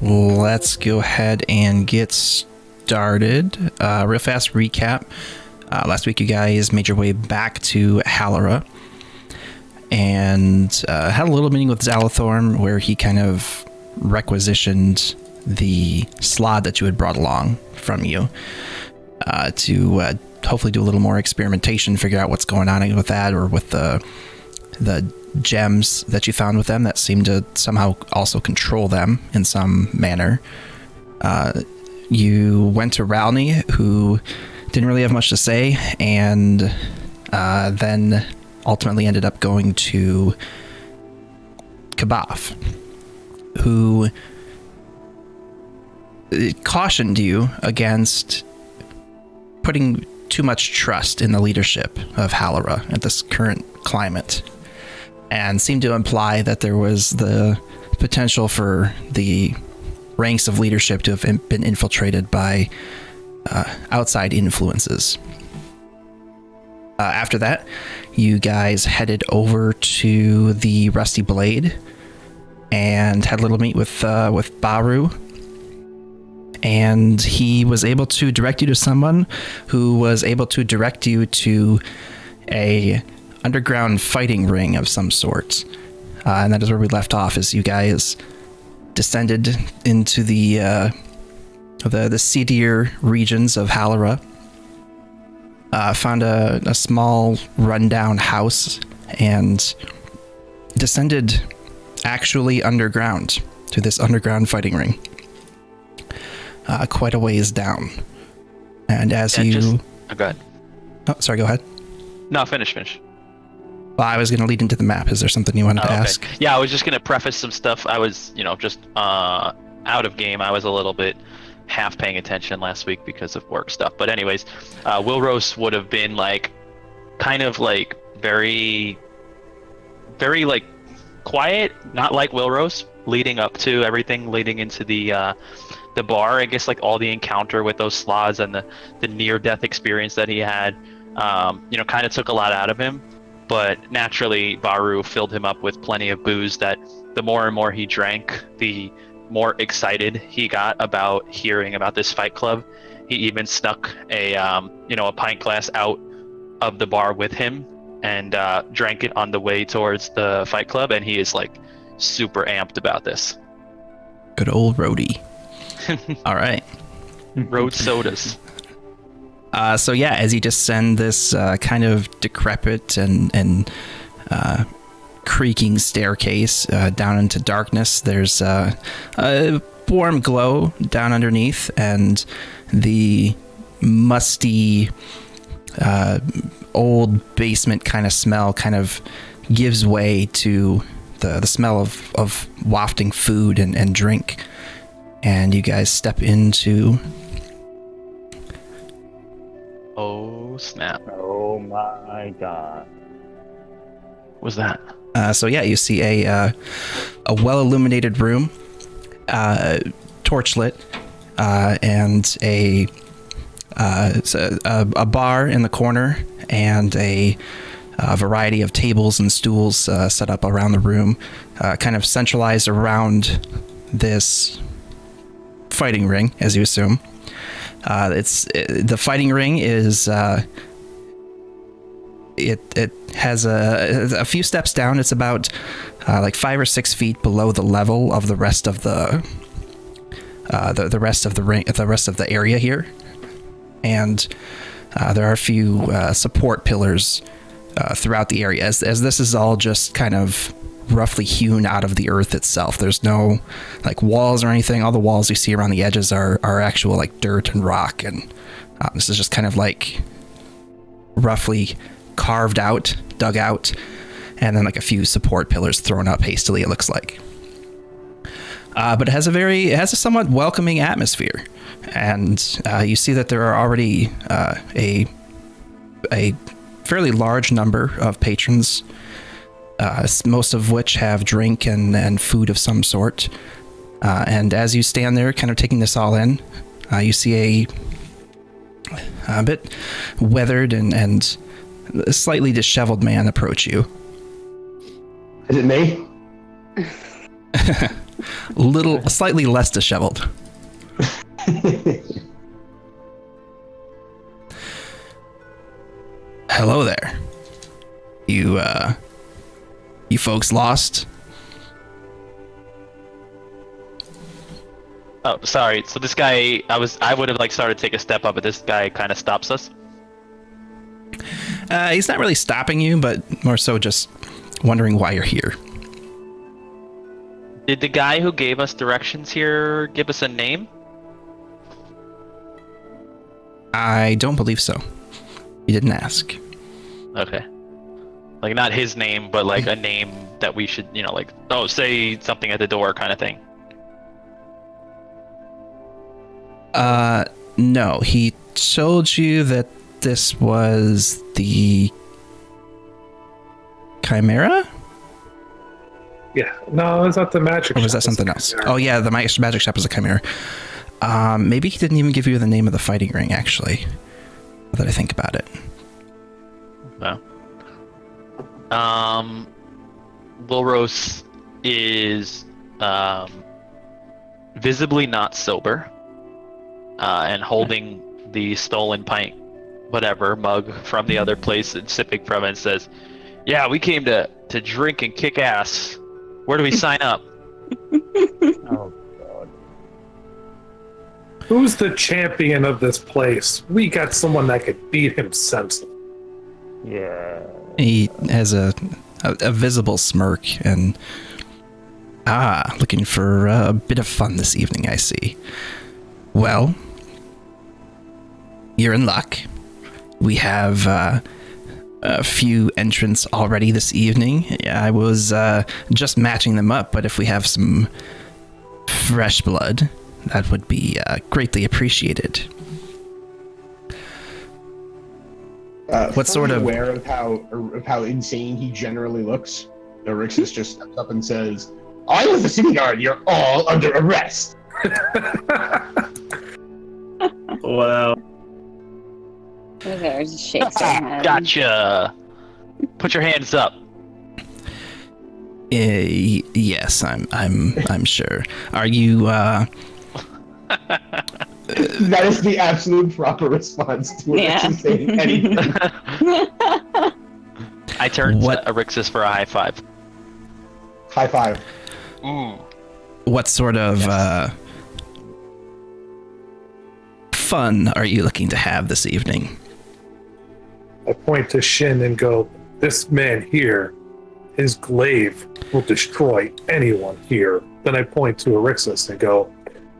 let's go ahead and get started. Real fast recap. Last week you guys made your way back to Hallara and had a little meeting with Zalathorn where he kind of requisitioned the slot that you had brought along from you to hopefully do a little more experimentation, figure out what's going on with that, or with the gems that you found with them that seem to somehow also control them in some manner. You went to Ralny, who didn't really have much to say, and then ultimately ended up going to Kabaf, who cautioned you against putting too much trust in the leadership of Hallara at this current climate, and seemed to imply that there was the potential for the ranks of leadership to have been infiltrated by outside influences. After that, you guys headed over to the Rusty Blade and had a little meet with Baru, and he was able to direct you to someone who was able to direct you to a underground fighting ring of some sort. And that is where we left off, as you guys descended into the seedier regions of Hallara. Found a small rundown house and descended actually underground to this underground fighting ring. Quite a ways down. And as you... go ahead. Oh, sorry, go ahead. No, finish. Well, I was going to lead into the map. Is there something you wanted to ask? Yeah, I was just going to preface some stuff. I was, just out of game. I was a little bit half paying attention last week because of work stuff. But anyways, Wilrose would have been kind of very, very quiet, not like Wilrose, leading up to everything, leading into the bar. I guess all the encounter with those sloths and the near-death experience that he had, kind of took a lot out of him. But naturally, Baru filled him up with plenty of booze that the more and more he drank, the more excited he got about hearing about this fight club. He even snuck a pint glass out of the bar with him and drank it on the way towards the fight club, and he is super amped about this. Good old roadie. All right. Road sodas. So yeah, as you descend this kind of decrepit and creaking staircase down into darkness, there's a warm glow down underneath, and the musty old basement kind of smell kind of gives way to the smell of wafting food and drink. And you guys step into... Oh, snap. Oh my god. What was that? So yeah, you see a well-illuminated room, torchlit, and a bar in the corner, and a variety of tables and stools set up around the room, kind of centralized around this fighting ring, as you assume. The fighting ring is it has a few steps down. It's about 5 or 6 feet below the level of the rest of the rest of the ring, the rest of the area here, and there are a few support pillars throughout the area. As this is all just kind of roughly hewn out of the earth itself. There's no walls or anything. All the walls you see around the edges are actual dirt and rock, and this is just kind of roughly carved out, dug out, and then a few support pillars thrown up hastily, it looks like. But it has a somewhat welcoming atmosphere, and you see that there are already a fairly large number of patrons, most of which have drink and food of some sort. And as you stand there kind of taking this all in, you see a bit weathered and a slightly disheveled man approach you. Is it me? Slightly less disheveled. Hello there. You folks lost? Oh, sorry. So this guy, I would have like started to take a step up, but this guy kind of stops us. He's not really stopping you, but more so just wondering why you're here. Did the guy who gave us directions here give us a name? I don't believe so. You didn't ask. Okay. Like not his name, but like a name that we should, like, oh, say something at the door kind of thing. No. He told you that this was the Chimera? Yeah. No, is that the magic Or was shop? that something else? Oh, yeah, the magic shop was a Chimera. Maybe he didn't even give you the name of the fighting ring, actually. Now that I think about it. No. Lilros is visibly not sober, and holding the stolen pint, whatever, mug from the other place and sipping from it, and says, "Yeah, we came to drink and kick ass. Where do we sign up?" Oh god. Who's the champion of this place? We got someone that could beat him senseless. Yeah. He has a visible smirk and looking for a bit of fun this evening, I see. Well, you're in luck. We have a few entrants already this evening. I was just matching them up, but if we have some fresh blood, that would be greatly appreciated. What sort of... aware of how insane he generally looks, Erixus just steps up and says, "I was the city guard. You're all under arrest." Wow. There's shakes their head. Gotcha. Put your hands up. Yes, I'm sure. Are you That is the absolute proper response to Erixus saying anything. I turned What- to Erixus for a high five. High five. Ooh. what sort of fun are you looking to have this evening? I point to Shin and go, "This man here, his glaive will destroy anyone here." Then I point to Erixus and go,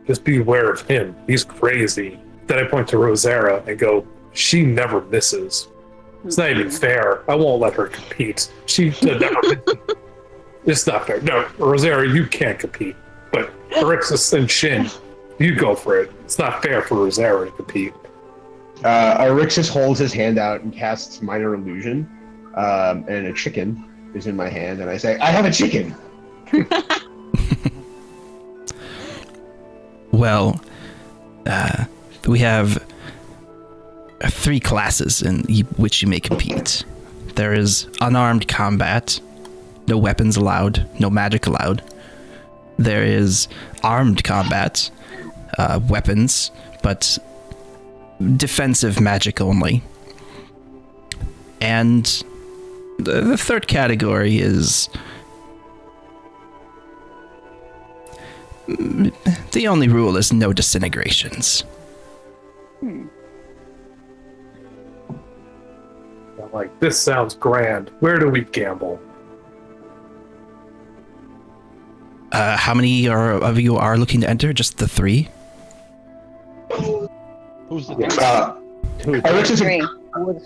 "Just beware of him. He's crazy." Then I point to Rosera and go, "She never misses. It's not even fair. I won't let her compete. She never misses. It's not fair. No, Rosera, you can't compete. But Erixus and Shin, you go for it. It's not fair for Rosera to compete." Erixus holds his hand out and casts Minor Illusion, and a chicken is in my hand, and I say, "I have a chicken." Well, we have 3 classes in which you may compete. There is unarmed combat, no weapons allowed, no magic allowed. There is armed combat, weapons, but defensive magic only. And the third category is... the only rule is no disintegrations. I'm like, this sounds grand. Where do we gamble? How many of you are looking to enter? Just the 3? Who's the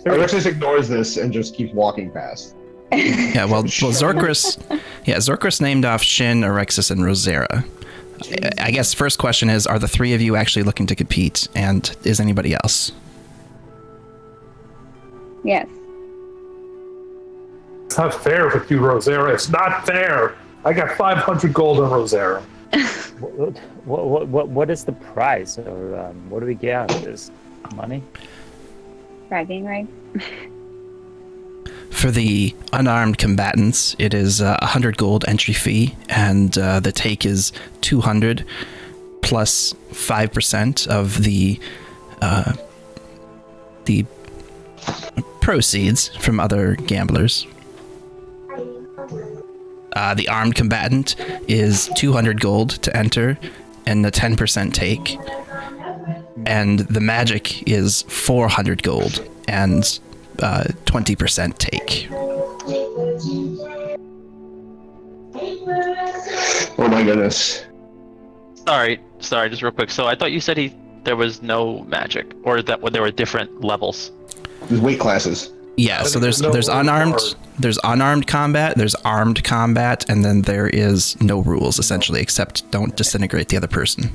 Erixus ignores this and just keeps walking past. Yeah, well, Zorkris named off Shin, Erixus, and Rosera. I guess first question is, are the 3 of you actually looking to compete, and is anybody else? Yes. It's not fair with you, Rosera. It's not fair. I got 500 gold on Rosera. What is the prize, or what do we get out of this? Money? Bragging rights. For the unarmed combatants, it is 100 gold entry fee, and the take is 200 plus 5% of the proceeds from other gamblers. The armed combatant is 200 gold to enter, and the 10% take. And the magic is 400 gold and 20% take. Oh my goodness. Sorry, just real quick. So I thought you said there was no magic, or that there were different levels. There's weight classes. Yeah, so there's unarmed combat, there's armed combat, and then there is no rules essentially, except don't disintegrate the other person.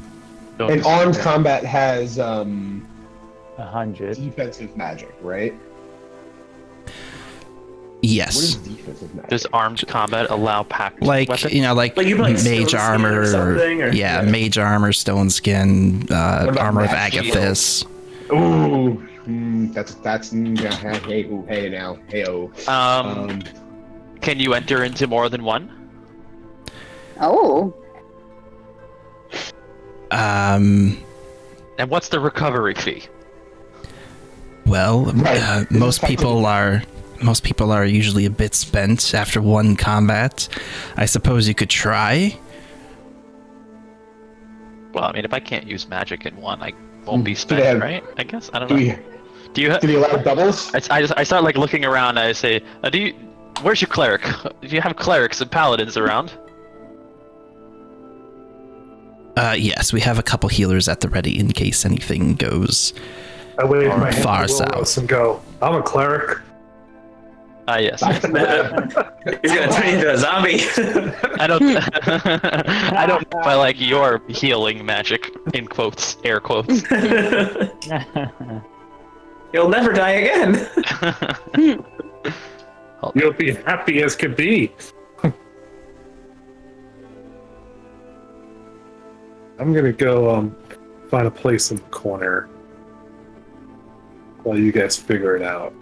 And armed combat has 100. defensive magic, right? Yes. What is defensive magic? Does armed combat allow packed Like, weapons? like Like you play Stone mage Skin armor, or something, or- yeah, mage armor, stone skin, about armor of magic Agathis. Ooh, hey now, hey-oh. Can you enter into more than one? Oh. And what's the recovery fee? Well, Right. most people are usually a bit spent after one combat. I suppose you could try. Well, I mean, if I can't use magic in one, I won't be Do spent, they have- right? I guess I don't Do know. you, Do you? do they allow doubles? I start like looking around. I say, where's your cleric? Do you have clerics and paladins around? Yes, we have a couple healers at the ready in case anything goes. I wave my hand Far to Wilros south. and go, I'm a cleric. Ah, yes. He's gonna turn into a zombie. I don't. I don't know if I like your healing magic in quotes, air quotes. You'll never die again. You'll be happy as could be. I'm gonna go find a place in the corner while you guys figure it out.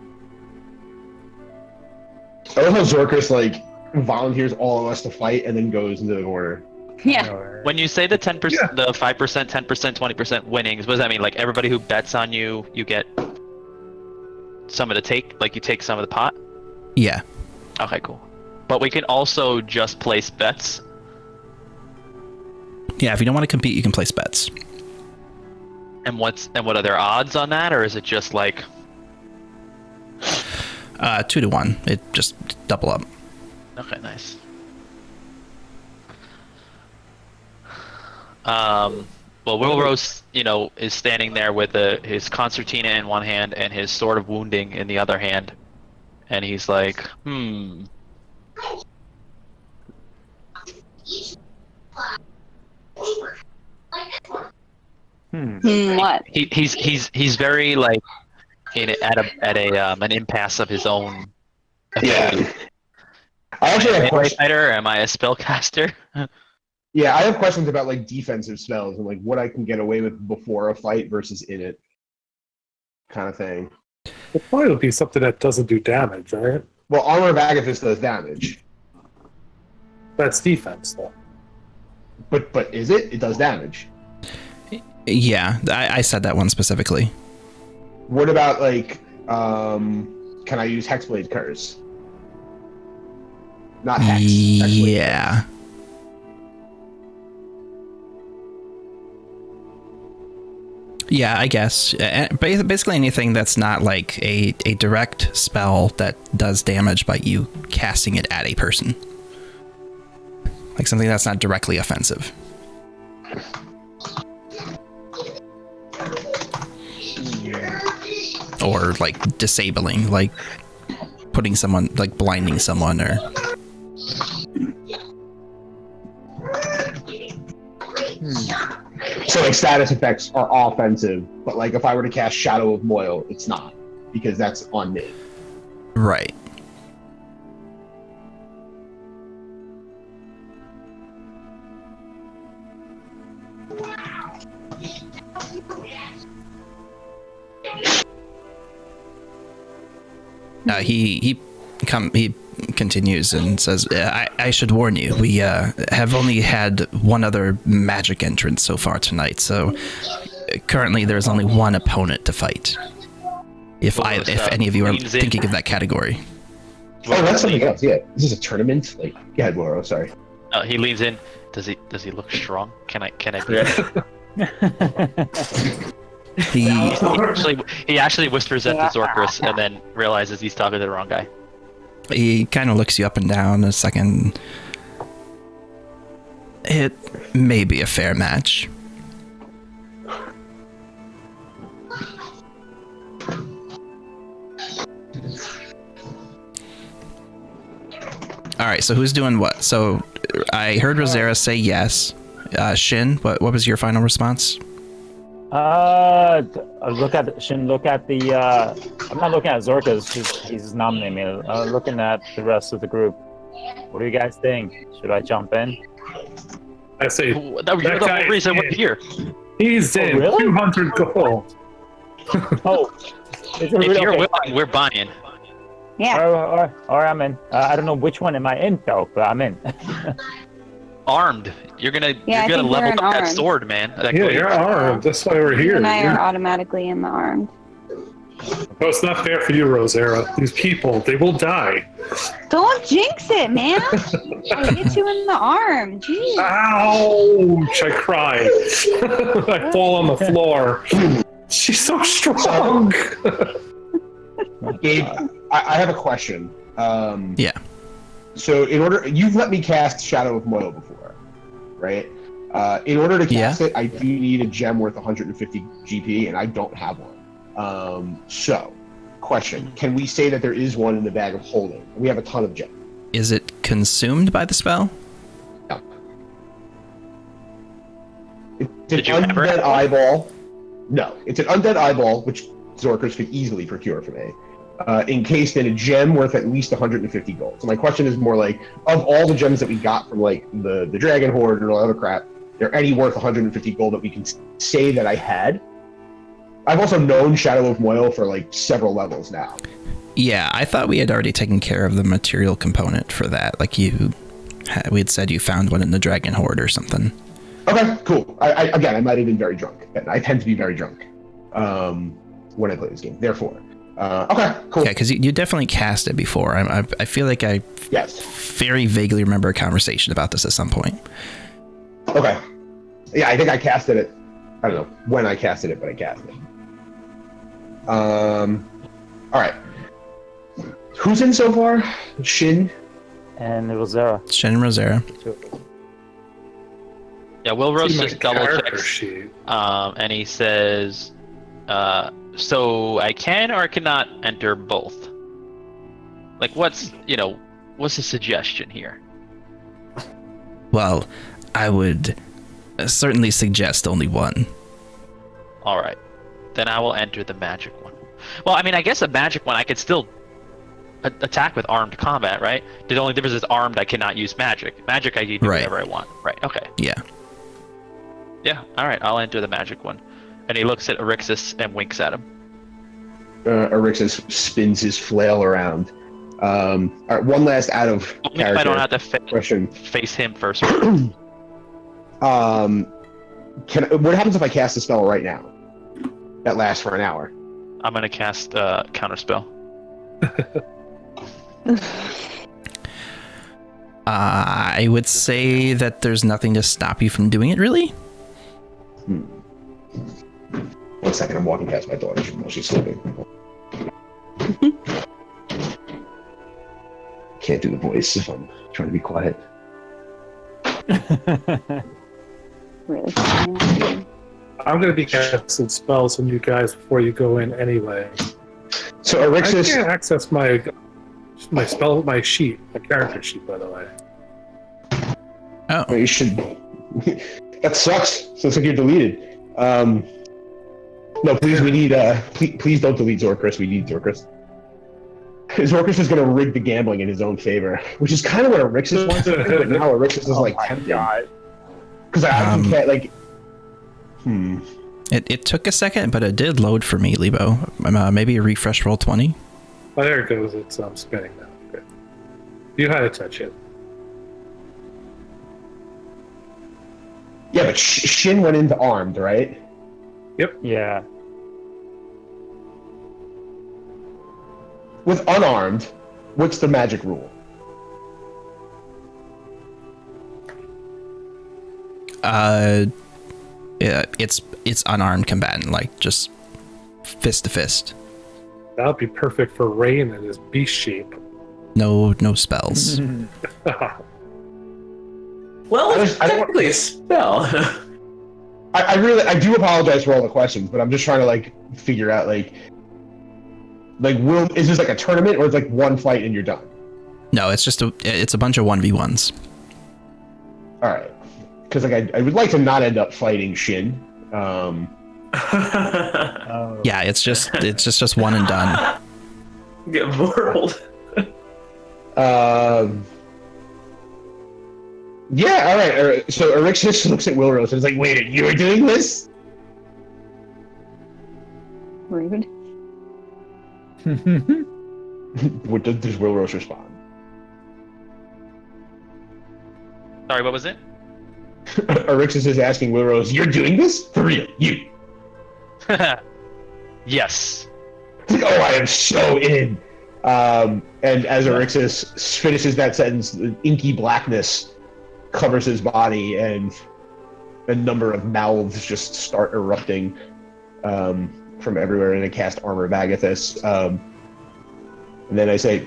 I love how Zorkus like volunteers all of us to fight and then goes into the corner. Yeah. When you say the 10%, the 5%, 10%, 20% winnings, what does that mean? Like everybody who bets on you, you get some of the take, like you take some of the pot? Yeah. Okay, cool. But we can also just place bets. Yeah, if you don't want to compete, you can place bets. And what are their odds on that, or is it just like 2 to 1. It just double up. okay, nice. Well, Wilros, is standing there with his concertina in one hand and his sword of wounding in the other hand, and he's like, What? He's very like at an impasse of his own. Yeah. I actually Am I a have questions. fighter? Am I a spellcaster? Yeah, I have questions about like defensive spells and like what I can get away with before a fight versus in it, kind of thing. It probably would be something that doesn't do damage, right? Well, Armor of Agathis does damage, That's defense, though. but is it? It does damage. Yeah, I said that one specifically. What about like, can I use Hexblade Curse? Not Hex. Hexblade. Yeah. Yeah, I guess. Basically anything that's not like a direct spell that does damage by you casting it at a person. Like something that's not directly offensive. Or like disabling, like putting someone, like blinding someone or... So like status effects are offensive, but like if I were to cast Shadow of Moil, it's not because that's on me. Right. He he continues and says, I should warn you, we have only had one other magic entrance so far tonight, so currently there's only one opponent to fight. If any of you are thinking of that category. Oh, that's something else. Yeah, this is a tournament. Like, go ahead, Laura. Sorry. He leans in. Does he look strong? Can I do that? He actually whispers that to Zorkrus and then realizes he's talking to the wrong guy. He kind of looks you up and down a second. It may be a fair match. All right, so who's doing what? So I heard Rosera say yes. Shin, what was your final response? Look at Shin. Look at the. I'm not looking at Zorka. He's nominating me. Looking at the rest of the group. What do you guys think? Should I jump in? I say You're the whole reason we're here. He's in. really? 200 gold. Oh, is it If really? you're Okay. willing, we're buying. Yeah. All right, I'm in. I don't know which one am I in though, but I'm in. Armed. You're gonna Yeah, I level think we're up in that armed. sword, man. That Yeah, glaive. you're armed. That's why we're You here. and I are automatically in the armed. No, it's not fair for you, Rosera. These people, they will die. Don't jinx it, man. I get you in the arm. Jeez. Ouch! I cry. I fall on the floor. She's so strong. Gabe, I have a question. Yeah. So you've let me cast Shadow of Moil before, right? In order to cast it, I do need a gem worth 150 GP, and I don't have one. So, question: can we say that there is one in the bag of holding? We have a ton of gems. Is it consumed by the spell? No. It's Did you an ever undead have one? eyeball. No, it's an undead eyeball, which Zorkers could easily procure for me. Encased in a gem worth at least 150 gold. So my question is more like, of all the gems that we got from like the Dragon Horde and all other crap, are any worth 150 gold that we can say that I had? I've also known Shadow of Moil for like several levels now. Yeah, I thought we had already taken care of the material component for that. Like we had said you found one in the Dragon Horde or something. Okay, cool. I might have been very drunk. I tend to be very drunk when I play this game. Therefore, okay, cool. Yeah, because you definitely cast it before. I feel like I very vaguely remember a conversation about this at some point. Okay. Yeah, I think I casted it. I don't know when I casted it, but I casted it. All right. Who's in so far? Shin. And it was Zara. Shin and Rosera. Yeah, Will Rose See my just double character checks, sheet. and he says, "So I can or cannot enter both." Like, what's the suggestion here? Well, I would certainly suggest only one. All right, then I will enter the magic one. Well, I mean, I guess a magic one I could still attack with armed combat, right? The only difference is armed I cannot use magic. Magic I can do Right. whatever I want. Right? Okay. Yeah. Yeah. All right, I'll enter the magic one. And he looks at Erixus and winks at him. Erixus spins his flail around. All right, one last out of Only if character I don't have to question. face him first. What happens if I cast a spell right now? That lasts for an hour. I'm gonna cast counterspell. I would say that there's nothing to stop you from doing it, really. 1 second, I'm walking past my daughter while she's sleeping. Can't do the voice if I'm trying to be quiet. Really funny. I'm going to be casting spells on you guys before you go in anyway. So I Erixus, can't access my sheet, my character sheet, by the way. Oh, you should. That sucks. So it's like you're deleted. No, please, we need. Please don't delete Zorkrus. We need Zorkrus. Zorkrus is going to rig the gambling in his own favor, which is kind of what Erixus wants to do, but now Erixus is like tempted. Because I can't like. it took a second, but it did load for me, Lebo. Maybe a refresh roll 20. Oh, there it goes. It's spinning now. You had to touch it. Yeah, but Shin went into armed, right? Yeah. With unarmed, what's the magic rule? Yeah, it's unarmed combatant, like just fist to fist. That would be perfect for Rain and his beast shape. No spells. Well, I it's don't- technically a spell. I do apologize for all the questions, but I'm just trying to like figure out like is this like a tournament or it's like one fight and you're done? No, it's just it's a bunch of 1v1s. All right, because like I would like to not end up fighting Shin. Oh. Yeah, it's just one and done. Get whirled. Yeah, all right. So Erixus looks at Wilrose and is like, "Wait, you were doing this?" Rude. What does Wilrose respond? Sorry, what was it? Erixus is asking Wilrose, "You're doing this for real? You?" Yes. It's like, "Oh, I am so in." And as Erixus finishes that sentence, the inky blackness covers his body, and a number of mouths just start erupting from everywhere. And I cast Armor of Agathis. And then I say,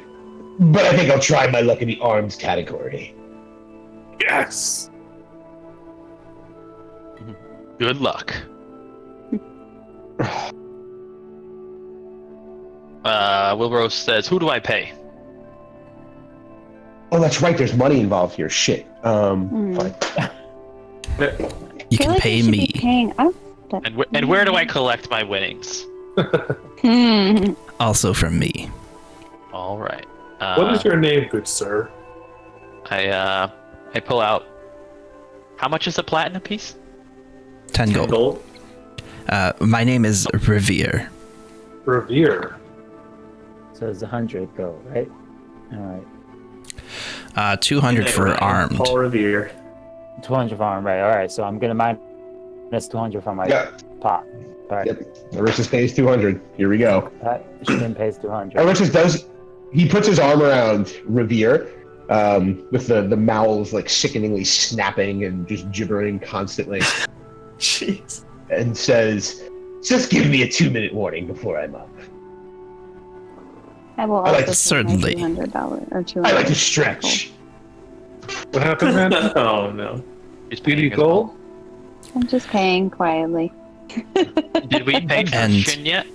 "But I think I'll try my luck in the arms category." Yes! Good luck. Wilrose says, "Who do I pay?" Oh, that's right. There's money involved here. Shit. Fine. You I feel can like pay should be me. Paying us, but- And where do I collect my winnings? Also from me. All right. What is your name, good sir? I pull out. How much is a platinum piece? 10 gold. My name is Revere. Revere. So it's 100 gold, right? All right. 200 for armed. Paul Revere. 200 for arm, right? All right. So I'm gonna minus 200 from my Yeah. pot. All right. Yep. Erixus pays 200. Here we go. Shin pays 200. Erixus he puts his arm around Revere, with the mouths like sickeningly snapping and just gibbering constantly, Jeez. and says, "Just give me a 2-minute warning before I'm up. I will I like also to- certainly. $200 or 200. I like to stretch." What happened, man? Oh no. He's Speedy paying as well. gold? I'm just paying quietly. Did we pay for And- Shin yet?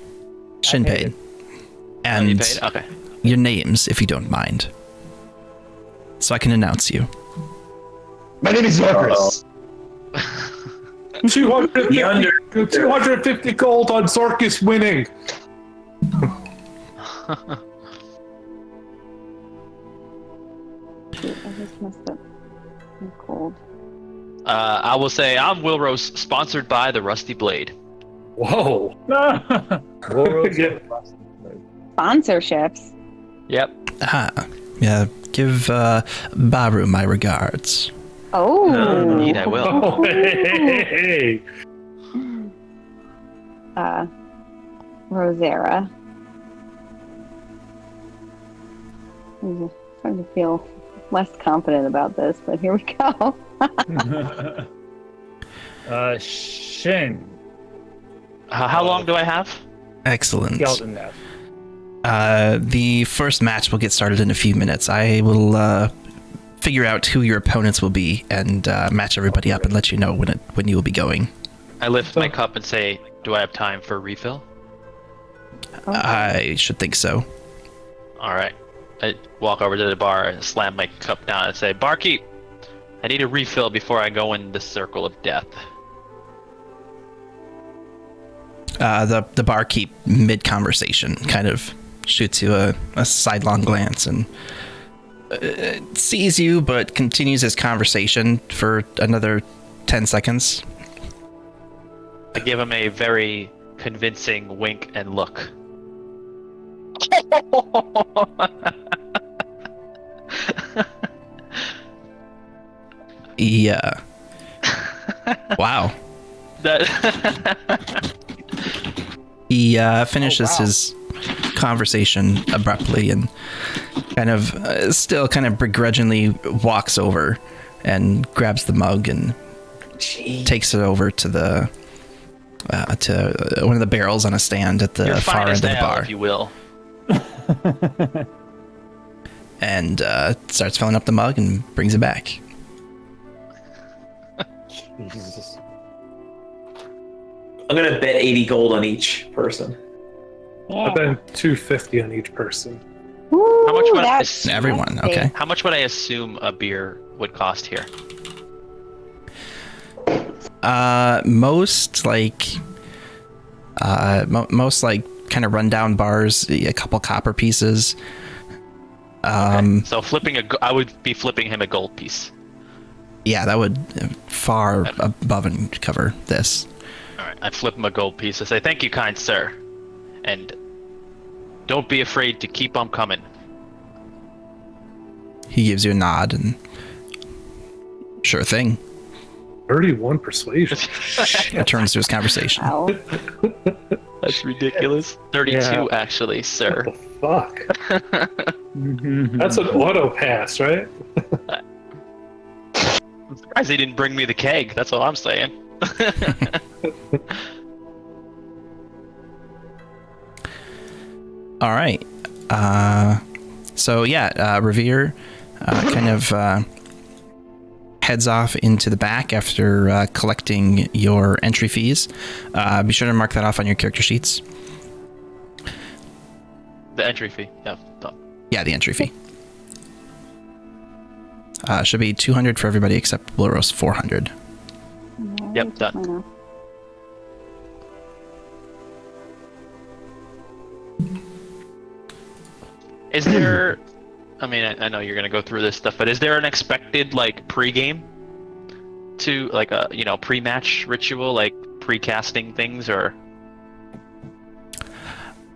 Shin paid paid. Oh, you And paid? Okay. your names, if you don't mind. So I can announce you. My name is Zorkris. 250, The under. 250 gold on Zorkis winning. Shoot, I just messed up. I'm cold. I will say I'm Wilrose, sponsored by the Rusty Blade. Whoa. Yeah. Sponsorships. Yep. Yeah, give Baru my regards. Oh. Indeed, I will. Oh, hey. Rosera. I'm starting to feel less confident about this, but here we go. Shin. How long do I have? Excellent. Golden Death. The first match will get started in a few minutes. I will figure out who your opponents will be and match everybody up and let you know when you will be going. I lift my cup and say, "Do I have time for a refill?" I should think so. All right. I walk over to the bar and slam my cup down and say, "Barkeep, I need a refill before I go in the circle of death." The barkeep, mid-conversation, kind of shoots you a sidelong glance and sees you, but continues his conversation for another 10 seconds. I give him a very convincing wink and look. Yeah. Wow. That. He finishes Oh, wow. his conversation abruptly and kind of still kind of begrudgingly walks over and grabs the mug and Jeez. takes it over to the to one of the barrels on a stand at the Your far end of finest the ale, bar, if you will. and starts filling up the mug and brings it back. Jesus. I'm gonna bet 80 gold on each person. I Yeah. bet 250 on each person. Ooh, How much would I that's assume? Everyone, nasty. okay. How much would I assume a beer would cost here? Most like most like kind of rundown bars, a couple copper pieces. So I would be flipping him a gold piece. Yeah, that would far above and cover this. All right, I flip him a gold piece. I say, "Thank you, kind sir, and don't be afraid to keep on coming." He gives you a nod and sure thing. 31 persuasion. Returns to his conversation. Wow. That's ridiculous. 32, Yeah. actually, sir. What the fuck? That's an auto pass, right? I'm surprised he didn't bring me the keg. That's all I'm saying. All right. So yeah, Revere kind of heads off into the back after collecting your entry fees. Be sure to mark that off on your character sheets. The entry fee. Yeah, done. Yeah, the entry fee. Should be 200 for everybody except Blurros 400. Yep, done. I know. Is there? I mean, I know you're gonna go through this stuff, but is there an expected like pre-game to like a pre-match ritual, like pre-casting things, or?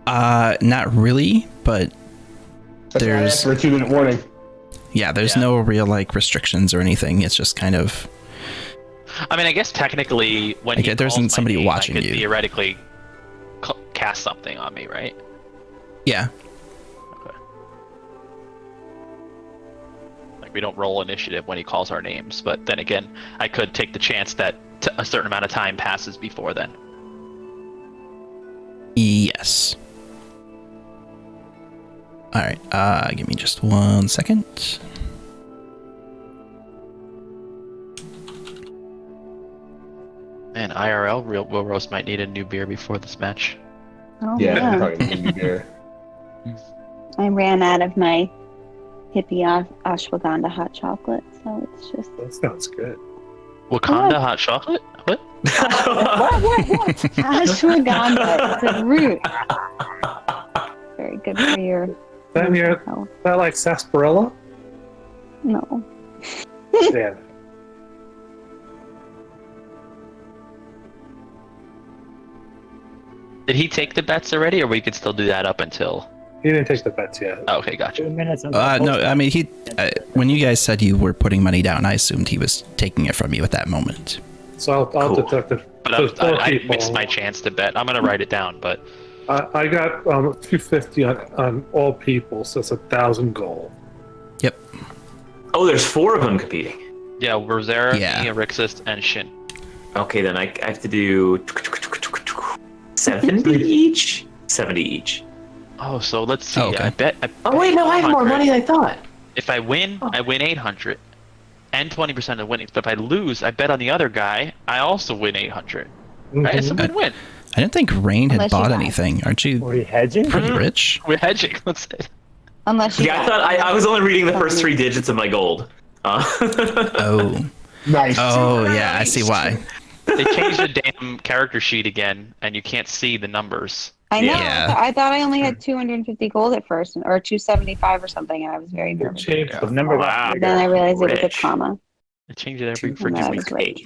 Not really, but That's why I asked for a 2-minute warning. yeah, there's Yeah. no real like restrictions or anything. It's just kind of I mean, I guess technically when Like, he there isn't calls my somebody name, watching I could you. theoretically cast something on me, right? yeah. Okay. Like we don't roll initiative when he calls our names, but then again, I could take the chance that a certain amount of time passes before then. Yes. All right. Give me just 1 second. Man, IRL, Will Roast might need a new beer before this match. Oh, Yeah, yeah. I'm talking to you there. I ran out of my hippie ashwagandha hot chocolate, so it's just. That sounds good. Wakanda What? hot chocolate? What? What? Ashwagandha. It's a root. Very good for your That near, health. that like sarsaparilla? No. Damn. Did he take the bets already, or we could still do that up until? He didn't take the bets yet. Oh, okay, gotcha. 2 minutes. And No, I mean he. When you guys said you were putting money down, I assumed he was taking it from you at that moment. So I'll Cool. deduct it. But There's four I people. missed my chance to bet. I'm gonna write it down, but I got 250 on all people, so it's 1,000 gold. Yep. Oh, there's 4 of them competing. yeah, Rosera, Yeah. me, Erixis, and Shin. Okay, then I have to do 70 each. 70 each. Oh, so let's see. Oh, okay. I bet. Oh wait, no, I have more 100. money than I thought. If I win, I win 800, and 20% of winnings. But if I lose, I bet on the other guy. I also win 800. Right? It's a Mhm. win-win. I didn't think Rain had Unless you bought buy. anything. Aren't you Were you hedging? pretty rich? We're hedging. Let's say. Unless you. Yeah, I thought I was only reading the first 3 digits of my gold. Oh. Nice. Oh yeah, I see why. They changed the damn character sheet again, and you can't see the numbers. I know. Yeah. I thought I only had 250 gold at first, or 275 or something, and I was very They nervous. changed the Number Wow. got Then I realized it was a Rich. comma. They change it every And freaking I week. was right.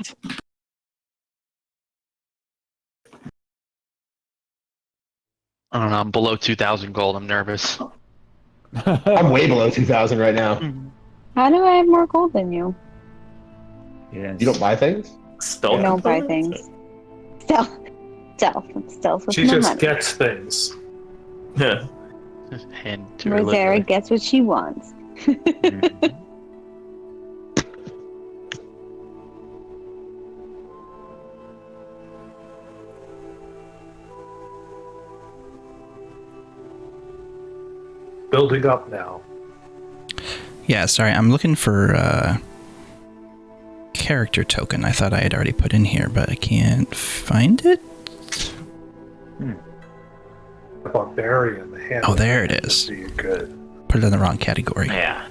I don't know. I'm below 2,000 gold. I'm nervous. I'm way below 2,000 right now. How do I have more gold than you? Yes. You don't buy things? Stealth. I don't buy components? things. Stealth with She my just money. gets things. Yeah. Hand to her Rosera livery. gets what she wants. Building up now. Yeah, sorry, I'm looking for character token. I thought I had already put in here, but I can't find it. The barbarian, the hand. Oh, there it is. Would be good. Put it in the wrong category. Yeah.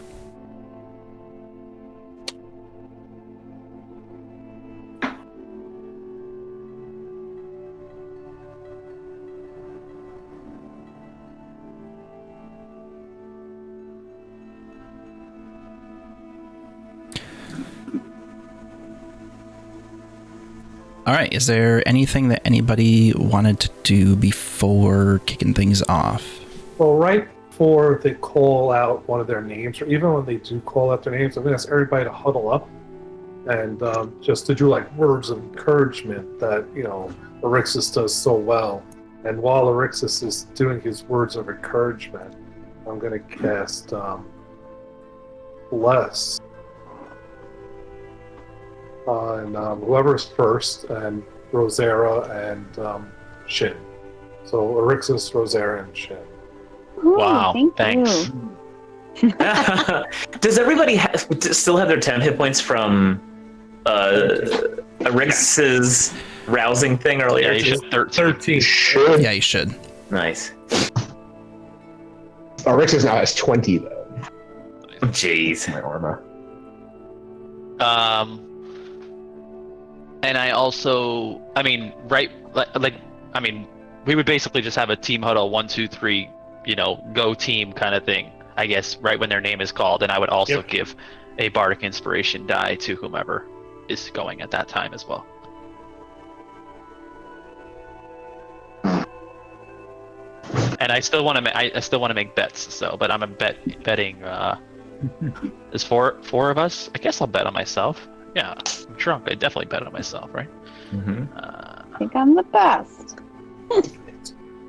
All right, is there anything that anybody wanted to do before kicking things off? Well, right before they call out one of their names, or even when they do call out their names, I'm going to ask everybody to huddle up and just to do like words of encouragement that, you know, Erixus does so well. And while Erixus is doing his words of encouragement, I'm going to cast Bless on whoever's first, and Rosera and Shin. So Erixus, Rosera, and Shin. Ooh, Wow, thanks. you. Does everybody still have their 10 hit points from Rix's rousing thing earlier? Yeah, you too? should 13. 13. Should. Yeah, you should. Nice. Erixus now has 20, though. Jeez. My armor. And I also, I mean, right, I mean, we would basically just have a team huddle, 1, 2, 3, you know, go team kind of thing, I guess, right when their name is called. And I would also Yep. give a bardic inspiration die to whomever is going at that time as well. And I still want to, I still want to make bets. So, but I'm betting. There's four of us. I guess I'll bet on myself. Yeah, I'm drunk. I definitely bet on myself, right? Mm-hmm. I think I'm the best.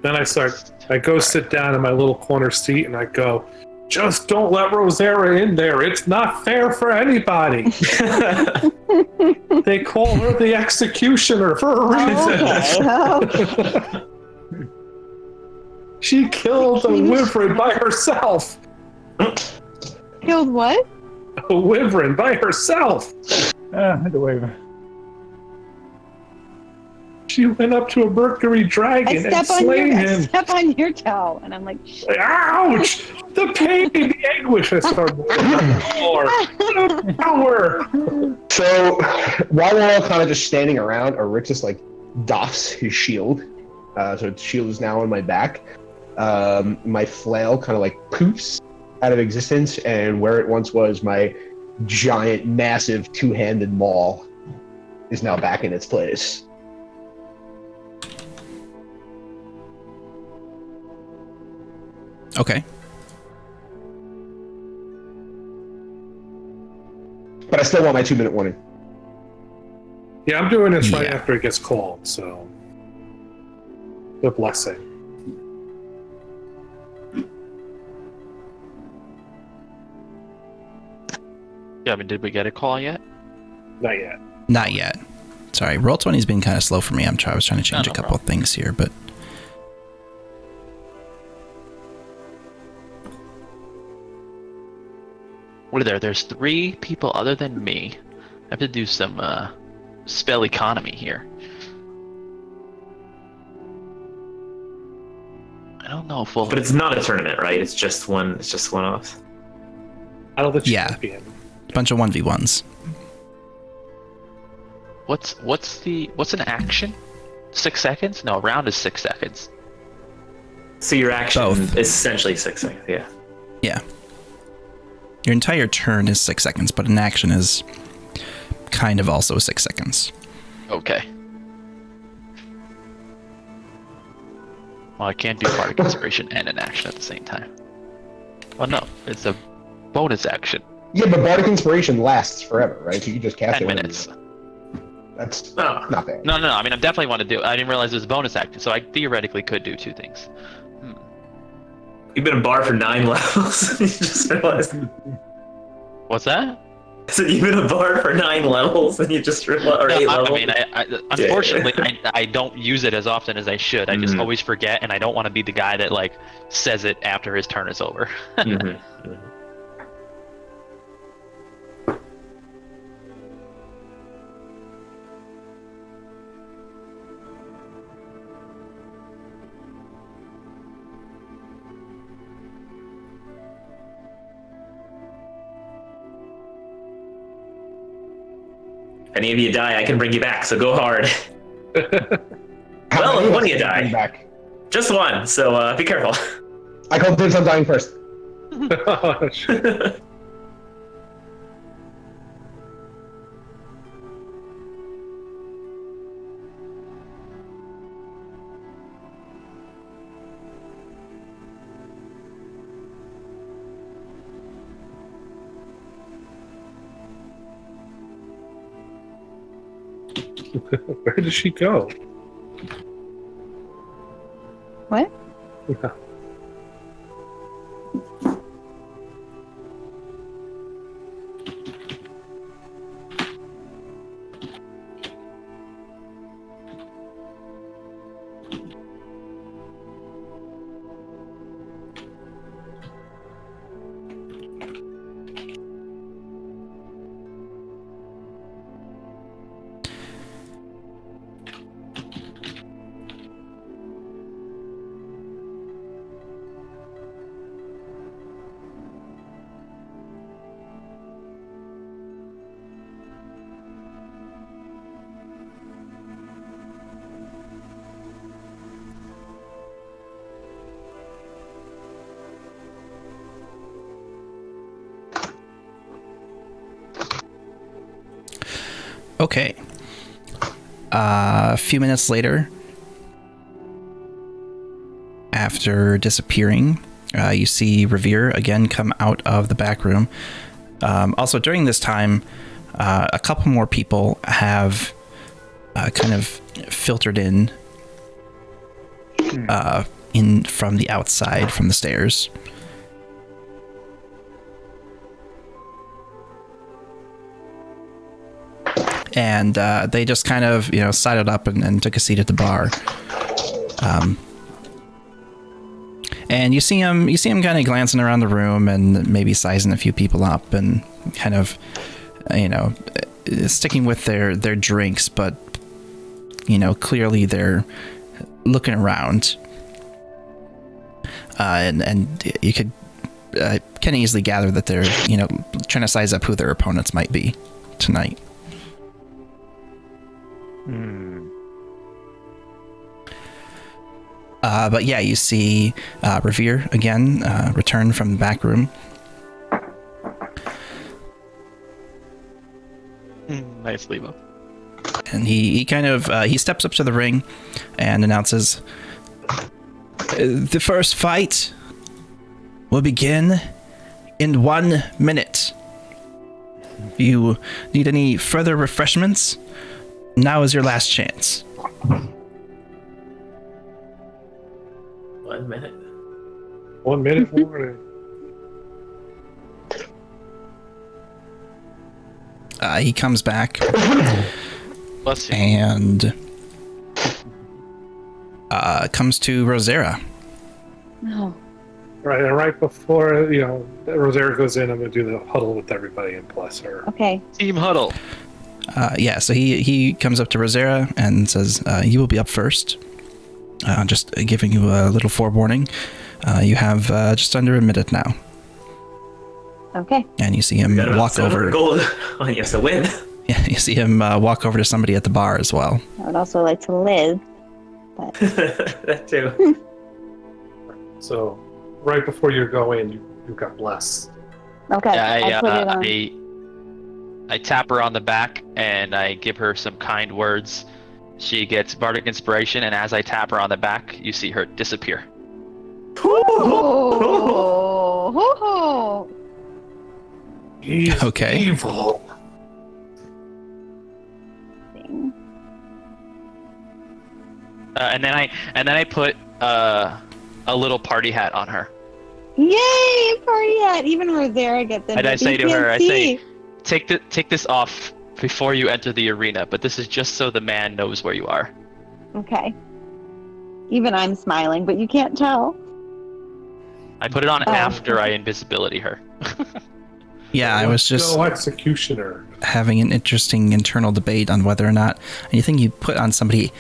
Then I go sit down in my little corner seat and I go, just don't let Rosera in there. It's not fair for anybody. They call her the executioner for a reason. Okay. She killed a wyvern by herself. Killed what? A wyvern by herself. The waiver. She went up to a Mercury I dragon and step on slain your I him. step on your toe, and I'm like, Ouch! The pain, the anguish. I start more. Power. So, while we're all kind of just standing around, Erixus, like, doffs his shield. So his shield is now on my back. My flail kind of, like, poofs out of existence, and where it once was, my giant, massive, two-handed maul is now back in its place. Okay. But I still want my 2-minute warning. Yeah, I'm doing this right Yeah. after it gets called, so. The blessing. Yeah, I mean, did we get a call yet? Not yet. Not yet. Sorry, Roll20's been kind of slow for me. I was trying to change No a couple of things here, but What are there? There's 3 people other than me. I have to do some spell economy here. I don't know if we'll. But it's not a tournament, right? It's just one. It's just one off. Out of the Yeah. champion. a bunch of 1v1s. What's an action? 6 seconds? No, a round is 6 seconds. So your action Both. is essentially 6 seconds. Yeah. Yeah. Your entire turn is 6 seconds, but an action is kind of also 6 seconds. Okay. Well, I can't do bardic inspiration and an action at the same time. Well, no, it's a bonus action. Yeah, but Bardic Inspiration lasts forever, right? So you just cast 10 it. minutes. That's Oh. not bad. No. I mean, I definitely want to do it. I didn't realize it was a bonus action, so I theoretically could do 2 things. You've been a bard for 9 levels. You just realized. What's that? So you've been a bard for 9 levels, and you just realized, or 8 I levels. mean, unfortunately, I don't use it as often as I should. I just always forget, and I don't want to be the guy that like says it after his turn is over. Mhm. If any of you die, I can bring you back, so go hard. Well, if one of you die. Back. Just one, so be careful. I call dibs on dying first. Oh, shit. Where did she go? What? Yeah. Okay. A few minutes later, after disappearing, you see Revere again come out of the back room. Also, during this time, a couple more people have kind of filtered in from the outside, from the stairs. And they just kind of, sidled up and took a seat at the bar. And you see him kind of glancing around the room and maybe sizing a few people up and kind of, sticking with their drinks, but, clearly they're looking around. And you could kind of easily gather that they're, trying to size up who their opponents might be tonight. But yeah, you see Revere again return from the back room. Nice leave up. And he kind of he steps up to the ring and announces, "The first fight will begin in 1 minute. If you need any further refreshments, now is your last chance." 1 minute. 1 minute warning. He comes back Bless you. and comes to Rosera. No. Right, and right before, Rosario goes in, I'm going to do the huddle with everybody and bless her. Okay. Team huddle. Yeah, so he comes up to Rosera and says, "You will be up first. Just giving you a little forewarning. You have just under a minute now." Okay. And you see him Got about walk 700 over. gold. Oh, you have to win. Yeah, you see him walk over to somebody at the bar as well. I would also like to live, but That too. So, right before you go in, you got blessed. okay. Yeah, I'll put it on. I tap her on the back and I give her some kind words. She gets bardic inspiration, and as I tap her on the back, you see her disappear. He's Okay. evil. And then I put a little party hat on her. Yay, party hat! Even Rosera gets in. And I but say you to her, can't see. take this off before you enter the arena, but this is just so the man knows where you are. Okay. Even I'm smiling, but you can't tell. I put it on Oh. after I invisibility her. Yeah, I was just No executioner. having an interesting internal debate on whether or not anything you put on somebody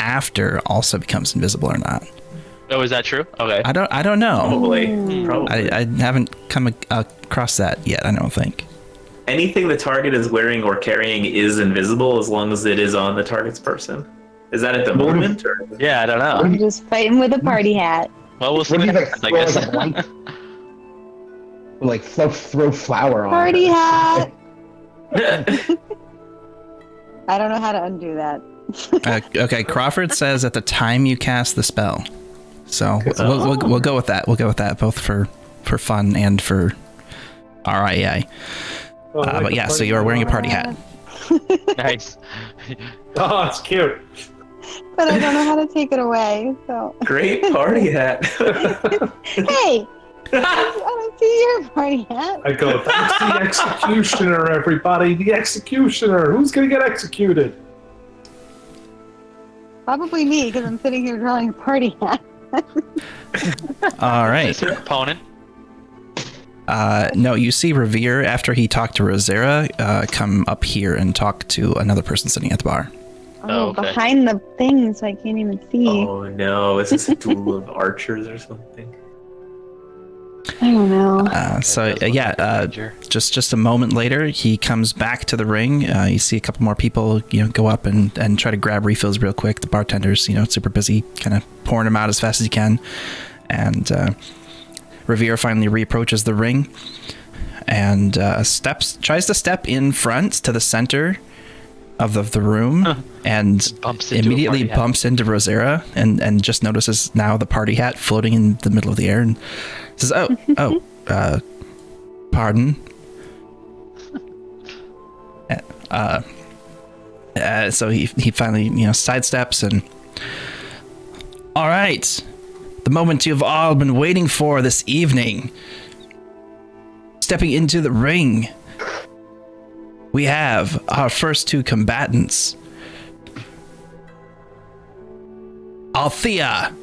after also becomes invisible or not. Oh, is that true? Okay. I don't know. Probably. Mm. Probably. I haven't come across that yet. I don't think. Anything the target is wearing or carrying is invisible as long as it is on the target's person. Is that at the moment? Or? Yeah, I don't know. I'm just fighting with a party hat. Well, we'll see What what do you happens, I throw guess. like a blanket? Or like throw flour on Party her. hat! I don't know how to undo that. Okay, Crawford says at the time you cast the spell. So we'll go with that. We'll go with that both for fun and for RIA. Oh, I like But the yeah, so party you are wearing a hat. party hat. Nice. Oh, it's cute. But I don't know how to take it away, so. Great party hat. Hey! I don't see your party hat. I go, that's the executioner, everybody. The executioner. Who's going to get executed? Probably me, because I'm sitting here drawing a party hat. All right. Is your opponent? No, you see Revere after he talked to Rosera come up here and talk to another person sitting at the bar. Oh, okay. Behind the thing, so I can't even see. Oh no, is this a duel of archers or something? I don't know. Just a moment later, he comes back to the ring. You see a couple more people, go up and try to grab refills real quick. The bartender's, super busy, kind of pouring them out as fast as he can. And Revere finally reapproaches the ring and tries to step in front to the center of the room and Bumps into a immediately party hat. bumps into Rosera and just notices now the party hat floating in the middle of the air and says, pardon. So he finally, sidesteps and, all right, the moment you've all been waiting for this evening. Stepping into the ring, we have our first two combatants. Althea.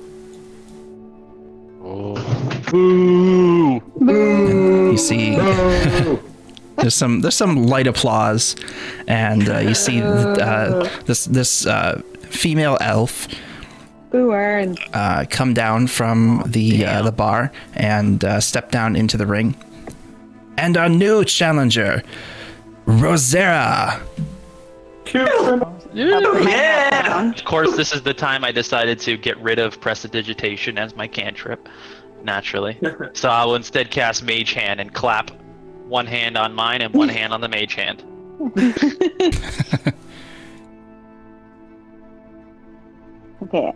Boo! You see, there's some light applause, and you see this female elf Boo earned. come down from the bar and step down into the ring. And our new challenger, Rosera. Yeah! Of course, this is the time I decided to get rid of Prestidigitation as my cantrip, naturally. So I will instead cast Mage Hand and clap one hand on mine and one hand on the Mage Hand. Okay.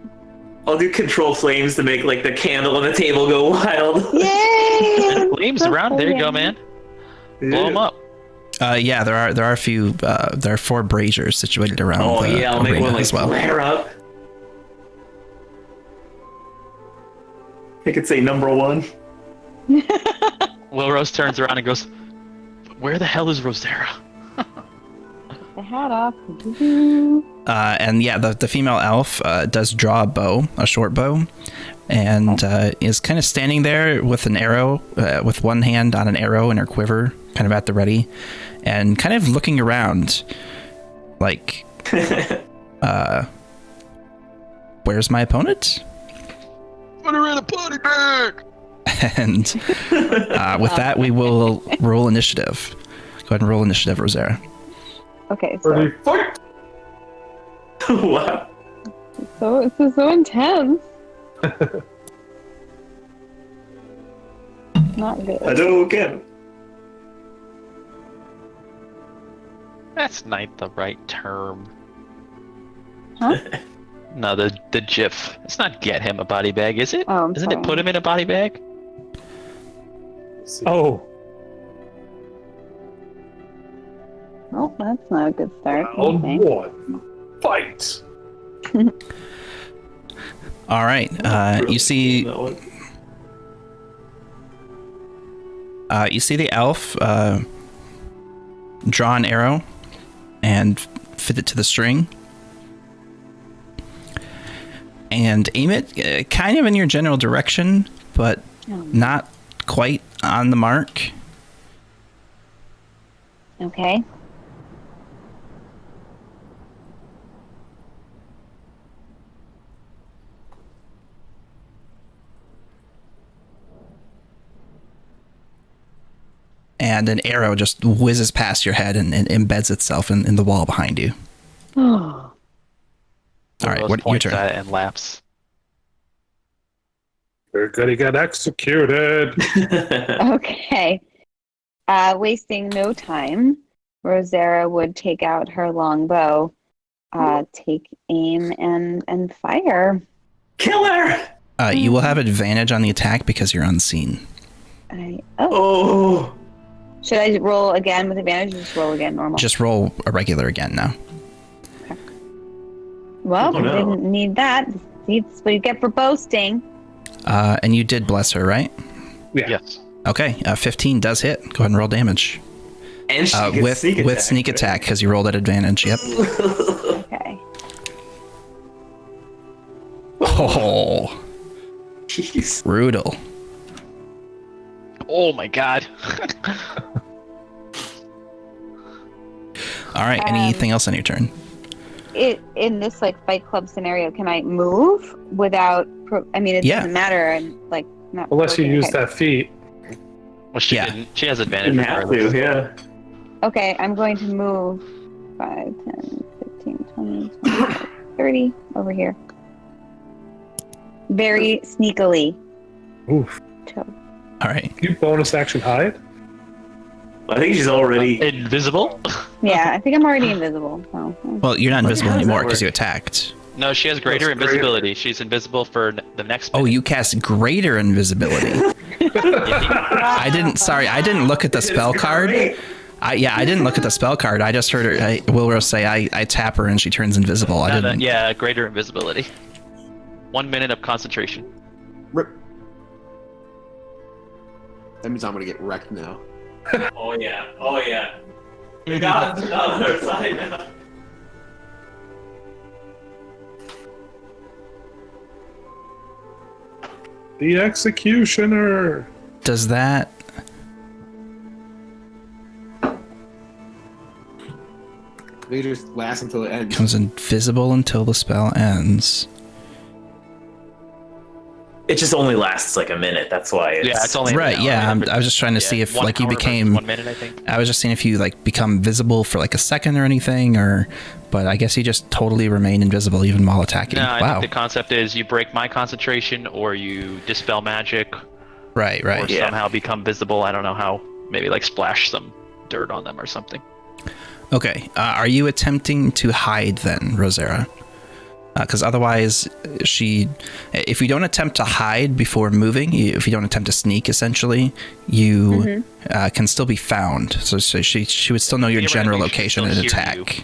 I'll do control flames to make like the candle on the table go wild. Yay! Flames So around, there you go, cool. man. Blow them up. Yeah, there are a few. There are 4 braziers situated around. Oh the yeah, I'll make arena one like as well. flare up. I could say number 1. Will Rose turns around and goes, "Where the hell is Rosera?" The hat off. And yeah, the female elf does draw a bow, a short bow, and is kind of standing there with an arrow, with one hand on an arrow in her quiver, kind of at the ready, and kind of looking around, like, where's my opponent? Put her in a party bag. And with that, we will roll initiative. Go ahead and roll initiative, Rosera. Okay, so Ready, fight! Wow. this is so intense. Not good. Hadouken. That's not the right term. Huh? No, the GIF. It's not get him a body bag, is it? Oh, I'm Isn't sorry. it put him in a body bag? Oh, Oh, that's not a good start. Round Okay. 1. Fight. All right. You see the elf draw an arrow and fit it to the string and aim it kind of in your general direction, but not quite on the mark. Okay. And an arrow just whizzes past your head and embeds itself in the wall behind you. All right, Rose your points turn. at it and laughs. Very good. He got executed. Okay. Wasting no time, Rosera would take out her longbow, take aim, and fire. Killer! You will have advantage on the attack because you're unseen. Oh. Should I roll again with advantage or just roll again normal? Just roll a regular again now. Well, Oh, no. didn't need that. That's what you get for boasting. And you did bless her, right? Yeah. Yes. Okay, 15 does hit. Go ahead and roll damage. And she gets With sneak attack because you rolled at advantage. Yep. Okay. Oh, Jeez. brutal. Oh my god. All right. Anything else on your turn? In this like Fight Club scenario, can I move without? It Yeah. doesn't matter, and like not. Unless you provoking. use Okay. that feat. Well, she Yeah. didn't. She has advantage. Didn't have to, yeah. Okay, I'm going to move 5, 10, 15, 20, 25, 30 over here. Very sneakily. Oof. All right. You bonus action hide? I think she's already. Invisible? Yeah, I think I'm already invisible. So. Well, you're not invisible how does anymore that because work? you attacked. No, she has greater That's greater. invisibility. She's invisible for the next Oh, minute. you cast greater invisibility. I didn't look at the spell card. Great. I didn't look at the spell card. I just heard her, Will Rose say, I tap her and she turns invisible. I didn't. Yeah, greater invisibility. 1 minute of concentration. Rip. That means I'm gonna get wrecked now. Oh, yeah. Oh, yeah. The gods are on our side now. The executioner. Does that? They just last until it ends. Becomes invisible until the spell ends. It just only lasts like a minute. That's why it's. Yeah, it's only Right, yeah. I was just trying to see if, 1 like, you hour versus became. 1 minute, I think. I was just seeing if you, like, become visible for, like, a second or anything, or. But I guess you just totally remain invisible even while attacking. No, I Wow. think the concept is you break my concentration, or you dispel magic, Right, or right. Yeah. somehow become visible. I don't know how. Maybe like splash some dirt on them or something. Okay. Are you attempting to hide then, Rosera? Because otherwise, if you don't attempt to hide before moving, if you don't attempt to sneak, essentially, you can still be found. So she would still know your general Theoretically, she location can and still hear attack.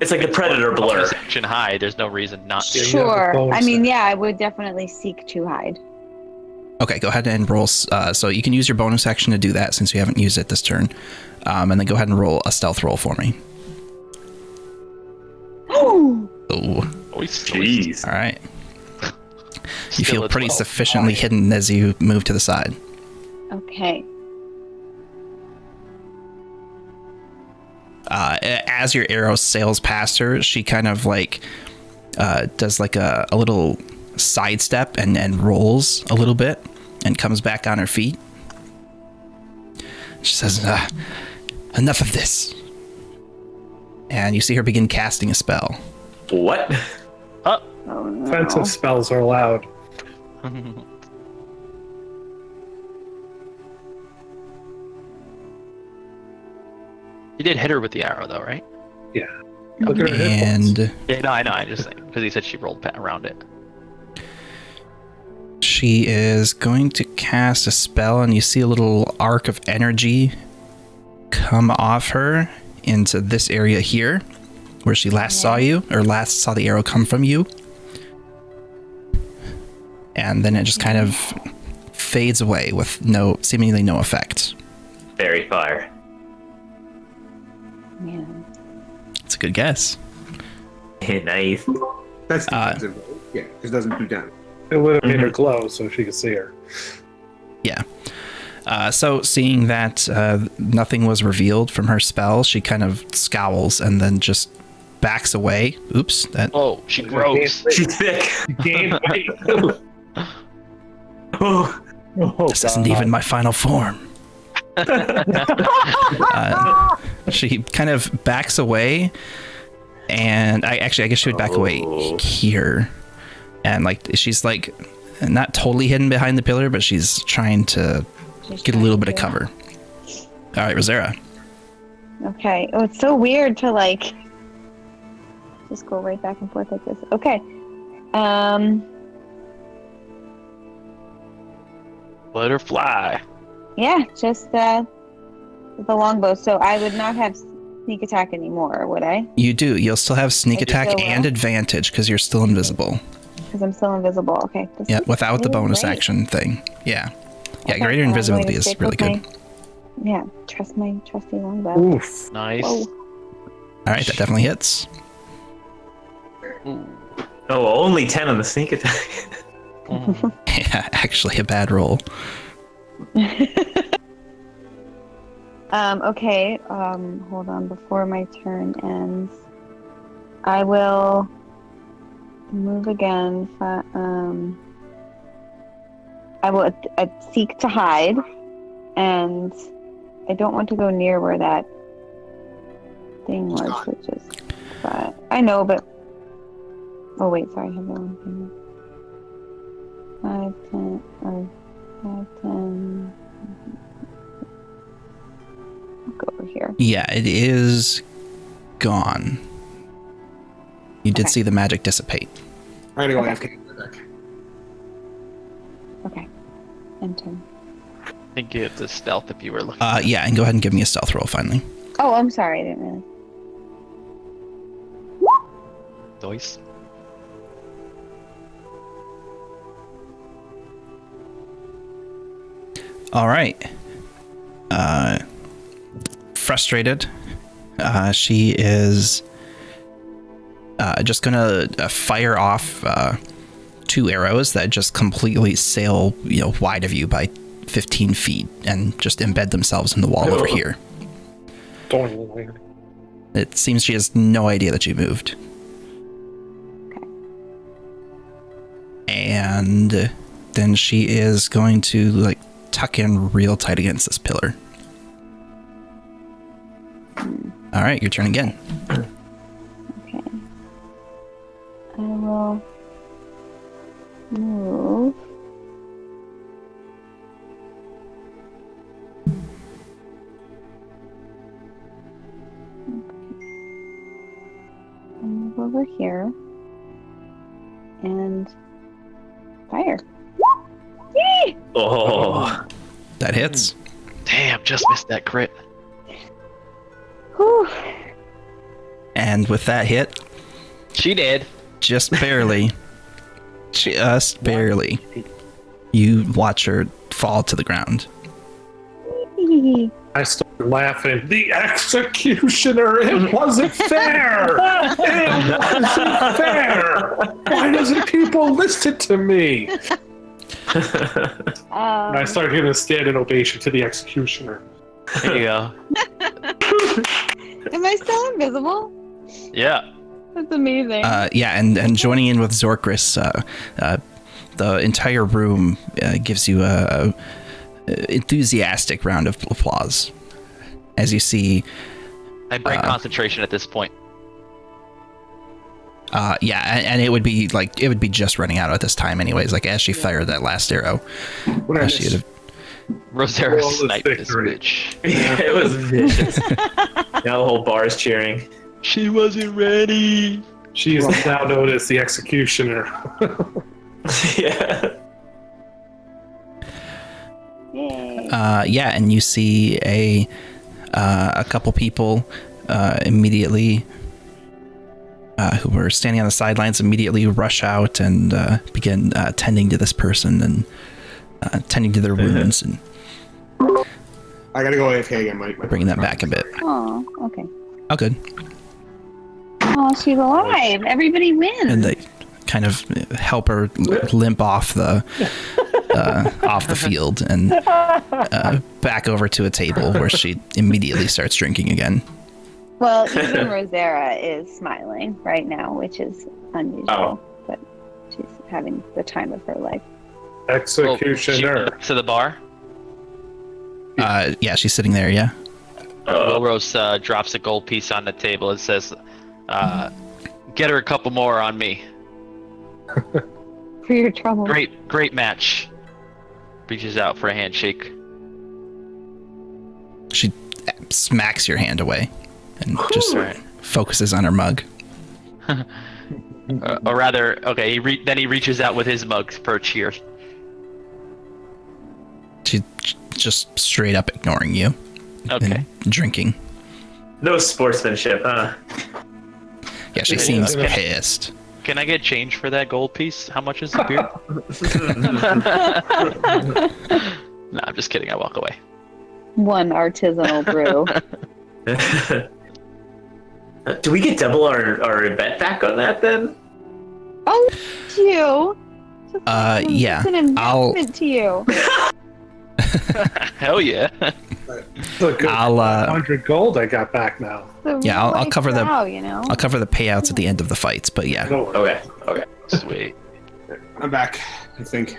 It's like the predator blur. Bonus action hide. There's no reason not to. Yeah, you have a Sure. bonus I mean, action. yeah, I would definitely seek to hide. Okay, go ahead and roll. So you can use your bonus action to do that since you haven't used it this turn. And then go ahead and roll a stealth roll for me. Oh, Ooh. Jeez. All right. You Still feel a pretty 12. sufficiently hidden as you move to the side. okay. As your arrow sails past her, she kind of like does like a little sidestep and rolls a little bit and comes back on her feet. She says, enough of this. And you see her begin casting a spell. What? Oh, no. Offensive spells are allowed. You did hit her with the arrow, though, right? Look at her hit points. And Yeah, no, I know. I just think because he said she rolled around it. she is going to cast a spell, and you see a little arc of energy come off her, into this area here, where she last saw you, or last saw the arrow come from you. And then it just kind of fades away with seemingly no effect. Very far. Yeah. It's a good guess. Nice. That's defensive. Yeah, because it doesn't do damage. It would have made her glow so she could see her. Yeah. So seeing that nothing was revealed from her spell, she kind of scowls and then just backs away. Oops. Oh, she grows. She's thick. Gain weight. Oh. This isn't even my final form. She kind of backs away, and I guess she would back away here, and like she's like not totally hidden behind the pillar, but she's trying to get a little bit of cover. All right, Rosera. Okay. Oh, it's so weird to like just go right back and forth like this. Okay. Let her fly. Yeah, just the longbow. So I would not have sneak attack anymore, would I? You do. You'll still have sneak I attack still will? and advantage because you're still invisible. Because I'm still invisible. Okay. This Yeah, is without the really bonus great. action thing. Yeah. Yeah, Okay, greater well, I'm invisibility going to is stick really with good. Yeah, trust my trusty longbow. Oof. Nice. Whoa. All right, that definitely hits. Ooh. Oh, only 10 on the sneak attack. Mhm. Yeah, actually a bad roll. Okay. Hold on. Before my turn ends, I will move again. I will seek to hide, and I don't want to go near where that thing was, Scott. which is. But I know, but. Oh wait, sorry, I have the wrong thing. 5, 10, or 5, 10. I'll go over here. Yeah, it is gone. You did Okay. see the magic dissipate. I'm gonna go Okay. AFK. Back. Okay. Enter. I think you have to stealth if you were looking. Yeah, and go ahead and give me a stealth roll finally. Oh, I'm sorry. I didn't realize. Dice. All right. Frustrated. She is just gonna fire off 2 arrows that just completely sail, wide of you by 15 feet and just embed themselves in the wall over here. Doing. It seems she has no idea that you moved. Okay. And then she is going to tuck in real tight against this pillar. All right, your turn again. Okay. I will move. I'll move over here and fire. Yay! Oh. That hits. Damn, just missed that crit. Whew. And with that hit, She did. just barely, you watch her fall to the ground. I started laughing. The executioner! It wasn't fair! It wasn't fair! Why doesn't people listen to me? And I started giving a standing ovation to the executioner. There you go. Am I still invisible? Yeah. That's amazing. Yeah, and joining in with Zorkris, the entire room gives you a enthusiastic round of applause as you see. I break concentration at this point. Yeah, and it would be just running out at this time, anyways. As she fired that last arrow, What did I she'd miss? have. Rosera Flawless sniped this victory. bitch. Yeah, it was vicious. Now the whole bar is cheering. She wasn't ready. She is now known as the executioner. Yeah. Yay. Yeah, and you see a couple people immediately, who were standing on the sidelines, immediately rush out and begin tending to this person and tending to their wounds and I gotta go AFK again. My bringing them back a bit. Oh, okay. Oh, good. Oh, she's alive. Everybody wins. And they kind of help her limp off the field and back over to a table where she immediately starts drinking again. Well, even Rosera is smiling right now, which is unusual, but she's having the time of her life. Executioner. To the bar. Yeah, she's sitting there, yeah. Wilrose drops a gold piece on the table and says, get her a couple more on me. For your trouble. Great match. Reaches out for a handshake. She smacks your hand away and just focuses on her mug. Or rather, okay, then he reaches out with his mug for a cheer. She's just straight up ignoring you. Okay. And drinking. No sportsmanship, huh? Yeah, she seems pissed. Can I get change for that gold piece? How much is the beer? No, I'm just kidding. I walk away. One artisanal brew. Do we get double our bet back on that then? Oh, you. Yeah. It's an investment to you. Hell yeah. I'll 100 gold I got back now. Yeah, I'll cover the you know? I'll cover the payouts at the end of the fights, but yeah. No worries. Okay. Sweet. I'm back, I think.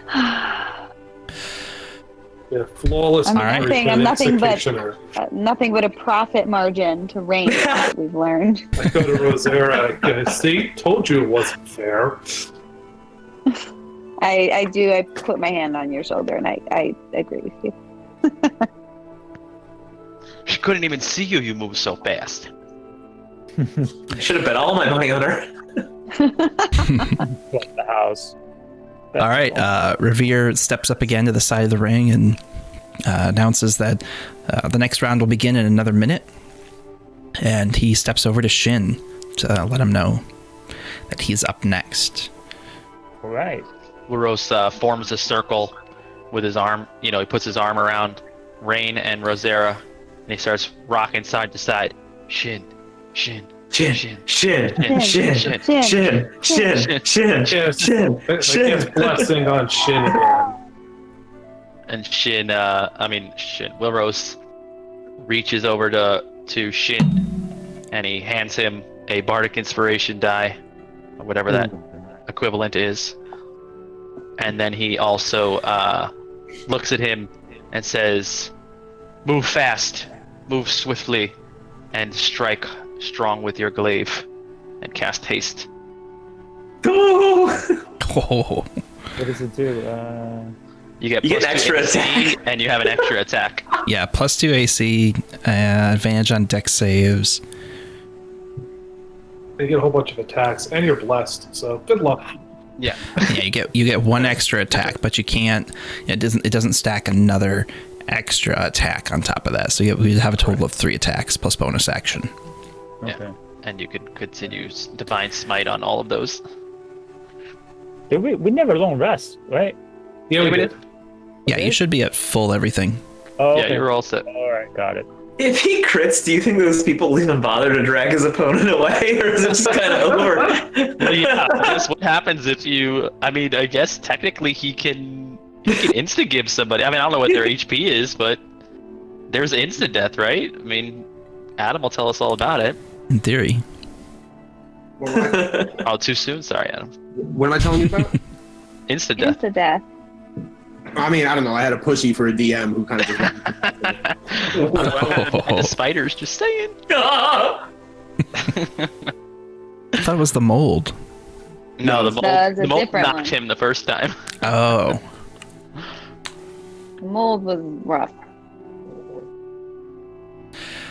Yeah, flawless. I'm nothing- I'm nothing but- executioner. Nothing but a profit margin to Rain, that we've learned. I go to Rosera. See, told you it wasn't fair. I do. I put my hand on your shoulder, and I agree with you. She couldn't even see you. You move so fast. I should have bet all my money on her. Flip the house. All right, Revere steps up again to the side of the ring and announces that the next round will begin in another minute. And he steps over to Shin to let him know that he's up next. All right. Wilrose forms a circle with his arm. You know, he puts his arm around Rain and Rosera, and he starts rocking side to side. Shin, shin, Shin, shin, shin, shin, shin, shin. shin, shin, shin, Yes, shin, I guess shin. blessing on Shin again. And Shin, Wilrose reaches over to Shin, and he hands him a Bardic Inspiration die, or whatever that equivalent is. And then he also looks at him and says, "Move fast, move swiftly, and strike strong with your glaive, and cast haste." Go! Oh, What does it do? You get You get plus an 2 extra AC, attack. and you have an extra attack. yeah, +2 AC, advantage on dex saves. You get a whole bunch of attacks, and you're blessed. So good luck. Yeah. Yeah, you get one extra attack, but you can't. It doesn't stack another extra attack on top of that. So you have a total of 3 attacks plus bonus action. Yeah. Okay. And you can continue Divine Smite on all of those. Did we never long rest, right? Yeah, we did. Yeah, you should be at full everything. Oh, Yeah, okay. you're all set. All right, got it. If he crits, do you think those people will even bother to drag his opponent away, or is it just kind of over? Well, yeah, I guess what happens if you... I mean, I guess technically he can insta-give somebody. I mean, I don't know what their HP is, but there's instant death, right? I mean, Adam will tell us all about it. In theory. What am I, Oh, too soon? Sorry, Adam. what am I telling you about? Instant death. Insta death. I mean, I don't know. I had a pussy for a DM who kind of just. The spiders, just saying. I thought it was the mold. No, the No, mold, it's a the mold different knocked one. him the first time. Oh. The mold was rough.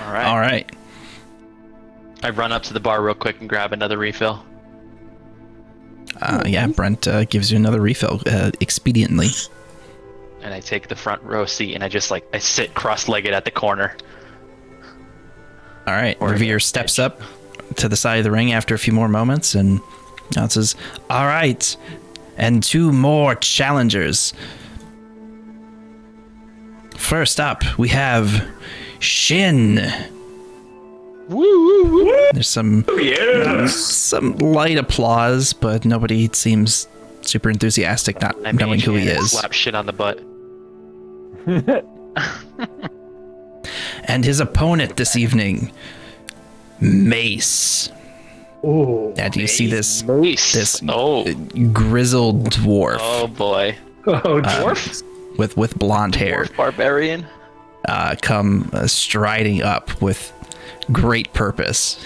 All right. All right. I run up to the bar real quick and grab another refill. Yeah, Brent gives you another refill expediently. And I take the front row seat and I just I sit cross-legged at the corner. All right, Revere steps up to the side of the ring after a few more moments and announces, "All right, and 2 more challengers. First up, we have Shin." There's some light applause, but nobody seems super enthusiastic, not knowing who he is. Slap shit on the butt. And his opponent this evening, Mace. Ooh. And you see this Oh. grizzled dwarf Oh boy. Oh, dwarf. with blonde hair Dwarf barbarian. come striding up with great purpose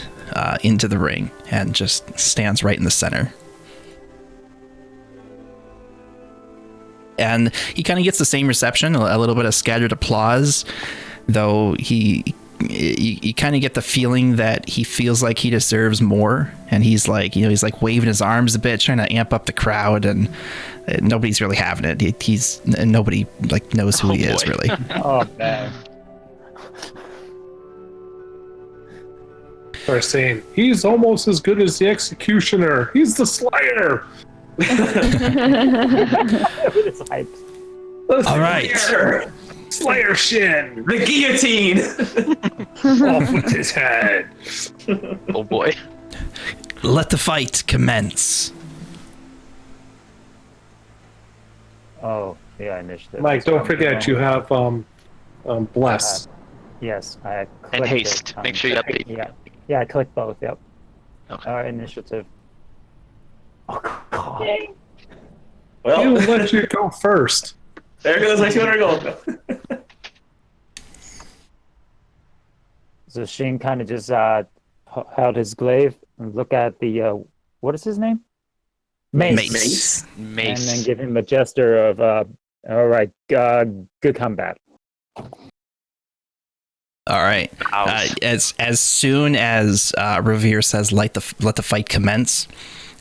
into the ring and just stands right in the center. And he kind of gets the same reception, a little bit of scattered applause, though you kind of get the feeling that he feels like he deserves more, and he's like waving his arms a bit, trying to amp up the crowd, and nobody's really having it. Nobody like knows who he is really. Oh man. They're saying he's almost as good as the executioner. He's the Slayer. With his hype. All right, Slayer Shin. The guillotine. Off with his head. Oh boy. let the fight commence. Oh, yeah, initiative. Mike, don't forget you have bless. Yes, I clicked And haste. it. Make sure you update. Yeah, I clicked both. Yep. Okay. Initiative. Oh God. He Well, let you go first. there goes my 200 gold. So Sheen kind of just held his glaive and look at the what is his name? Mace. Mace. And then give him a gesture of all right, good combat. All right. As soon as Revere says let the fight commence,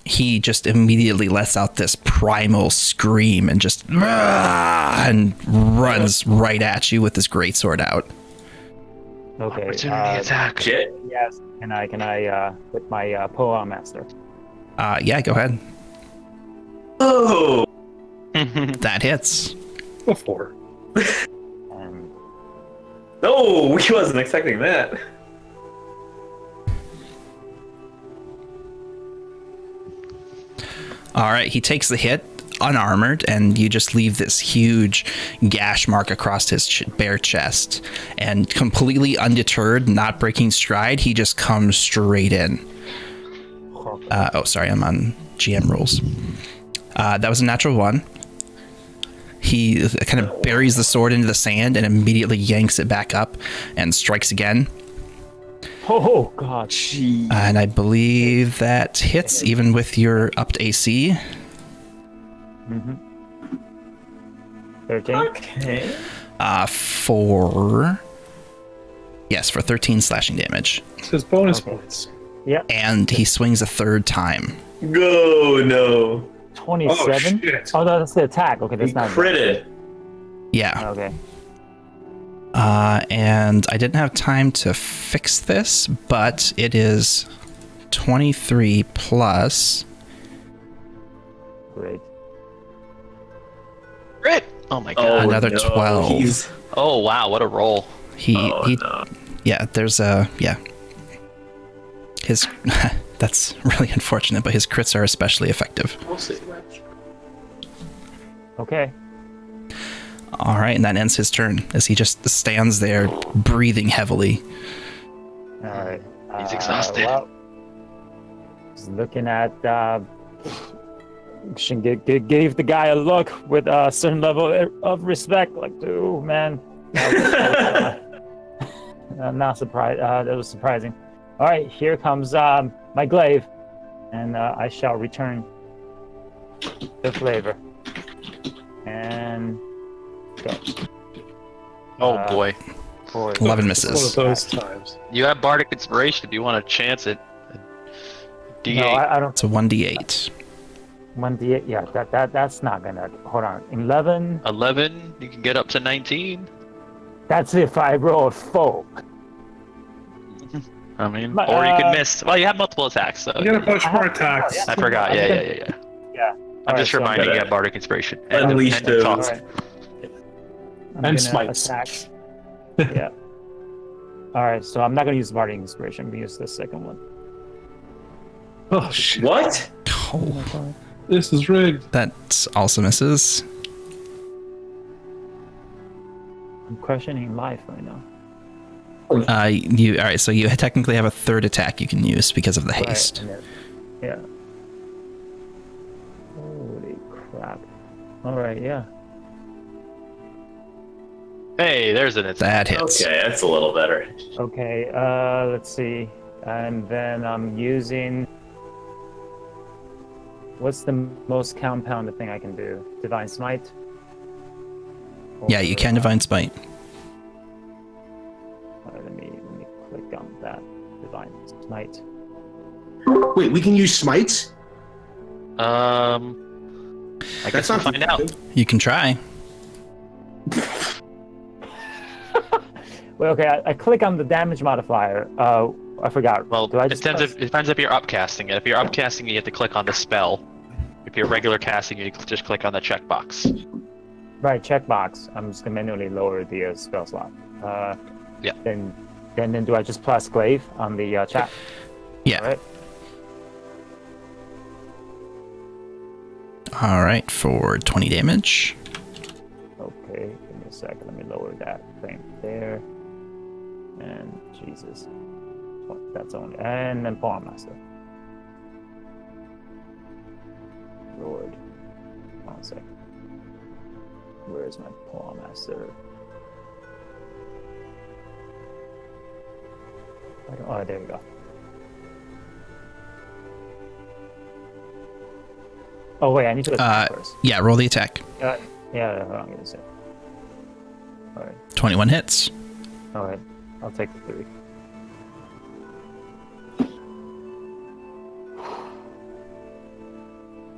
he just immediately lets out this primal scream and just and runs right at you with his greatsword out. Okay. Opportunity attack. Shit. Yes. Can I with my Poa Master? Yeah, go ahead. Oh. That hits. Before. No, we wasn't expecting that. All right, he takes the hit unarmored, and you just leave this huge gash mark across his bare chest. And completely undeterred, not breaking stride, he just comes straight in. Sorry, I'm on GM rules. That was a natural 1. He kind of buries the sword into the sand and immediately yanks it back up and strikes again. Oh God. And I believe that hits even with your upped AC. 13. Okay. For 13 slashing damage. It's his bonus points. Yep. And he swings a third time. Go, no. 27. Oh, shit. Oh, no, that's the attack. Okay, He that's not critted. Yeah. Okay. And I didn't have time to fix this, but it is 23 plus. Great. Crit! Oh my god. Another 12. He's... Oh wow, what a roll. no. Yeah, there's his that's really unfortunate, but his crits are especially effective. Okay. All right, and that ends his turn as he just stands there breathing heavily. All right. He's exhausted. Well, just looking at gave the guy a look with a certain level of respect, like, dude, man. I'm not surprised. That was surprising. All right, here comes my glaive, and I shall return the flavor. And go. Oh boy. 11 One of misses. those times. You have Bardic Inspiration if you want to chance it. D8. No, I don't. It's a 1d8. 1d8. Yeah, that's not gonna. Hold on. 11. 11, you can get up to 19. That's if I roll a 4. I mean, But, or you could miss. Well, you have multiple attacks, so You gotta push more attacks. Yeah. I forgot. Yeah. Yeah. I'm just reminding you gonna of Bardic Inspiration. unleash and those. talks. Alright. I'm And gonna smites. attack. Yeah. All right, so I'm not gonna use Bardic Inspiration. I'm gonna use the second one. Oh shit! What? Oh, This is rigged. that also misses. I'm questioning life right now. You all right? So you technically have a third attack you can use because of the Right, haste. and then- yeah. Holy crap! All right, yeah. Hey, there's an attack. That hits. Okay, that's a little better. Okay. Let's see. And then I'm using. What's the most compounded thing I can do? Divine Smite? Yeah, you can divine smite. Let me click on that. Divine Smite. Wait, we can use smites? I guess we'll find out. You can try. Well, okay, I click on the damage modifier. I forgot. Well, do I it just depends if you're upcasting it. If you're upcasting it, you have to click on the spell. If you're regular casting, you just click on the checkbox. right checkbox? I'm just gonna manually lower the spell slot. Yeah. Then do I just plus glaive on the chat? Yeah. All right. All right, for 20 damage. Okay, give me a second. Let me lower that thing there. And Jesus, oh, that's only. And then Pawn Master. Lord, 1 second. Where's my Pawn Master? Oh, there we go. Oh wait, I need to attack first. Yeah, roll the attack. Yeah, hold on, give me a second. All right. 21 hits. All right, I'll take the 3.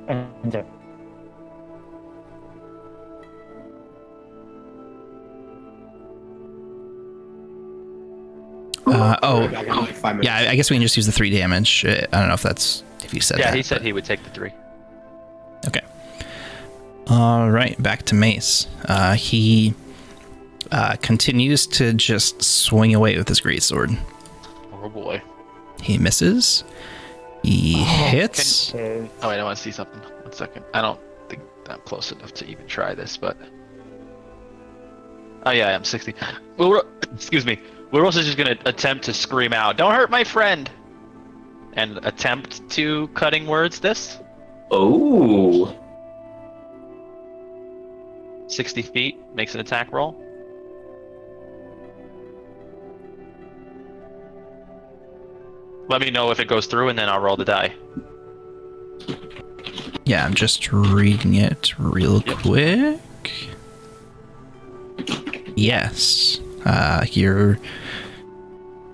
Enter. Back in like 5 minutes. Yeah, I guess we can just use the 3 damage. I don't know if you said Yeah, that. he said he would take the 3. Okay. All right, back to Mace. He continues to just swing away with his greatsword. Oh boy. He misses. He hits. Okay. Oh wait, I want to see something. 1 second. I don't think I'm close enough to even try this, but. Oh yeah, I'm 60. Excuse me. We're also just gonna attempt to scream out, "Don't hurt my friend!" And attempt to cutting words this. Oh. 60 feet makes an attack roll. Let me know if it goes through, and then I'll roll the die. Yeah, I'm just reading it real quick. Yes.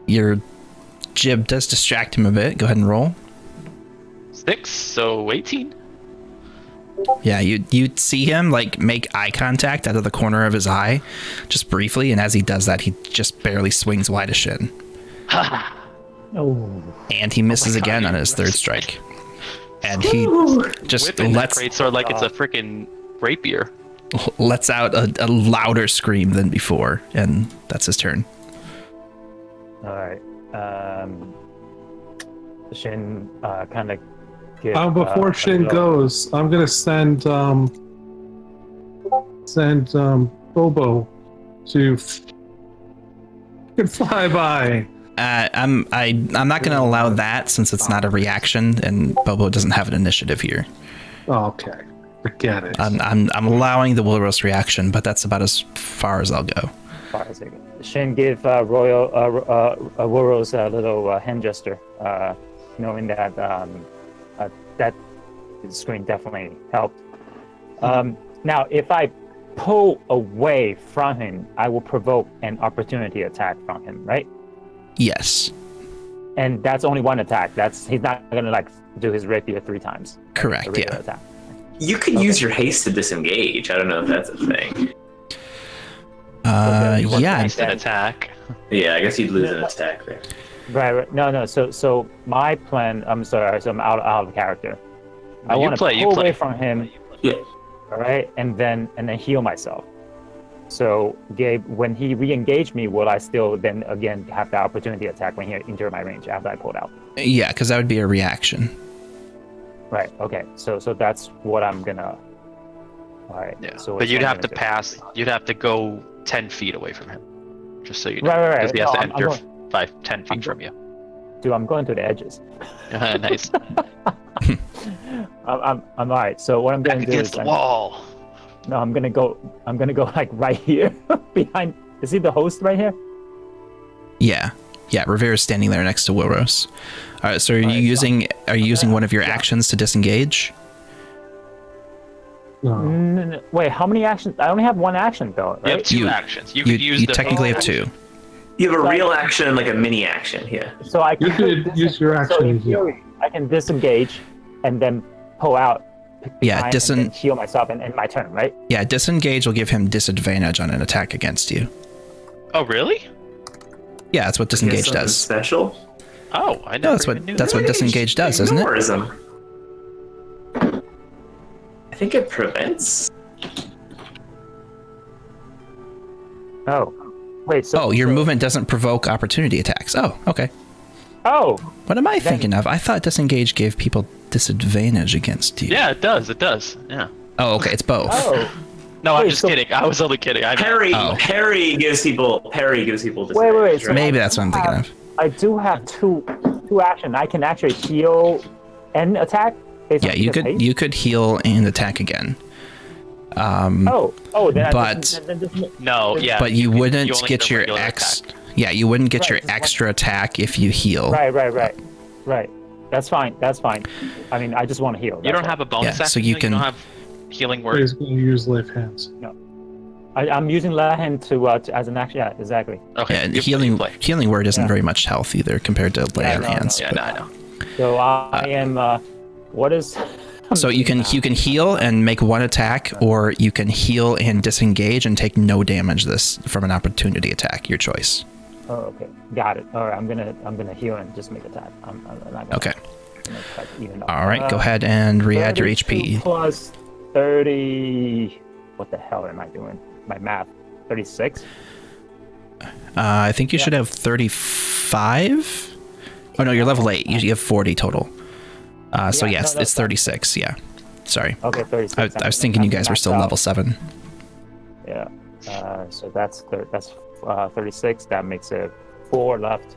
Your jib does distract him a bit. Go ahead and roll. 6, so 18. Yeah, you see him like make eye contact out of the corner of his eye, just briefly, and as he does that, he just barely swings wide a shin, Oh. and he misses again on his 3rd strike, and he just Whipping that lets greatsword like it's a freaking rapier. out a louder scream than before, and that's his turn. All right. Shin kind of get. Before Shin goes, I'm gonna send Bobo to fly by. I'm not going to allow that since it's not a reaction, and Bobo doesn't have an initiative here. Oh, okay, forget it. I'm allowing the Wilros reaction, but that's about as far as I'll go. Shin give Woros a little hand gesture, knowing that that screen definitely helped. Now, if I pull away from him, I will provoke an opportunity attack from him, right? Yes, And that's only one attack. He's not gonna like do his rapier 3 times. correct. A regular Yeah. attack. You could use your haste to disengage. I don't know if that's a thing. Okay, you want Yeah. It's an attack. Yeah, I guess you'd lose an attack there. Right. No. So my plan. I'm sorry. So I'm out of character. I want to pull away from him. Yeah. All right, and then heal myself. So Gabe, when he re-engaged me, will I still then again have the opportunity attack when he entered my range after I pulled out? Yeah, because that would be a reaction. Right. Okay. So that's what I'm gonna. All right. Yeah. So But it's you'd what I'm have to gonna do. pass. You'd have to go 10 feet away from him, just so you know. Right. Because he has No, to I'm enter going- 10 feet from you. Dude, I'm going to the edges. Nice. I'm all right. So what I'm Back gonna do against is the wall. no, I'm gonna go like right here behind. Is he the host right here? Yeah. Rivera's standing there next to Wilros. All right. So are you using one of your actions to disengage? No. No. Wait, how many actions? I only have one action though, You have right? two actions. You could use you the technically have two. You have a real action and like a mini action here. So I You could use your So action in to heal. theory, I can disengage and then pull out. Yeah, behind and then heal myself and end my turn, right? Yeah, disengage will give him disadvantage on an attack against you. Oh, really? Yeah, that's what disengage Something does. Special. Oh, I No, never that's even knew what that. disengage does, isn't it? Ignores him. I think it prevents. Oh, wait. So Oh, your so- movement doesn't provoke opportunity attacks. Oh, okay. Oh, What am I Then- thinking of? I thought disengage gave people disadvantage against you. Yeah, it does. It does. Yeah. Oh, okay. It's both. oh. No, I'm Wait, just so- kidding. I was only kidding. I Parry. Oh. Parry gives people. Disadvantage, Wait, so- right? Maybe that's what I'm thinking of. I do have two action. I can actually heal and attack. based Yeah, on you his could haste? you could heal and attack again. Oh, then but- No, yeah. But you wouldn't only get get a your regular X. attack. Yeah, you wouldn't get Right, your just one- extra attack if you heal. Right. That's fine. I mean, I just want to heal. You don't that's have a bonus Yeah, action. so you can- don't have healing word. He's going to use life hands. all. I'm using left hand to as an action. Yeah, exactly. Okay. Yeah, and you play. healing word isn't Yeah. very much health either compared to lay on no, hands. Yeah, but- no, I know. So I am. What is? So you can heal and make one attack, or you can heal and disengage and take no damage this from an opportunity attack. Your choice. Oh, okay, got it. All right, I'm gonna heal and just make attack. I'm not gonna, Okay. gonna cut even up. All right. Go ahead and re-add your 32 HP. plus 30. What the hell am I doing? My math. 36. I think you should have 35. Oh no, you're level 8. You have 40 total. So Yeah, yes, no, it's 36. Yeah. Sorry. Okay, 36. I was thinking you guys were still level 7. Yeah. So that's 36. That makes it 4 left.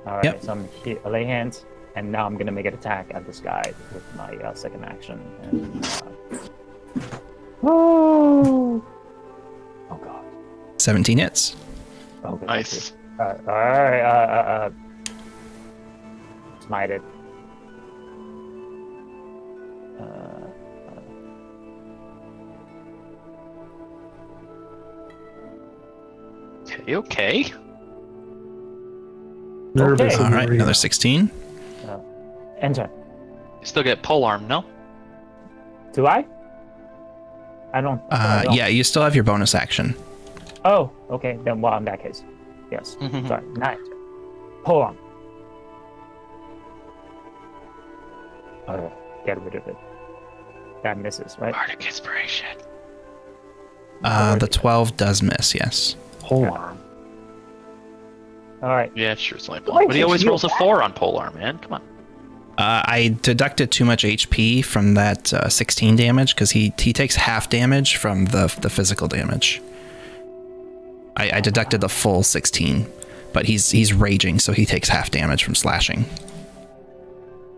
All right. Yep. So I'm lay hands, and now I'm gonna make an attack at this guy with my second action. And, oh god. 17 hits. Okay. Nice. All right. Smite it. Okay. Nervous. Okay. All right. Another 16. Enter. You still get polearm, no? Do I? I don't. I don't. Yeah, you still have your bonus action. Oh, okay. Then, well, in that case, yes. Mhm. Sorry, 9. Hold on. Okay, get rid of it. That misses, right? Bardic inspiration. The 12 does miss. Yes. Polearm. All right. Yeah, sure, it's like Why but he did always you- rolls a 4 on polearm, man. Come on. I deducted too much HP from that 16 damage because he takes half damage from the physical damage. I deducted the full 16, but he's raging, so he takes half damage from slashing.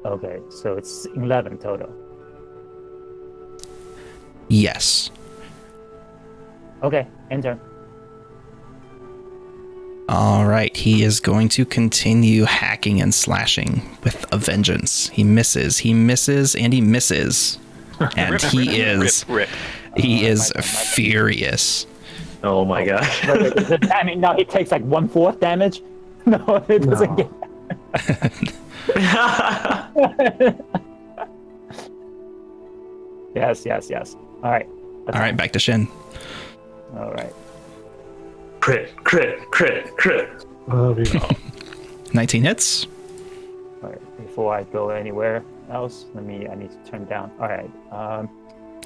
Okay, so it's 11 total. Yes. Okay, enter. All right, he is going to continue hacking and slashing with a vengeance. He misses, and he misses, and he is Rip. furious. Oh my god. Does it- I mean, no, he takes like 1/4 damage. No, it doesn't No. get. Yes. All right. All right, back to Shin. All right. Crit. Oh, you know. 19 hits. All right, before I go anywhere else, I need to turn down. All right, I'm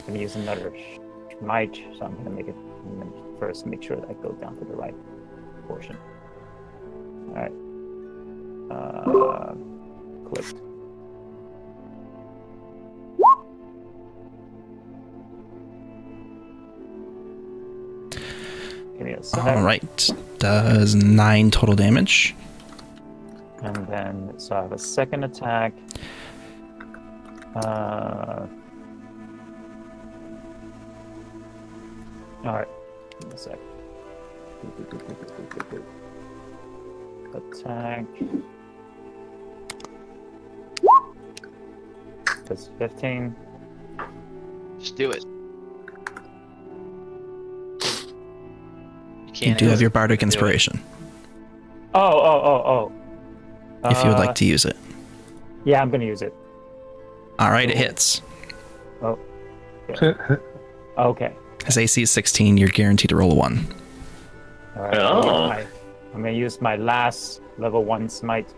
gonna use another smite, so I'm gonna make it first. Make sure that I go down to the right portion. All right, clicked. Give me a sec. All right, does 9 total damage. And then, so I have a second attack. All right, give me a sec. Attack. That's 15. Just do it. You do have your bardic inspiration Oh. if you would like to use it. Yeah, I'm gonna use it. All right, it hits. Oh. Yeah. Okay. His AC is 16. You're guaranteed to roll a 1. All right. Oh. I'm gonna use my last level 1 smite.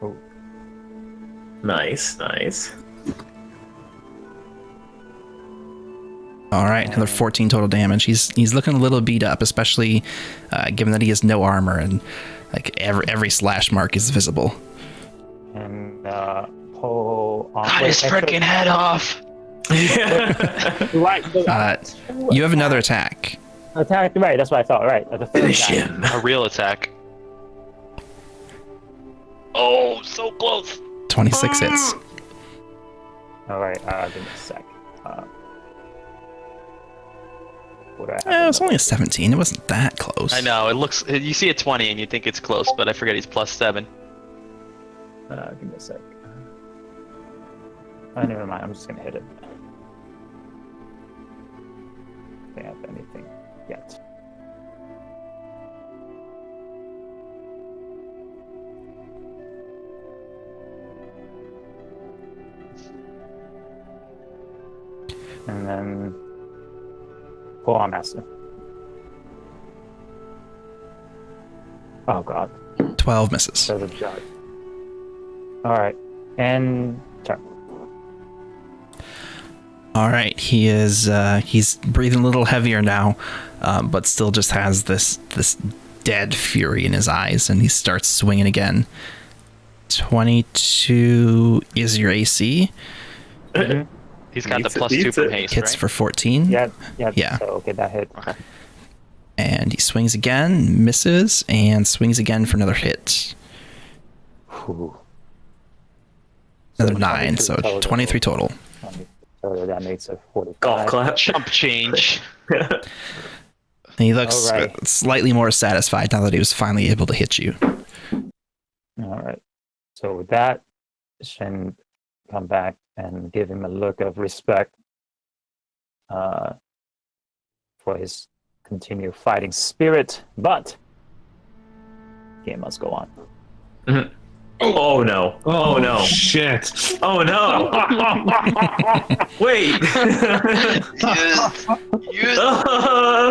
Oh. Nice. All right, another 14 total damage. He's looking a little beat up, especially given that he has no armor and like every slash mark is visible. And pull on. Cut his freaking head off. Right. You have another attack. Attack. Right. That's what I thought. Right. The third Finish attack. him. A real attack. Oh, so close. 26 hits. All right. Give me a sec. What do I have? It's only a 17. It wasn't that close. I know, it looks, you see a 20 and you think it's close, but I forget he's +7. Give me a sec. Never mind. I'm just gonna hit it. Don't have anything yet. And then pull on master. Oh god. 12 misses. There's a judge. Alright. And turn. All right, he's breathing a little heavier now, but still just has this dead fury in his eyes, and he starts swinging again. 22 is your AC. Mm-hmm. He's got the Beats it, +2 beats from it. haste, Hits right? for 14. Yeah. So okay, that hit. Okay. And he swings again, misses, and swings again for another hit. Whew. Another So 9, 23 so total. 23 total. So that makes it 45. Golf clap. Chump change. And he looks All right. slightly more satisfied now that he was finally able to hit you. All right. So with that, Shen come back and give him a look of respect for his continued fighting spirit, but game must go on. Oh no. Oh no. Shit. Oh no. Wait.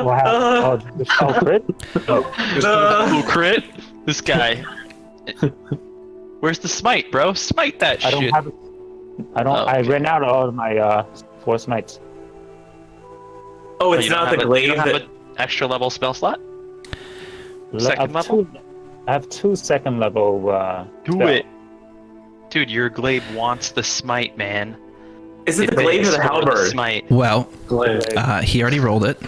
What happened? Oh, the spell crit? Who crit? This guy. Where's the smite, bro? Smite that I don't shit. have it. I ran out of all of my 4 smites. Oh, it's You don't not have the you glaive don't have that. an extra level spell slot? I Second have level? I have 2 second level. Do spell. it. Dude, your glaive wants the smite, man. Is it the It glaive or the begs for halberd? Smite. Well, Right. he already rolled it.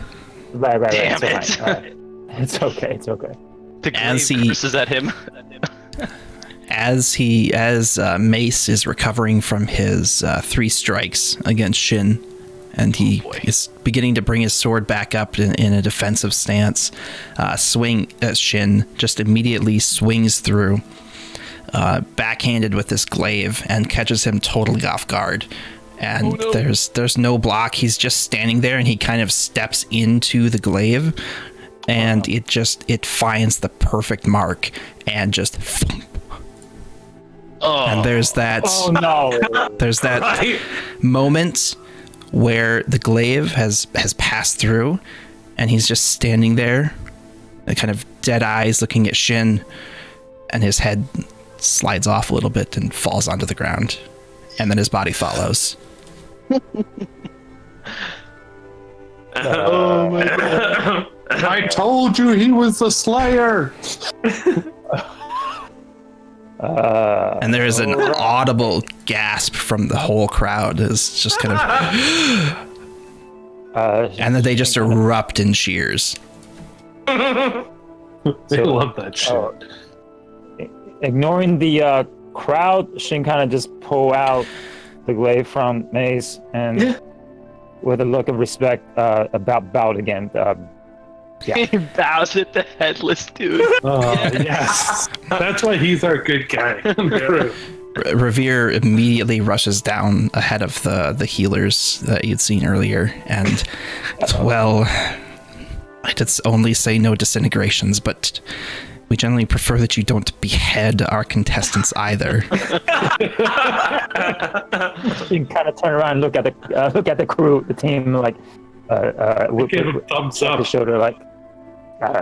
Right. Damn It's it. fine. All right. It's okay. It's okay. The glaive As he- curses at him. As Mace is recovering from his 3 strikes against Shin, and he is beginning to bring his sword back up in a defensive stance, Shin just immediately swings through, backhanded with this glaive, and catches him totally off guard. And there's no block. He's just standing there, and he kind of steps into the glaive, and it finds the perfect mark, and just. Oh. And there's that. Oh no! There's that Right. moment where the glaive has passed through, and he's just standing there kind of dead eyes looking at Shin, and his head slides off a little bit and falls onto the ground, and then his body follows. Oh my God. I told you he was the Slayer. And there is an audible gasp from the whole crowd. It's just kind of, and then they just erupt in cheers. They love that shit. Ignoring the crowd, Shin kind of just pull out the glaive from Mace and, with a look of respect, bow again. He bows at the headless dude. Oh, yes. That's why he's our good guy. Revere immediately rushes down ahead of the healers that you'd seen earlier, and well, I did only say no disintegrations, but we generally prefer that you don't behead our contestants either. You can kind of turn around and look at the crew, the team, like give him a thumbs up. The shoulder, like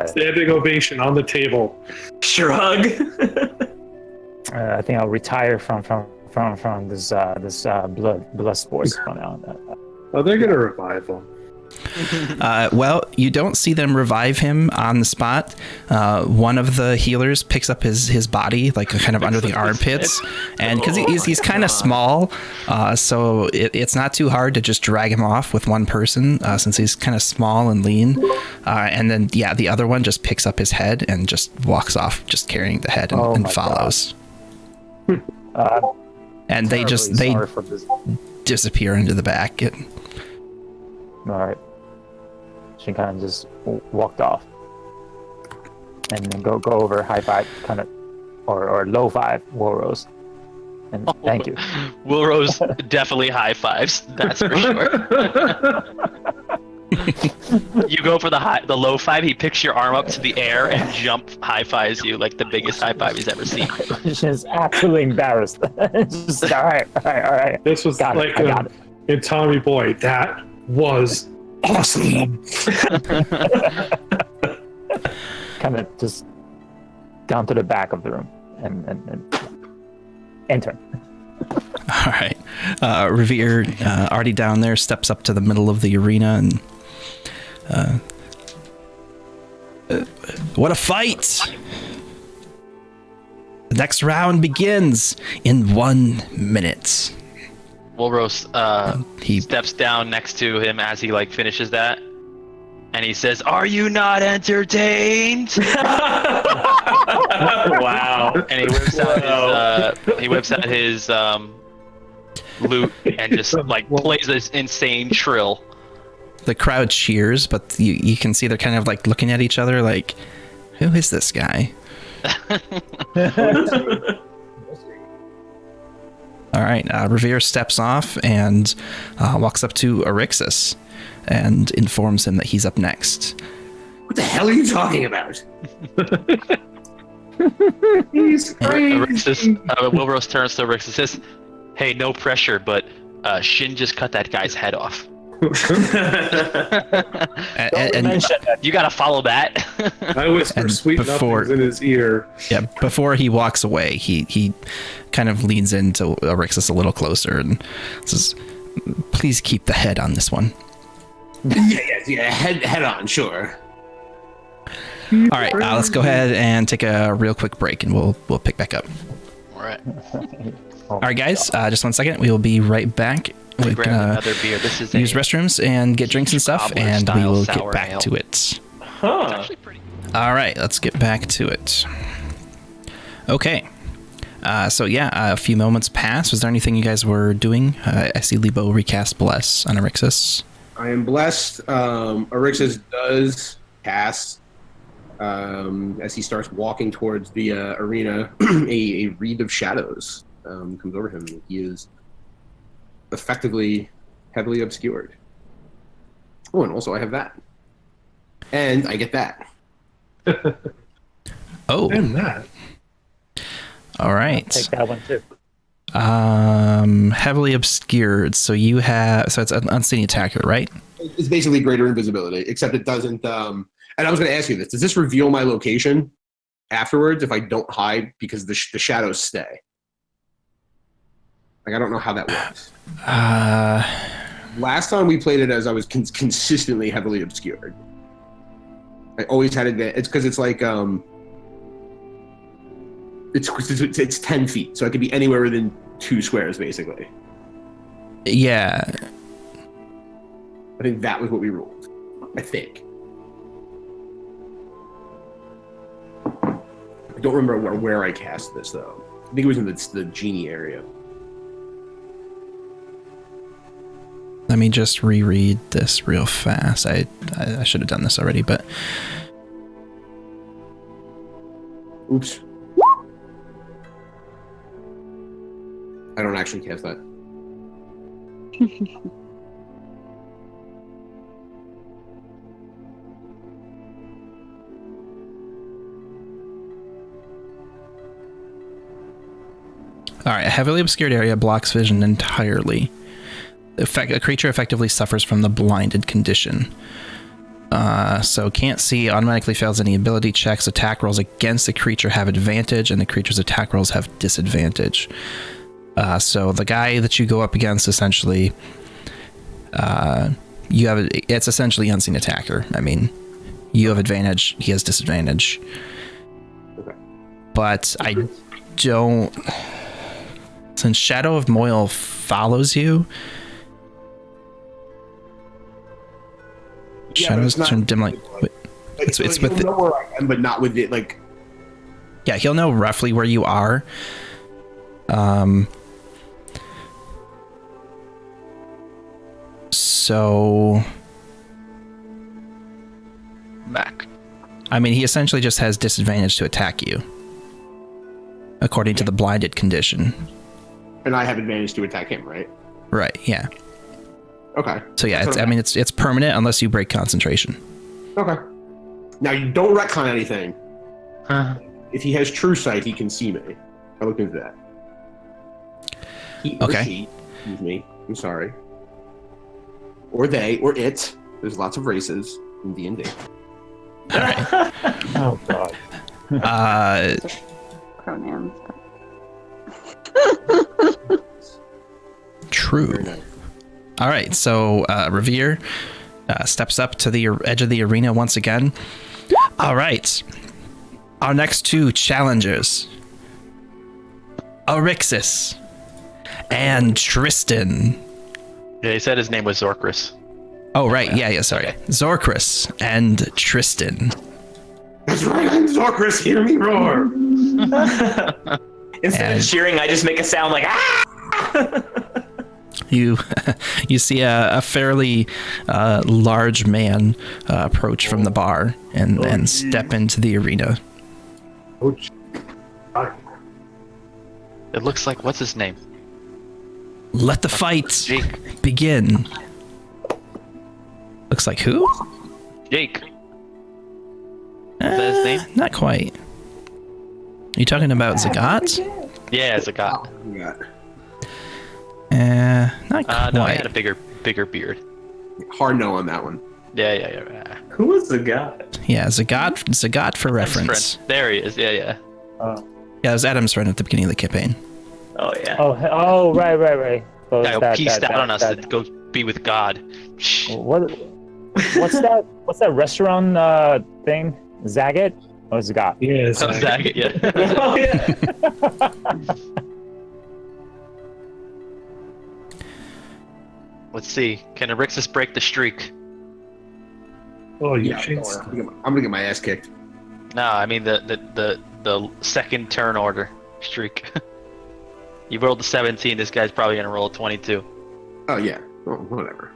Standing ovation on the table. Shrug. I think I'll retire from this blood sports from now on. Oh, they're gonna revive him. Well, you don't see them revive him on the spot. One of the healers picks up his body, like kind of under the armpits, and because he's kind of small, so it's not too hard to just drag him off with one person, since he's kind of small and lean. And then the other one just picks up his head and just walks off, just carrying the head and follows. And they disappear into the back. All right. She kind of just walked off, and then go over, high five, kind of, or low five, Wilrose, and thank you. Wilrose definitely high fives. That's for sure. You go for the low five. He picks your arm up to the air and jump high fives you like the biggest high five he's ever seen. She's absolutely embarrassed. Just, all right. This was got like it. in Tommy Boy. That was awesome. Kind of just down to the back of the room and enter. All right. Revere, already down there, steps up to the middle of the arena and what a fight! The next round begins in 1 minute. Wilrose he steps down next to him as he finishes that, and he says, "Are you not entertained?" Wow! And he whips out his lute and just plays this insane trill. The crowd cheers, but you can see they're kind of looking at each other like, who is this guy? All right, Revere steps off and walks up to Arixis and informs him that he's up next. What the hell are you talking about? He's crazy. Wilrose turns to Arixis and says, "Hey, no pressure, but Shin just cut that guy's head off." And you gotta follow that. I whisper sweet nothings in his ear. Yeah, before he walks away, he kind of leans into Arixis a little closer and says, "Please keep the head on this one." Yeah. Head on, sure. All right, let's go ahead and take a real quick break, and we'll pick back up. All right. All right, guys, just 1 second. We will be right back. We're gonna another beer. This is use restrooms and get drinks and stuff, and we will get back ale. to it. Huh. All right, let's get back to it. Okay. So a few moments passed. Was there anything you guys were doing? I see Lebo recast Bless on Arixis. I am blessed. Arixis does cast, as he starts walking towards the arena, a reed of shadows comes over him. He is effectively heavily obscured. Oh, and also I have that. And I get that. Oh. And that. All right. Take that one too. Heavily obscured. So it's an unseen attacker, right? It's basically greater invisibility, except it doesn't And I was going to ask you this: does this reveal my location afterwards if I don't hide because the shadows stay? Like I don't know how that works. Last time we played it as I was consistently heavily obscured. I always had advantage. It's because it's like it's 10 feet, so I could be anywhere within 2 squares, basically. Yeah. I think that was what we ruled. I think. I don't remember where I cast this though. I think it was in the genie area. Let me just reread this real fast. I should have done this already, but Oops. I don't actually cast that. all right. A heavily obscured area blocks vision entirely. A creature effectively suffers from the blinded condition. So can't see, automatically fails any ability checks. Attack rolls against the creature have advantage, and the creature's attack rolls have disadvantage. So the guy that you go up against, essentially, it's essentially unseen attacker. I mean, you have advantage, he has disadvantage. Okay. But I don't... Since Shadow of Moyle follows you... Shadows turn dim like... It's with know where I am, but not with it, like... Yeah, he'll know roughly where you are. So... Mac. I mean, he essentially just has disadvantage to attack you. According to the blinded condition. And I have advantage to attack him, right? Right, yeah. Okay. So yeah, it's permanent unless you break concentration. Okay. Now you don't retcon anything. Huh. If he has true sight, he can see me. I looked into that. He or Okay. she, excuse me. I'm sorry. Or they, or it. There's lots of races in D&D. All right. Oh god. Pronouns. True. All right, so Revere steps up to the edge of the arena once again. All right. Our next 2 challengers. Arixis and Tristan. Yeah, he said his name was Zorkrus. Oh, right. Yeah, sorry. Zorkrus and Tristan. That's right, I'm Zorkrus, hear me roar! Instead of cheering, I just make a sound like ah. You see a fairly large man approach from the bar and step into the arena. Ouch. It looks like, what's his name? Let the fight Jake. begin. Looks like who? Jake. Is that his name? Not quite. Are you talking about Zagat? Yeah, Zagat. Yeah. Not quite. No, he had a bigger beard. Hard no on that one. Yeah. Who was the guy? Yeah, Zagat for reference. Friend. There he is. Yeah. Yeah, it was Adam's friend at the beginning of the campaign. Oh yeah. Oh, right. So Guy that- pieced that- out on us that- to go be with God. What's that? What's that restaurant thing? Zagat? Oh, Zagat. Yeah, Oh, Zagat, yeah. Oh yeah. Let's see. Can Arixis break the streak? Oh, you Yeah, changed. I'm gonna get my ass kicked. No, I mean the second turn order streak. You rolled the 17. This guy's probably gonna roll a 22. Oh yeah. Oh, whatever.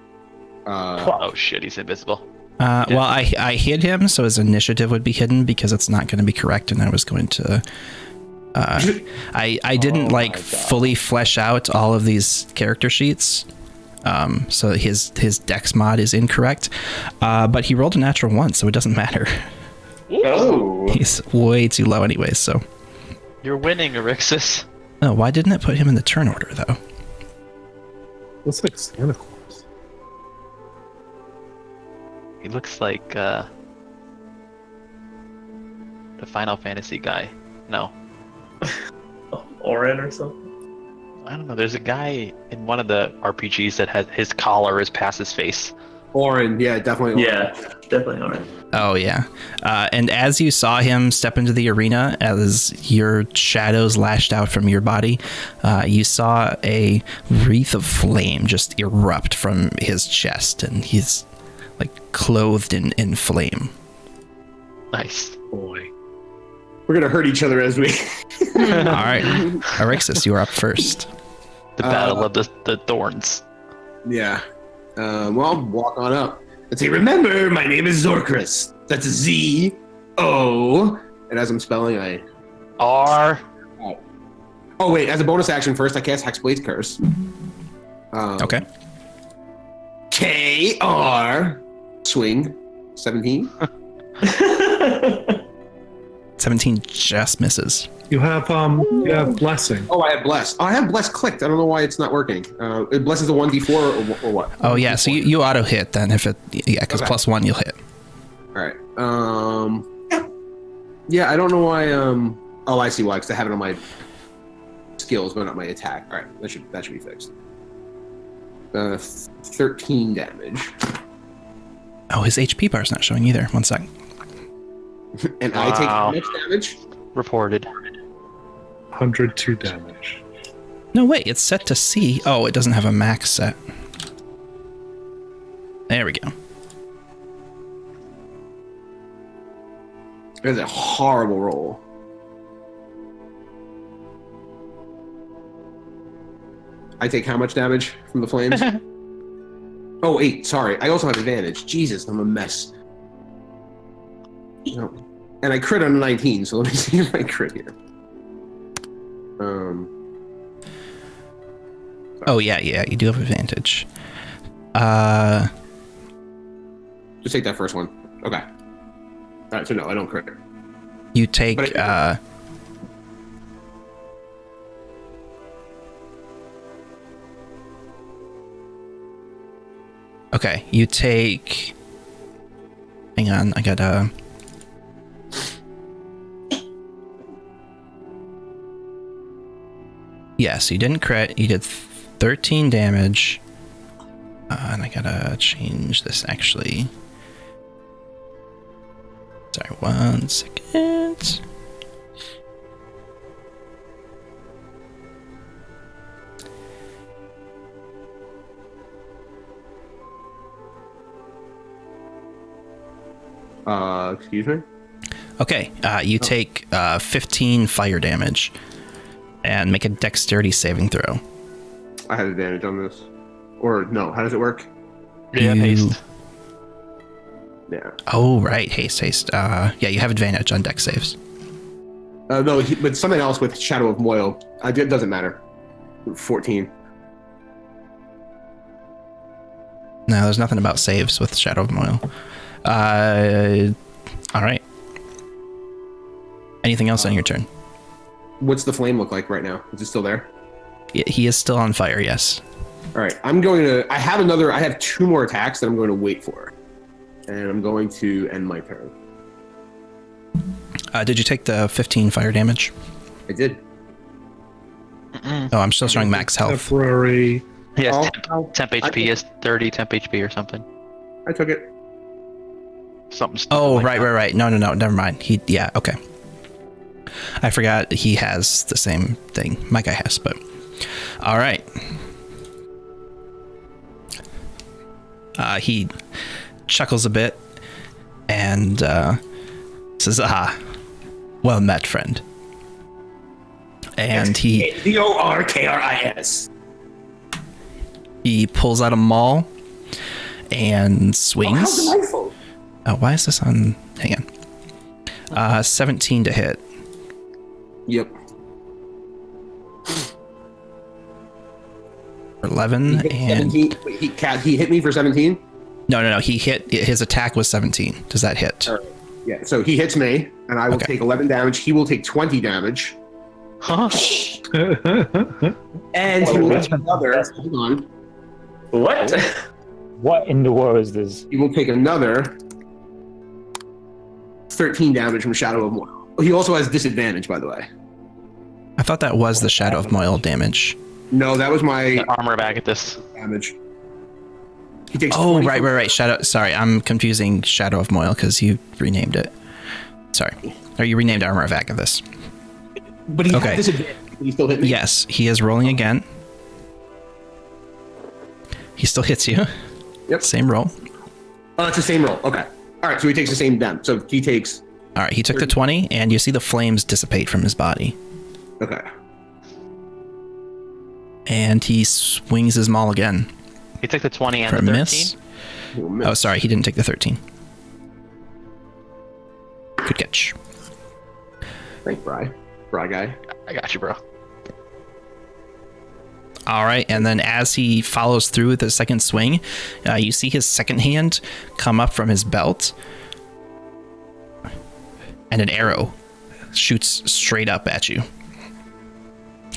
Oh shit, he's invisible. Well, I hid him, so his initiative would be hidden because it's not going to be correct, and I was going to. I didn't fully flesh out all of these character sheets, so his dex mod is incorrect, but he rolled a natural 1, so it doesn't matter. Oh. He's way too low anyway. So. You're winning, Arixis. Oh, why didn't it put him in the turn order though? Looks like Santa Claus. He looks like The Final Fantasy guy. No. Orin or something. I don't know. There's a guy in one of the RPGs that has his collar is past his face. Orin, yeah, definitely. Orin. Yeah, definitely Orin. Oh, yeah. And as you saw him step into the arena, as your shadows lashed out from your body, you saw a wreath of flame just erupt from his chest, and he's like clothed in flame. Nice. Boy, we're gonna hurt each other as we. All right, Arixis, you are up first. The battle of the Thorns. Yeah. Well, walk on up and say, "Remember, my name is Zorkris. That's Z-O." And as I'm spelling, I. R. Oh wait! As a bonus action, first I cast Hexblade's Curse. Okay. K-R. Swing. 17. 17 just misses. You have blessing. Oh, I have Bless. Oh, I have Bless clicked. I don't know why it's not working. It blesses a 1d4 or what? Oh, yeah, so you auto hit then if it, yeah, because Okay. +1 you'll hit. All right. Yeah, I don't know why. Oh, I see why. Because I have it on my skills, but not my attack. All right, that should be fixed. 13 damage. Oh, his HP bar is not showing either. One sec. And I take how Wow. much damage? Reported. 102 damage. No, wait, it's set to C. Oh, it doesn't have a max set. There we go. That's a horrible roll. I take how much damage from the flames? Oh, 8. Sorry. I also have advantage. Jesus, I'm a mess. No. And I crit on a 19, so let me see if I crit here. Oh, yeah, you do have advantage. Just take that first one. Okay. Alright, so no, I don't crit. You take, But okay, you take, hang on, I gotta, yeah, so you didn't crit, you did 13 damage, and I gotta change this actually. Sorry, 1 second. Excuse me? Okay, you take 15 fire damage, and make a dexterity saving throw. I had advantage on this. Or, no, how does it work? Yeah, You- haste. Yeah. Oh, right, haste. Yeah, you have advantage on dex saves. No, but something else with Shadow of Moyle. It doesn't matter. 14. No, there's nothing about saves with Shadow of Moyle. All right. Anything else on your turn? What's the flame look like right now? Is it still there? He is still on fire, yes. All right, I'm going to. I have 2 more attacks that I'm going to wait for, and I'm going to end my turn. Did you take the 15 fire damage? I did. Mm-mm. Oh, I'm still showing max health. Temporary. He has Oh, temp HP. He has 30 temp HP or something. I took it. Something stupid Oh, like right. that. No, never mind. Yeah, okay. I forgot he has the same thing my guy has, but all right. He chuckles a bit and says, well met, friend. And he Zorkris. he pulls out a maul and swings. How's delightful. Oh, why is this on? Hang on. 17 to hit. Yep. 11 and 17. He hit me for 17. no. He hit. His attack was 17. Does that hit? All right. Yeah. So he hits me, and I will Okay. take 11 damage. He will take 20 damage, Huh? and he will take another. Hold on. What? What in the world is this? He will take another 13 damage from Shadow of Moyle. He also has disadvantage, by the way. I thought that was the Shadow of Moil damage. No, that was my The armor of Agathis. damage. He takes Oh, 20 right. Shadow. Sorry, I'm confusing Shadow of Moil because you renamed it. Sorry. Or you renamed Armor of Agathis. But he Okay. had disadvantage. He still hit me. Yes, he is rolling again. He still hits you. Yep. Same roll. Oh, it's the same roll. Okay. All right, so he takes the same damage. So he takes... All right, he took the 20, and you see the flames dissipate from his body. Okay. And he swings his maul again He took the 20 and for a the 13. miss. Oh, miss. Oh, sorry, he didn't take the 13. Good catch. Thanks, Bry. Bry guy. I got you, bro. All right, and then as he follows through with the second swing, you see his second hand come up from his belt, and an arrow shoots straight up at you.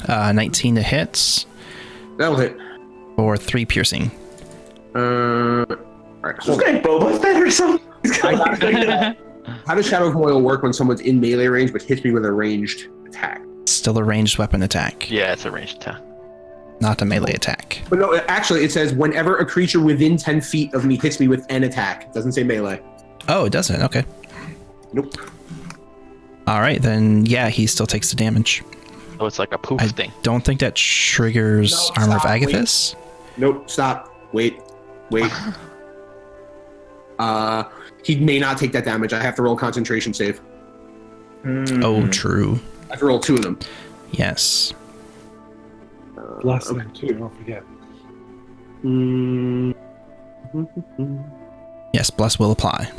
19 to hit, That'll hit. or 3 piercing. All right. This Hold on. guy Boba Fett or something? How does Shadow of Moil work when someone's in melee range but hits me with a ranged attack? Still a ranged weapon attack, Yeah, it's a ranged attack. not a melee attack. But no, actually, it says whenever a creature within 10 feet of me hits me with an attack. It doesn't say melee. Oh, it doesn't? Okay. Nope. All right, then, yeah, he still takes the damage. So it's like a poof I thing. don't think that triggers No, Armor of stop, wait. Agathis. Nope. Stop. Wait. He may not take that damage. I have to roll a concentration save. Oh, true. I have to roll 2 of them. Yes. Blessing too. Don't forget. Mm. Yes, Bless will apply.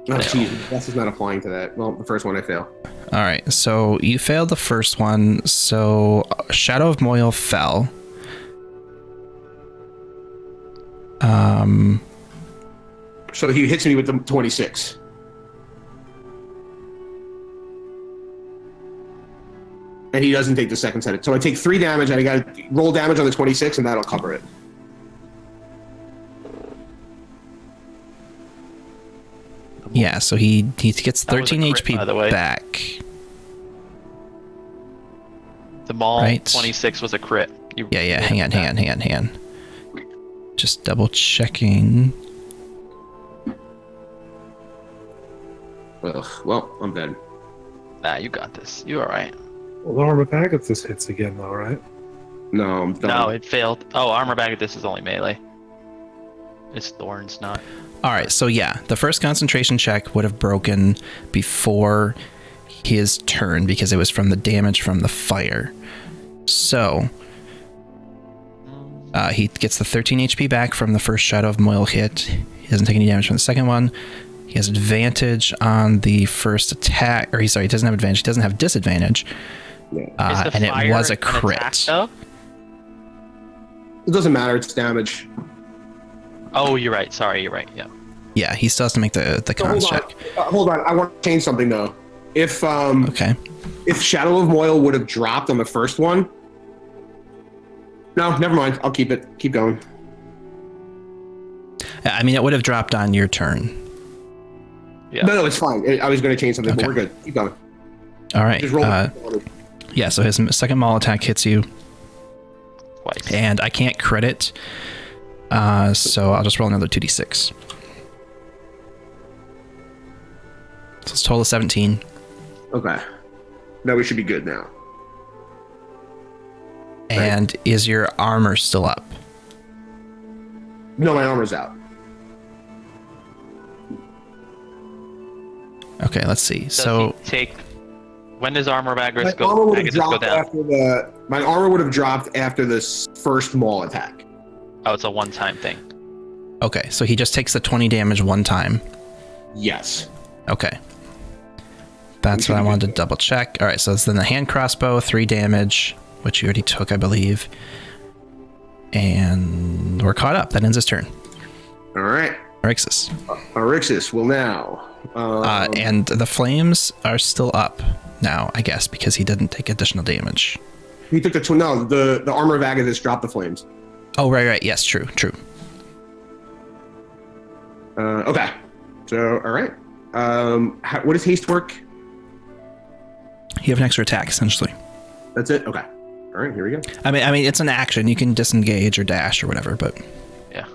Oh, jeez. This is not applying to that. Well, the first one I fail. All right, so you failed the first one. So Shadow of Moil fell. So he hits me with the 26. And he doesn't take the second set. So I take 3 damage, and I got to roll damage on the 26, and that'll cover it. Yeah, so he gets That was a 13 crit, HP by the way. back. The Maul Right. 26 was a crit. You Yeah. Hang on. Just double checking. Ugh, well, I'm dead. Nah, you got this. You alright. Well, the Armor of Agathis hits again, though, right? No, I'm done. No, it failed. Oh, armor bag of this is only melee. It's Thorns, not. All right, so yeah, the first concentration check would have broken before his turn because it was from the damage from the fire. So he gets the 13 HP back from the first Shadow of Moil hit. He doesn't take any damage from the second one. He has advantage on the first attack, or he doesn't have advantage. He doesn't have disadvantage, Is the and it fire was a an attack, crit. though? It doesn't matter. It's damage. Oh, you're right. Sorry, you're right. Yeah. Yeah, he still has to make the cons Hold on. check. Hold on. I want to change something though. If Okay. if Shadow of Moil would have dropped on the first one, no, never mind. I'll keep it. Keep going. I mean, it would have dropped on your turn. Yeah. No, it's fine. I was going to change something, but Okay. we're good. Keep going. All right. Just roll. Yeah, so his second Maul attack hits you, Twice. and I can't credit, so I'll just roll another 2d6. So it's a total of 17. Okay. Now we should be good now. And is your armor still up? No, my armor's out. Okay, let's see. Does So he take. When does armor bag My risk armor go? would have Agathis go dropped down? after the. My armor would have dropped after this first Maul attack. Oh, it's a one-time thing. okay, so he just takes the 20 damage one time. Yes. Okay. That's what I wanted to double check. All right, so it's then the hand crossbow, 3 damage, which you already took, I believe. And we're caught up. That ends his turn. All right. Rixus. Arixis will now. And the flames are still up now, I guess, because he didn't take additional damage. He took the no. The armor of Agathis dropped the flames. Oh, right. Yes, true. Okay. So all right. What does haste work? You have an extra attack, essentially. That's it? Okay. All right, here we go. I mean, it's an action. You can disengage or dash or whatever, but Yeah.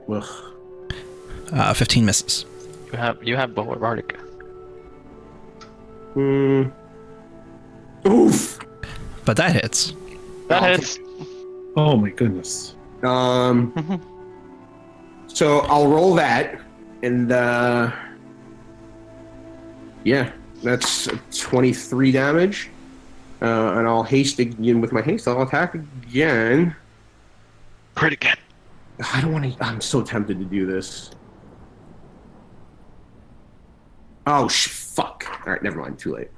Ugh. 15 misses. You have Bardic. Oof. But that hits. That Oh, hits. Oh my goodness. So I'll roll that, and yeah, that's 23 damage. And I'll haste again with my haste. I'll attack again. Crit again. I don't want to. I'm so tempted to do this. Oh, fuck. All right, never mind. Too late.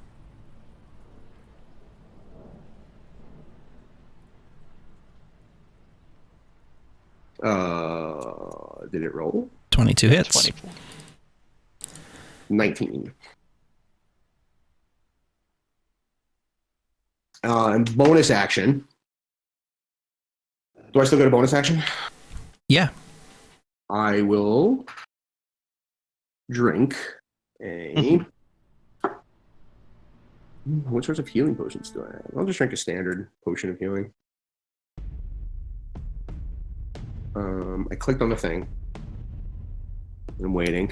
Did it roll? 22 hits. 24. 19. And bonus action. Do I still get a bonus action? Yeah. I will drink a. What sorts of healing potions do I have? I'll just drink a standard potion of healing. I clicked on the thing. I'm waiting.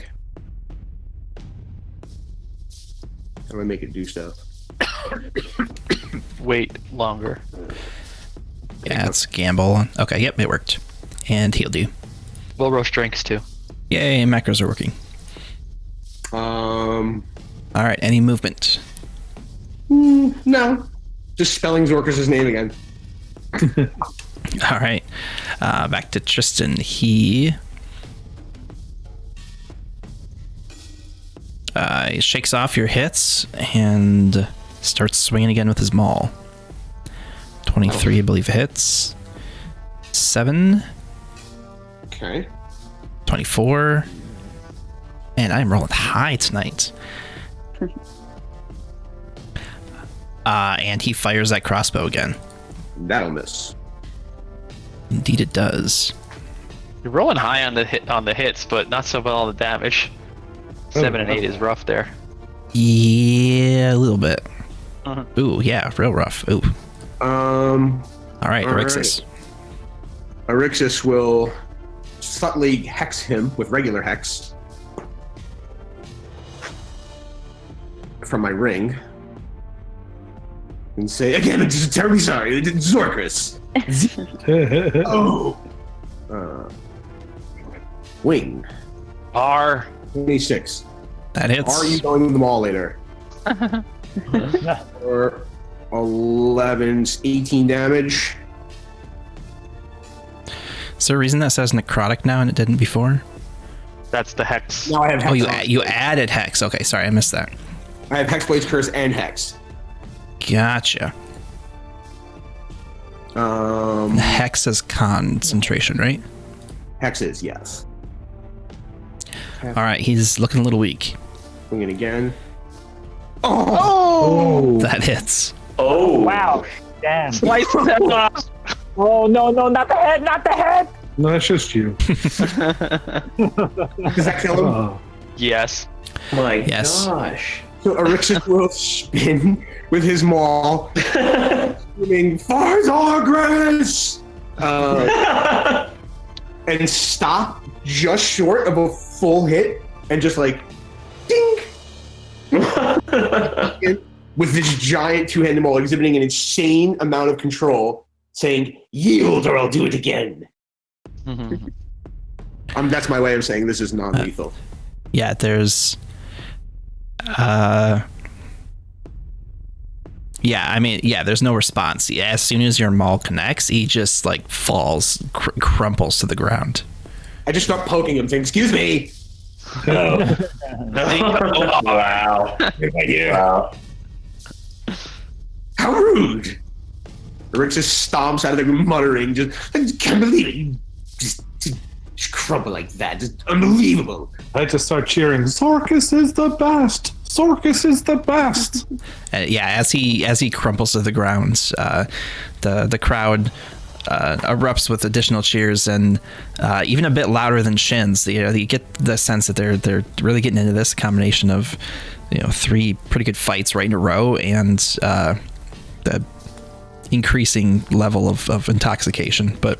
How do I make it do stuff? Wait longer. Yeah, it's gamble. Okay, yep, it worked. And healed you. Will roast drinks too. Yay, macros are working. All right, any movement? No. Just spelling Zorkers' name again. All right, back to Tristan. He shakes off your hits and starts swinging again with his maul. 23, I believe, hits. 7. Okay. 24. And I'm rolling high tonight. And he fires that crossbow again. That'll miss. Indeed it does. You're rolling high on the hits, but not so well on the damage. 7 and 8 is rough there. Yeah, a little bit. Uh-huh. Ooh, yeah, real rough. Ooh. All right, all Erixus. Erixus will subtly hex him with regular hex from my ring and say, again, I'm just terribly sorry, Zorkris. Oh. Wing. R. 26. That hits. Are you going to the mall later? Or 11, 18 damage. Is there a reason that says necrotic now and it didn't before? That's the hex. Now I have hex. Oh, you added hex. Okay, sorry, I missed that. I have Hexblade's Curse and Hex. Gotcha. Hex is concentration, right? Hexes, yes. All right, he's looking a little weak. Swing it again. Oh. That hits. Oh. Wow. Damn. Slice the head off. Oh, no, not the head, not the head. No, it's just you. Does that kill him? Oh. Yes. My Yes. gosh. So Erixus will spin with his maul, screaming, Farzargras! And stop just short of a full hit and just like, ding! With this giant two-handed maul exhibiting an insane amount of control, saying, yield or I'll do it again. That's my way of saying this is non-lethal. Yeah, there's... there's no response. Yeah, as soon as your maul connects, he just like falls, crumples to the ground. I just start poking him, saying, excuse me! Wow. Wow. How rude! Erixus stomps out of there muttering, I can't believe it. You just crumple like that. Just unbelievable. I just start cheering, Zorkis is the best! Zorkis is the best! As he crumples to the ground, the crowd erupts with additional cheers and even a bit louder than Shin's. You get the sense that they're really getting into this combination of 3 pretty good fights right in a row, and the increasing level of intoxication. But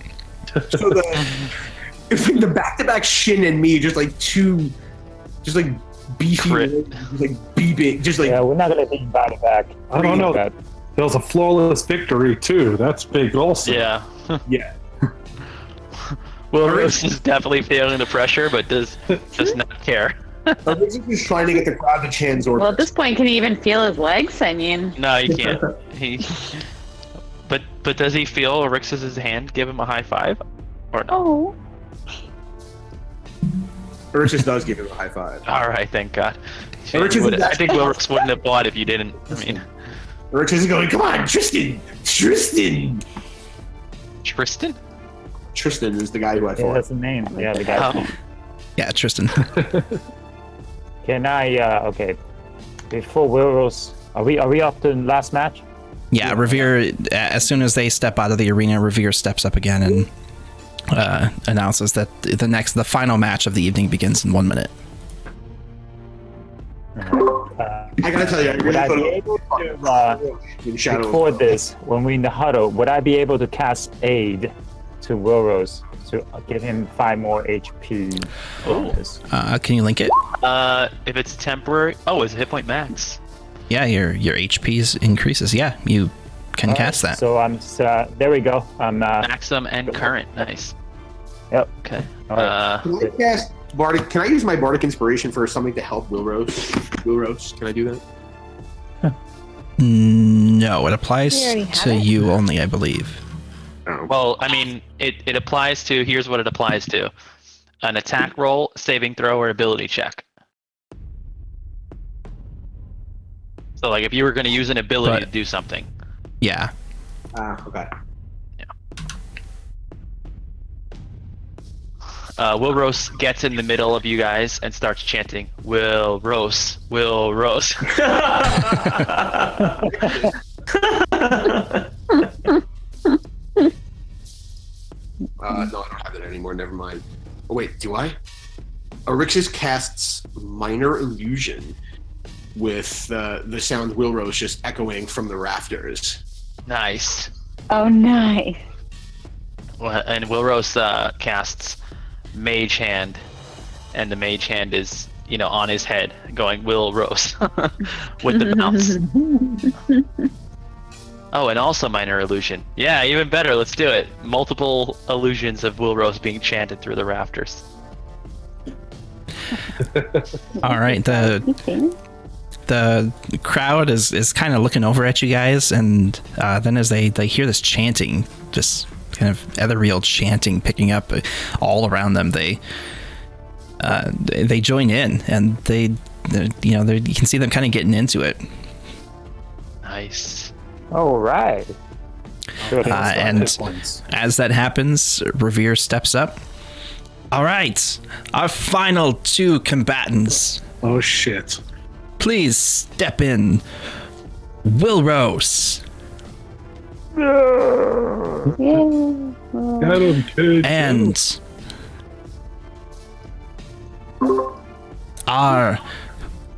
So the back-to-back Shin and me, just like two, just like beefy, Crit. just like beeping, just like Yeah, we're not gonna be back to back. I don't know. There was a flawless victory too. That's big also. Yeah. yeah. Will Rose is definitely feeling the pressure, but does not care. Elizabeth is trying to get the crowd to chant Zork. Well, at this point, can he even feel his legs? I mean, No, he can't. But does he feel Orix's hand give him a high five? Or no? oh, Urchus does give him a high five. All right, thank God. Orix's is I think Wilrix wouldn't have bought if you didn't. I mean, Urchus is going, come on, Tristan! Tristan? Tristan is the guy who I Yeah, fought. that's the name. Yeah, the guy. Oh, yeah, Tristan. Can I? Okay. Before Wilros, are we up to the last match? Yeah, Revere, as soon as they step out of the arena, Revere steps up again and announces that the final match of the evening begins in 1 minute. I gotta tell you, I Would really I be thought able to in Shadow. record this when we're in the huddle? Would I be able to cast aid to Wilros to give him 5 more HP? bonus? Can you link it? if it's temporary. Oh, it's a hit point max. Yeah, your HP's increases. Yeah, you can cast that. So there we go. Maximum and current. Nice. Yep. Okay. All right. Can I cast Bardic? Can I use my Bardic Inspiration for something to help Wilrose? Wilrose, can I do that? No, it applies We already have to it. you only, I believe. Oh. Well, I mean, it applies to. Here's what it applies to: an attack roll, saving throw, or ability check. So, like, if you were going to use an ability But- to do something. Yeah. Okay. Will Rose gets in the middle of you guys and starts chanting, Will Rose, Will Rose. No, I don't have that anymore. Never mind. Oh wait, do I? Orixis casts Minor Illusion with the sound Wilrose just echoing from the rafters. Nice. oh, nice. Well, and Will Rose casts Mage Hand, and the Mage Hand is, on his head, going Will Rose with the bounce. Oh, and also Minor Illusion. Yeah, even better. Let's do it. Multiple illusions of Will Rose being chanted through the rafters. All right. The crowd is kind of looking over at you guys, and then as they hear this chanting, just kind of ethereal chanting picking up all around them, they join in, and you can see them kind of getting into it. Nice. All right. Good. And Hit points. as that happens, Revere steps up. All right, our final 2 combatants. Oh shit. Please step in. Will Rose Yeah. Got him, kid. and our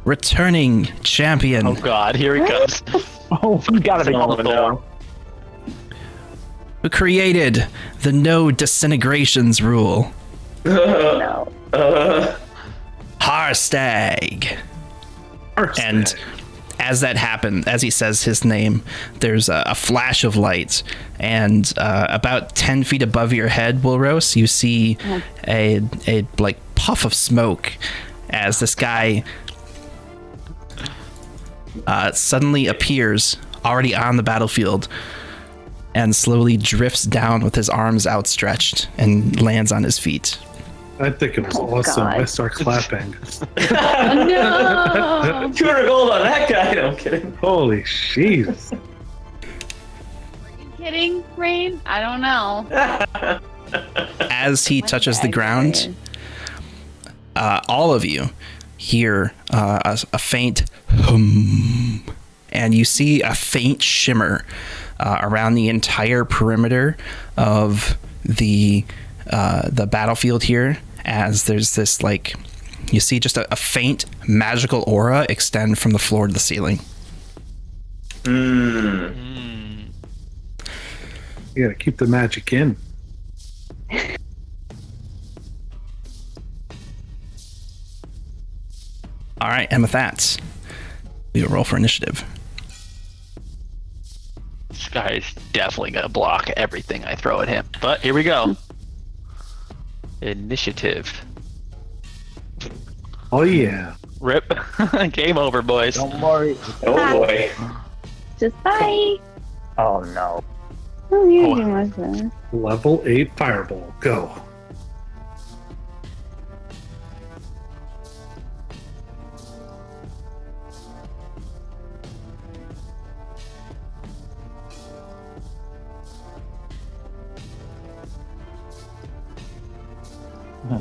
returning champion, Oh God, here he comes. Oh, you gotta be Thorn. who created the no disintegrations rule, No. Harstag. And as that happened, as he says his name, there's a flash of light, and about 10 feet above your head, Wilrose, you see a like puff of smoke as this guy suddenly appears already on the battlefield and slowly drifts down with his arms outstretched and lands on his feet. I think it was awesome. God. I start clapping. No. 200 gold on that guy. No, I'm kidding. Holy jeez. You kidding, Rain? I don't know. As he touches the ground, all of you hear a faint hum, and you see a faint shimmer around the entire perimeter of the battlefield here, as there's this like you see just a faint magical aura extend from the floor to the ceiling. Hmm. You gotta keep the magic in. All right, and with that, we will roll for initiative. This guy is definitely gonna block everything I throw at him. But here we go. Initiative. Oh yeah. Rip. Game over, boys. Don't worry. Oh boy. Just bye. Oh no. Oh, you do much better. Level 8 fireball. Go.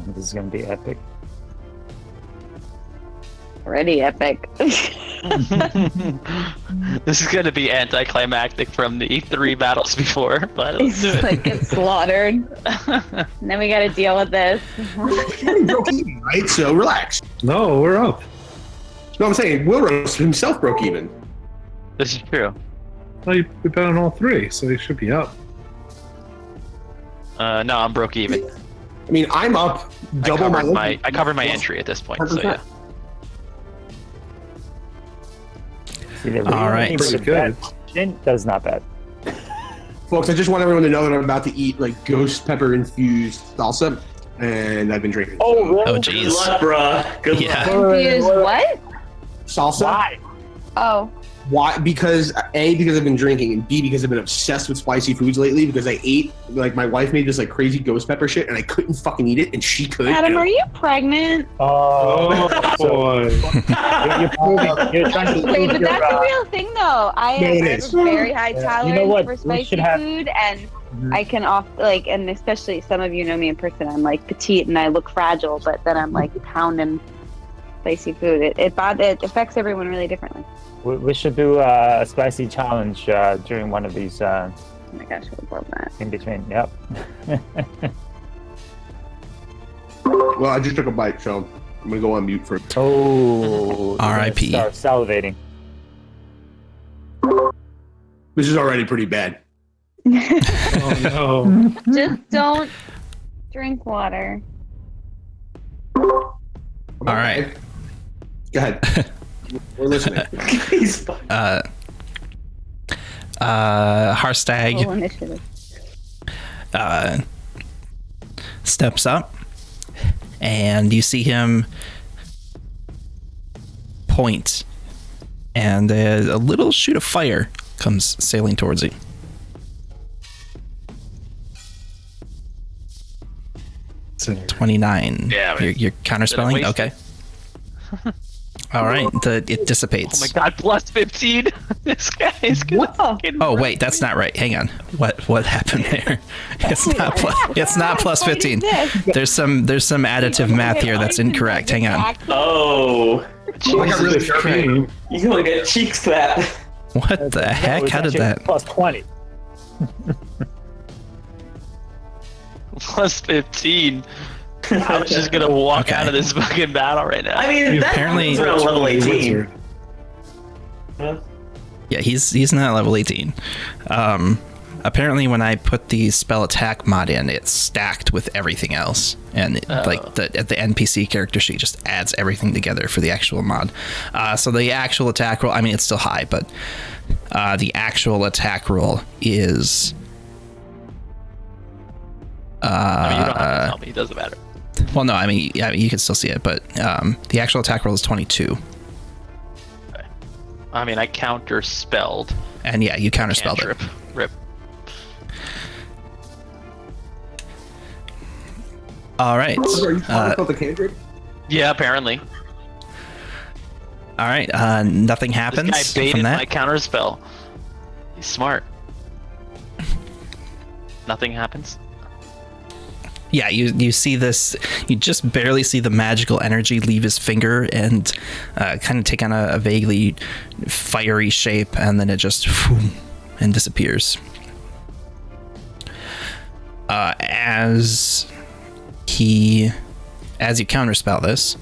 This is gonna be epic. Already epic. This is gonna be anticlimactic from the 3 battles before, but let's do It's it. like get slaughtered. And then we gotta deal with this. He broke even, right? So relax. No, we're up. No, I'm saying Will Rose himself broke even. This is true. Well, we bet on all 3, so he should be up. No, I'm broke even. I mean, I'm up double I covered my entry at this point, so yeah. See, the All right. real Pretty thing good. is that Shin does not bet. Folks, I just want everyone to know that I'm about to eat like ghost pepper infused salsa, and I've been drinking. Oh, really? Oh, Good jeez. luck, bruh. Good Yeah. luck. Confused what? Salsa? Why? Oh. Why? Because A, because I've been drinking, and B, because I've been obsessed with spicy foods lately. Because I ate, like, my wife made this like crazy ghost pepper shit, and I couldn't fucking eat it, and she could. Adam, are you pregnant? Oh, so boy. you're trying to Wait, prove but your, that's a real thing, though. I No, it have is. a very high Yeah. tolerance You know what? for We spicy should have- food, and Mhm. I can and especially some of you know me in person. I'm like petite and I look fragile, but then I'm like pounding spicy food. It affects everyone really differently. we should do a spicy challenge during one of these Oh my gosh, I would love that. in between. Yep. Well, I just took a bite, so I'm gonna go on mute for. Oh, R.I.P.. Start salivating. This is already pretty bad. Oh no. Just don't drink water. All right. Go ahead. We're listening. He's fine. Harstag Roll initiative. steps up, and you see him point, and a little shoot of fire comes sailing towards you. So, 29. Yeah, man. You're counterspelling? Didn't waste Okay. All right. It dissipates. Oh my god, plus 15! This guy is gonna fucking Oh wait, that's not right. Hang on. What happened there? It's not plus 15. There's some additive math here that's incorrect. Hang on. Oh, I got really sharp. you gonna get cheeks that. What the heck? it's How did actually that? Plus 20. plus 15. I'm just gonna walk Okay. out of this fucking battle right now. I mean, that Apparently- happens around level 18. Wizard. Huh? Yeah, he's not level 18. Apparently, when I put the spell attack mod in, it's stacked with everything else, and the NPC character sheet just adds everything together for the actual mod. So the actual attack roll, I mean, it's still high, but the actual attack roll is. I mean, you don't have to tell me. It doesn't matter. Well, no, I mean, you can still see it, but the actual attack roll is 22, I mean, I counter spelled. and yeah, you counterspelled it. Rip. All right. Are you talking about the cantrip? Yeah, apparently. All right. Nothing This happens guy from baited that. my counter spell. He's smart. Nothing happens. Yeah, you see this. You just barely see the magical energy leave his finger and kind of take on a vaguely fiery shape, and then it just and disappears. As you counterspell this,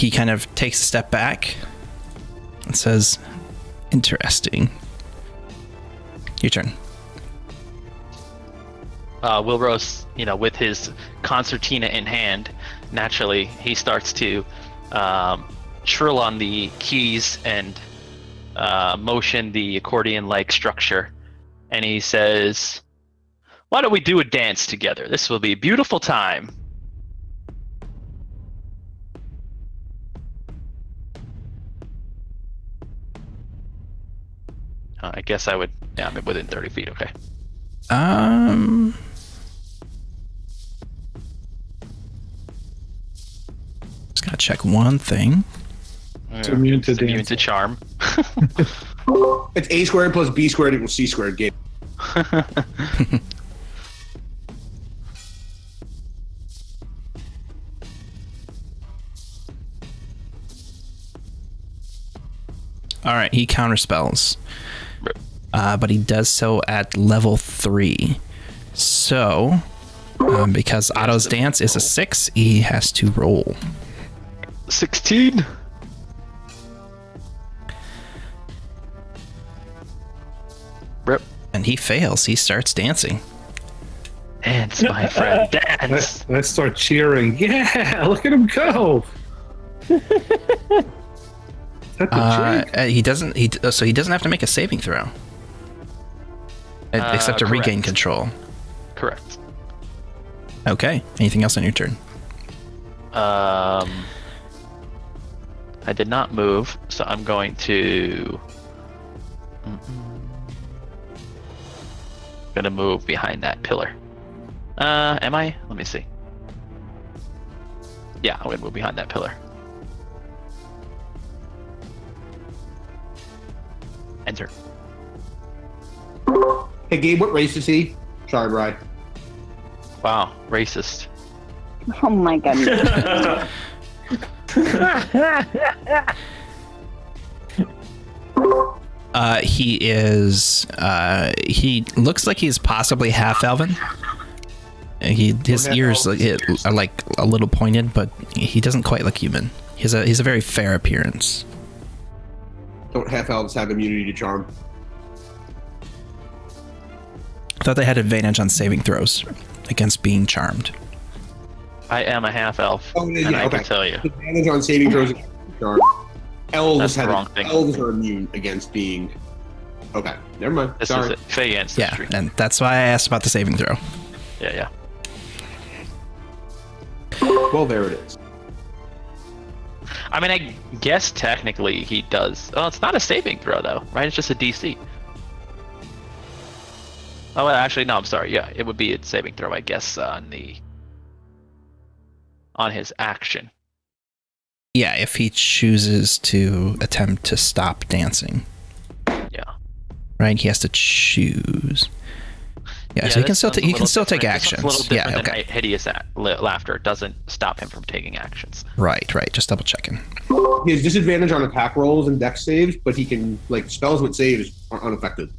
he kind of takes a step back and says, "Interesting." Your turn. Wilrose, with his concertina in hand, naturally he starts to trill on the keys and motion the accordion-like structure, and he says, "Why don't we do a dance together? This will be a beautiful time." I guess I would. Yeah, I'm within 30 feet. Okay. Just gotta check one thing. It's immune to Immune dancing. to charm. It's A squared plus B squared equals C squared. Game. All right, he counterspells, but he does so at level 3. So, because Otto's dance is a 6, he has to roll. 16. Rip. And he fails. He starts dancing. Dance, my friend, dance. I start cheering. Yeah, look at him go. Is that the jig? He doesn't. So he doesn't have to make a saving throw, except to regain correct. control. Correct. Okay. Anything else on your turn? I did not move, so I'm going to. Gonna move behind that pillar. Am I? Let me see. Yeah, I'm gonna move behind that pillar. Enter. Hey, Gabe, what race is he? Sorry, Brian. Wow, racist. Oh my goodness. He is. He looks like he's possibly half elven. His ears are like a little pointed, but he doesn't quite look human. He's a very fair appearance. Don't half elves have immunity to charm? I thought they had advantage on saving throws against being charmed. I am a half elf, Oh, yeah, and I okay. can tell you. Advantage on saving throws against charm. Elves That's the have wrong thing. elves are immune against being. Okay, never mind. This Sorry. is it. Fey ancestry. Yeah, and that's why I asked about the saving throw. Yeah. Well, there it is. I mean, I guess technically he does. Oh, it's not a saving throw though, right? It's just a DC. Oh, well, actually, no. I'm sorry. Yeah, it would be a saving throw, I guess, on his action. Yeah, if he chooses to attempt to stop dancing, Yeah. right? He has to choose. Yeah, so he can this still one's a he can little still take different. This actions. one's a little Yeah, different okay. than my hideous laughter. It doesn't stop him from taking actions. Right. Just double checking. He has disadvantage on attack rolls and dex saves, but he can spells with saves are unaffected.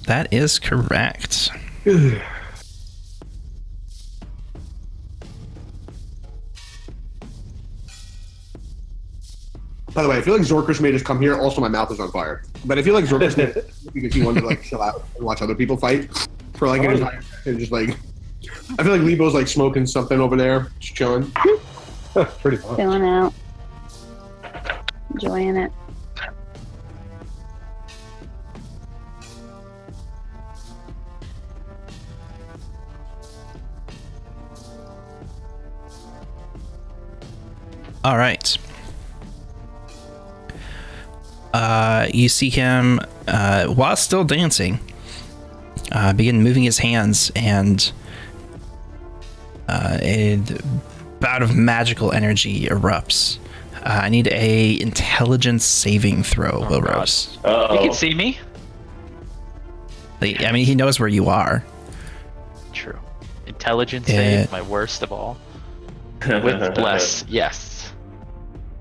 That is correct. By the way, I feel like Zorkers made us come here. Also, my mouth is on fire. But I feel like Zorkers made it because he wanted to chill out and watch other people fight for an entire and just I feel like Lebo's smoking something over there, just chilling. Pretty much. Chilling out. Enjoying it. All right. You see him, while still dancing, begin moving his hands, and a bout of magical energy erupts. I need a intelligence saving throw, Will God. Rose. He can see me. I mean, he knows where you are. True. Intelligence Yeah. save, my worst of all. With bless, yes.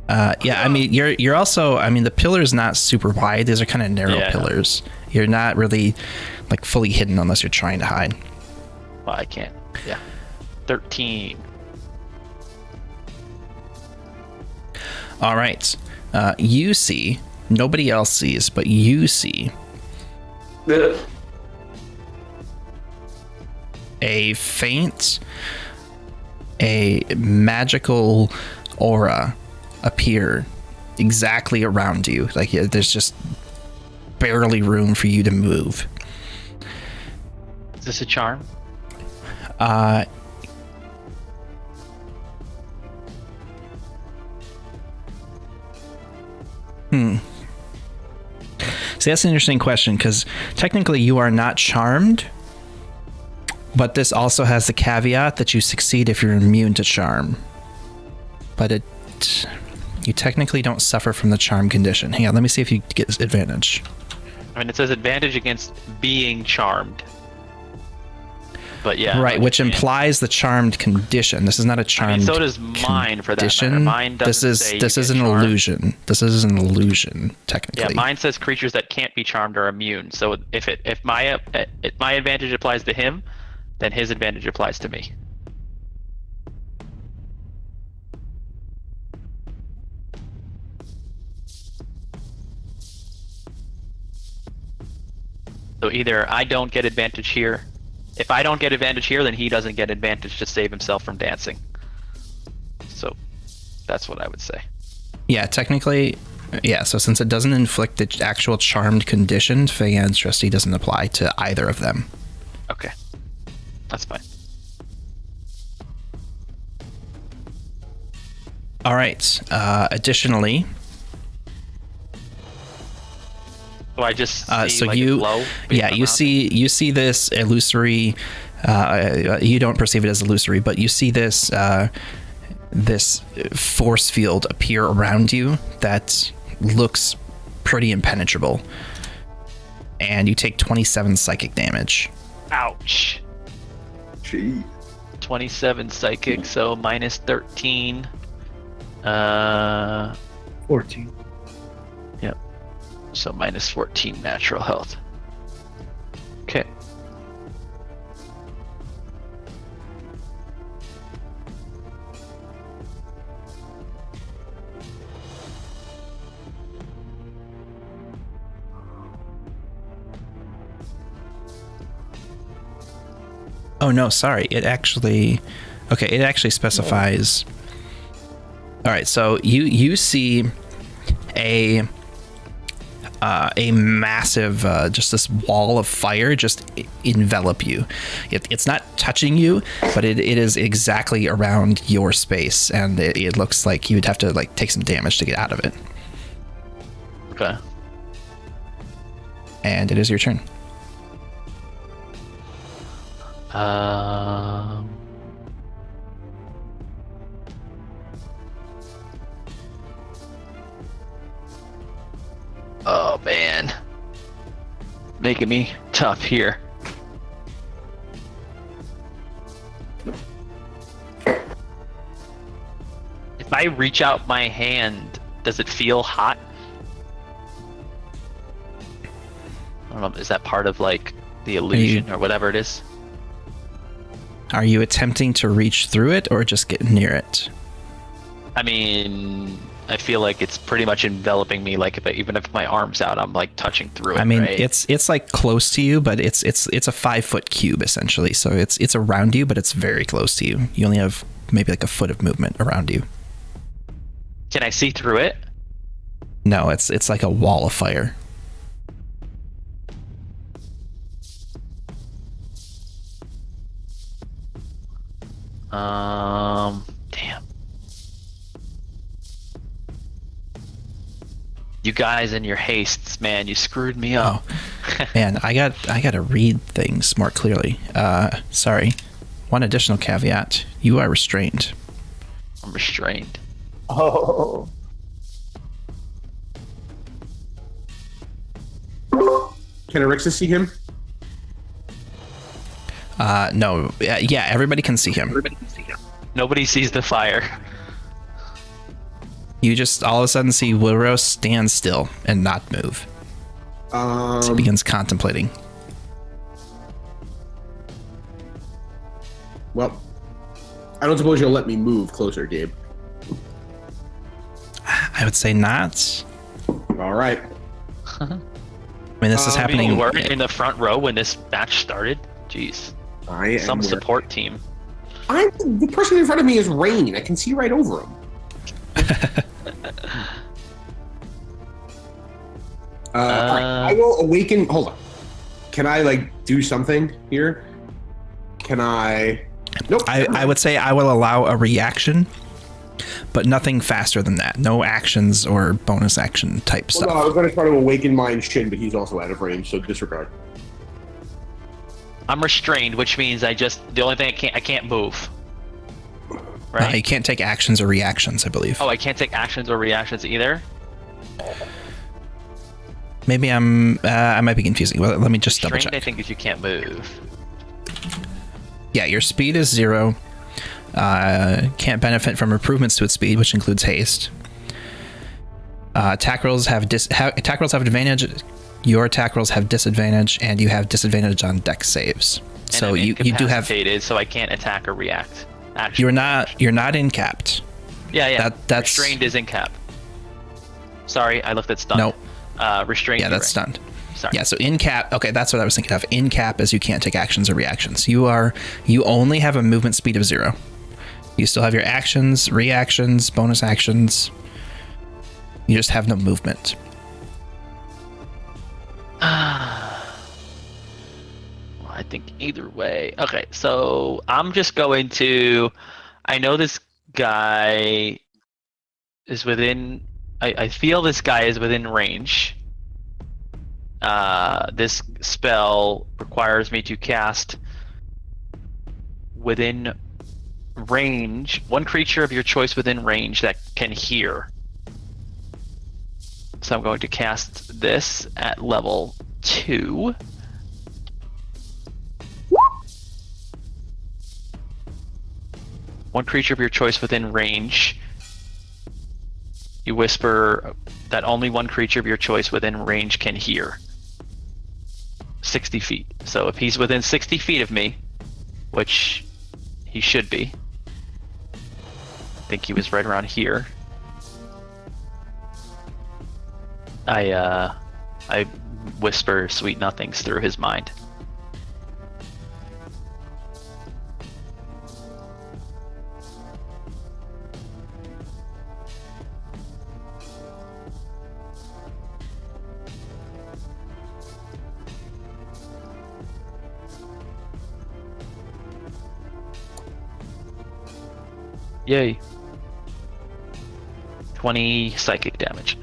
Yeah, I mean, you're also. I mean, the pillar is not super wide. These are kind of narrow Yeah. pillars. You're not really fully hidden unless you're trying to hide. Well, I can't. Yeah. 13. All right. You see, nobody else sees, but you see a magical aura appear exactly around you. Like there's just barely room for you to move. Is this a charm? See, that's an interesting question, because technically you are not charmed, but this also has the caveat that you succeed if you're immune to charm. But you technically don't suffer from the charm condition. Hang on, let me see if you get advantage. I mean, it says advantage against being charmed. But yeah. Right, which implies the charmed condition. This is not a charmed. I mean, so does mine for that condition. matter. Mine doesn't say This you is get an charmed. illusion. This is an illusion, technically. Yeah, mine says creatures that can't be charmed are immune. So if my advantage applies to him, then his advantage applies to me. So either I don't get advantage here. If I don't get advantage here, then he doesn't get advantage to save himself from dancing. So that's what I would say. Yeah, technically, yeah. So since it doesn't inflict the actual charmed condition, Fey Ancestry doesn't apply to either of them. Okay, that's fine. All right. Additionally, So I just see so like you, a glow. yeah, you see this illusory. You don't perceive it as illusory, but you see this this force field appear around you that looks pretty impenetrable, and you take 27 psychic damage. Ouch. Gee. 27 psychic, so minus 13. 14. Yep. So minus 14 natural health. Okay. Oh no, sorry. It actually specifies. All right, so you see a massive just this wall of fire just envelop you. It's not touching you, but it is exactly around your space, and it looks like you would have to like take some damage to get out of it. Okay. And it is your turn. Oh man, making me tough here. If I reach out my hand, does it feel hot? I don't know. Is that part of like the illusion or whatever it is? Are you attempting to reach through it or just get near it? I mean, I feel like it's pretty much enveloping me. Like even if my arm's out, I'm like touching through it. I mean, right? it's like close to you, but it's a 5-foot cube essentially. So it's around you, but it's very close to you. You only have maybe like a foot of movement around you. Can I see through it? No, it's like a wall of fire. Damn. You guys and your hastes, man, you screwed me up. Oh, man, I got to read things more clearly. Sorry. One additional caveat: you are restrained. I'm restrained. Oh. Can Arixis see him? No. Yeah, everybody can see him. Nobody sees the fire. You just all of a sudden see Wilrose stand still and not move. As he begins contemplating. Well, I don't suppose you'll let me move closer, Gabe. I would say not. All right. I mean, this is happening. You weren't in the front row when this match started? Jeez. I am Some support team. The person in front of me is Rain. I can see right over him. All right, I will awaken. Hold on. Can I do something here? Can I? Nope. I would say I will allow a reaction, but nothing faster than that. No actions or bonus action type stuff. No, I was going to try to awaken mine Shin, but he's also out of range, so disregard. I'm restrained, which means the only thing I can't move. Right? You can't take actions or reactions, I believe. Oh, I can't take actions or reactions either? Maybe I might be confusing. Well, let me just double Restrained, check. I think, is you can't move. Yeah, your speed is 0. Can't benefit from improvements to its speed, which includes haste. Attack rolls have advantage. Your attack rolls have disadvantage, and you have disadvantage on dex saves. And So I'm you do have. incapacitated, so I can't attack or react. Actually, You're not incapped. Yeah. That's restrained is in cap. Sorry, I left it stunned. Nope. Restrained. Yeah, that's right. stunned. Sorry. Yeah, so in cap. Okay, that's what I was thinking of. In cap is you can't take actions or reactions. You only have a movement speed of 0. You still have your actions, reactions, bonus actions. You just have no movement. Well, I think either way. Okay, so I'm just going to. I know this guy is within. I feel this guy is within range. This spell requires me to cast within range one creature of your choice within range that can hear. So I'm going to cast this at level 2. One creature of your choice within range. You whisper that only one creature of your choice within range can hear. 60 feet. So if he's within 60 feet of me, which he should be. I think he was right around here. I whisper sweet nothings through his mind. Yay. 20 psychic damage.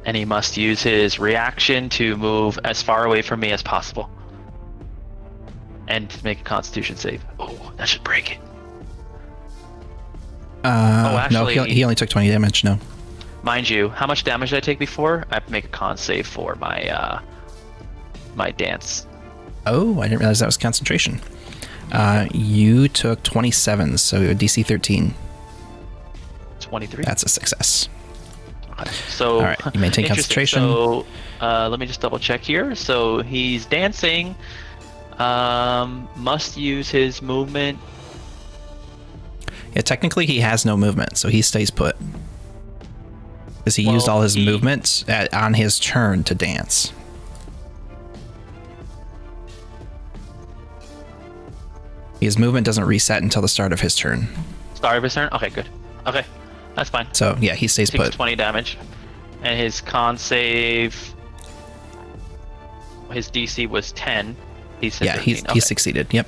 And he must use his reaction to move as far away from me as possible. And make a Constitution save. Oh, that should break it. No, he only took 20 damage. No. Mind you, how much damage did I take before? I have to make a con save for my my dance. Oh, I didn't realize that was concentration. You took 27, so DC 13. 23. That's a success. Okay. So, all right, you maintain concentration. So, let me just double check here. So he's dancing. Must use his movement. Yeah, technically he has no movement, so he stays put. Because he used all his movements on his turn to dance. His movement doesn't reset until the start of his turn. Start of his turn? Okay, good. Okay, that's fine. So, yeah, he stays Takes put. 20 damage. And his con save... His DC was 10. He succeeded, yep.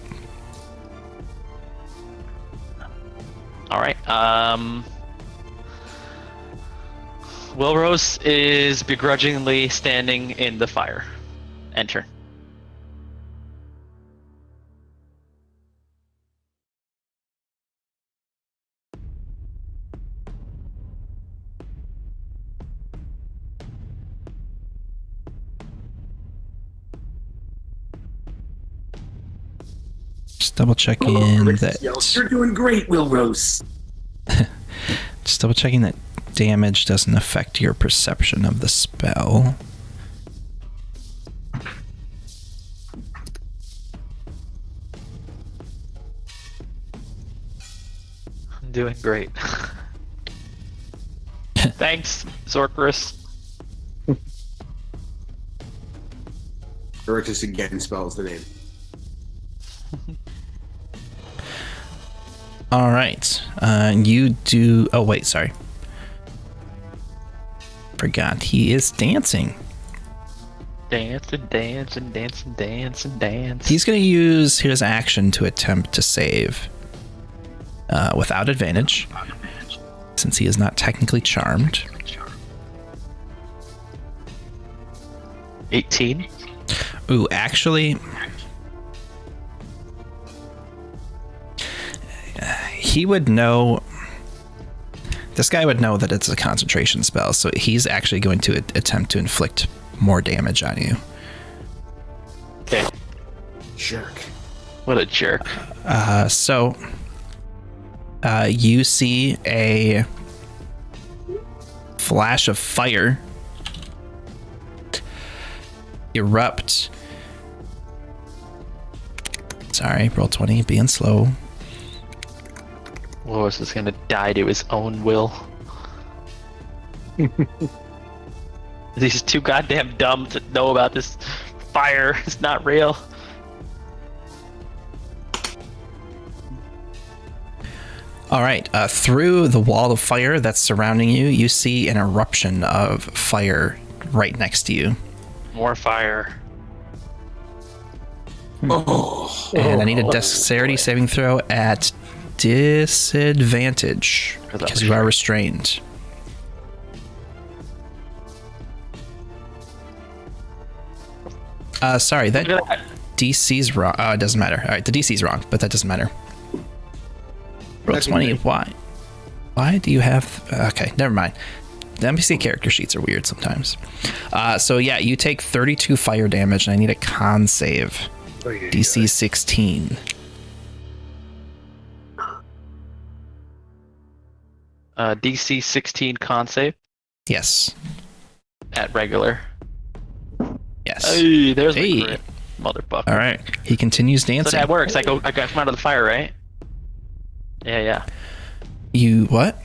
Alright, Will Rose is begrudgingly standing in the fire. Enter. Just double checking that. You're doing great, Will Rose. Just double checking that damage doesn't affect your perception of the spell. Doing great. Thanks, Zorkrus. Erixus again spells the name. All right. You do. Oh wait, sorry. Forgot he is dancing. Dancing, dancing, dancing, dancing, dance. He's going to use his action to attempt to save without advantage, since he is not technically charmed. 18. Ooh, actually, he would know. This guy would know that it's a concentration spell, so he's actually going to attempt to inflict more damage on you. Okay. Jerk. What a jerk. So you see a flash of fire erupt. Sorry, roll 20, being slow. Loris is gonna die to his own will. He's too goddamn dumb to know about this fire. It's not real. All right, through the wall of fire that's surrounding you, you see an eruption of fire right next to you. More fire. Oh. And I need a dexterity saving throw at disadvantage because you are restrained. Sorry, that Look at that. DC's wrong. It doesn't matter. All right, the DC's wrong, but that doesn't matter. Roll That's 20. okay. Why do you have... Okay, never mind. The NPC character sheets are weird sometimes. So yeah, you take 32 fire damage, and I need a con save. DC 16. DC 16 con save Yes. at regular. Yes. Hey, there's my Hey. crit, motherfucker. All right. He continues So dancing. that works. I come out of the fire, right? Yeah. You what?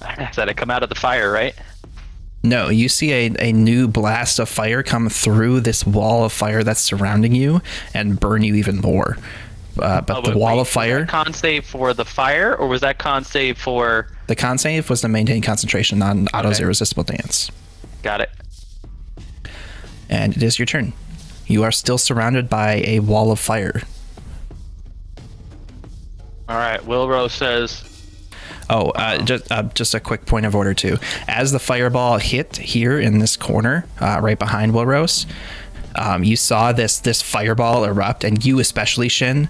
I said I come out of the fire, right? No, you see a new blast of fire come through this wall of fire that's surrounding you and burn you even more. But Oh, the but wall wait, of fire, was that con save for the fire, or was that con save for... the con save was to maintain concentration on Otto's Okay. irresistible dance. Got it. And it is your turn. You are still surrounded by a wall of fire. All right, Wilro says... Oh, just a quick point of order too. As the fireball hit here in this corner, right behind Wilrose, you saw this fireball erupt, and you especially, Shin,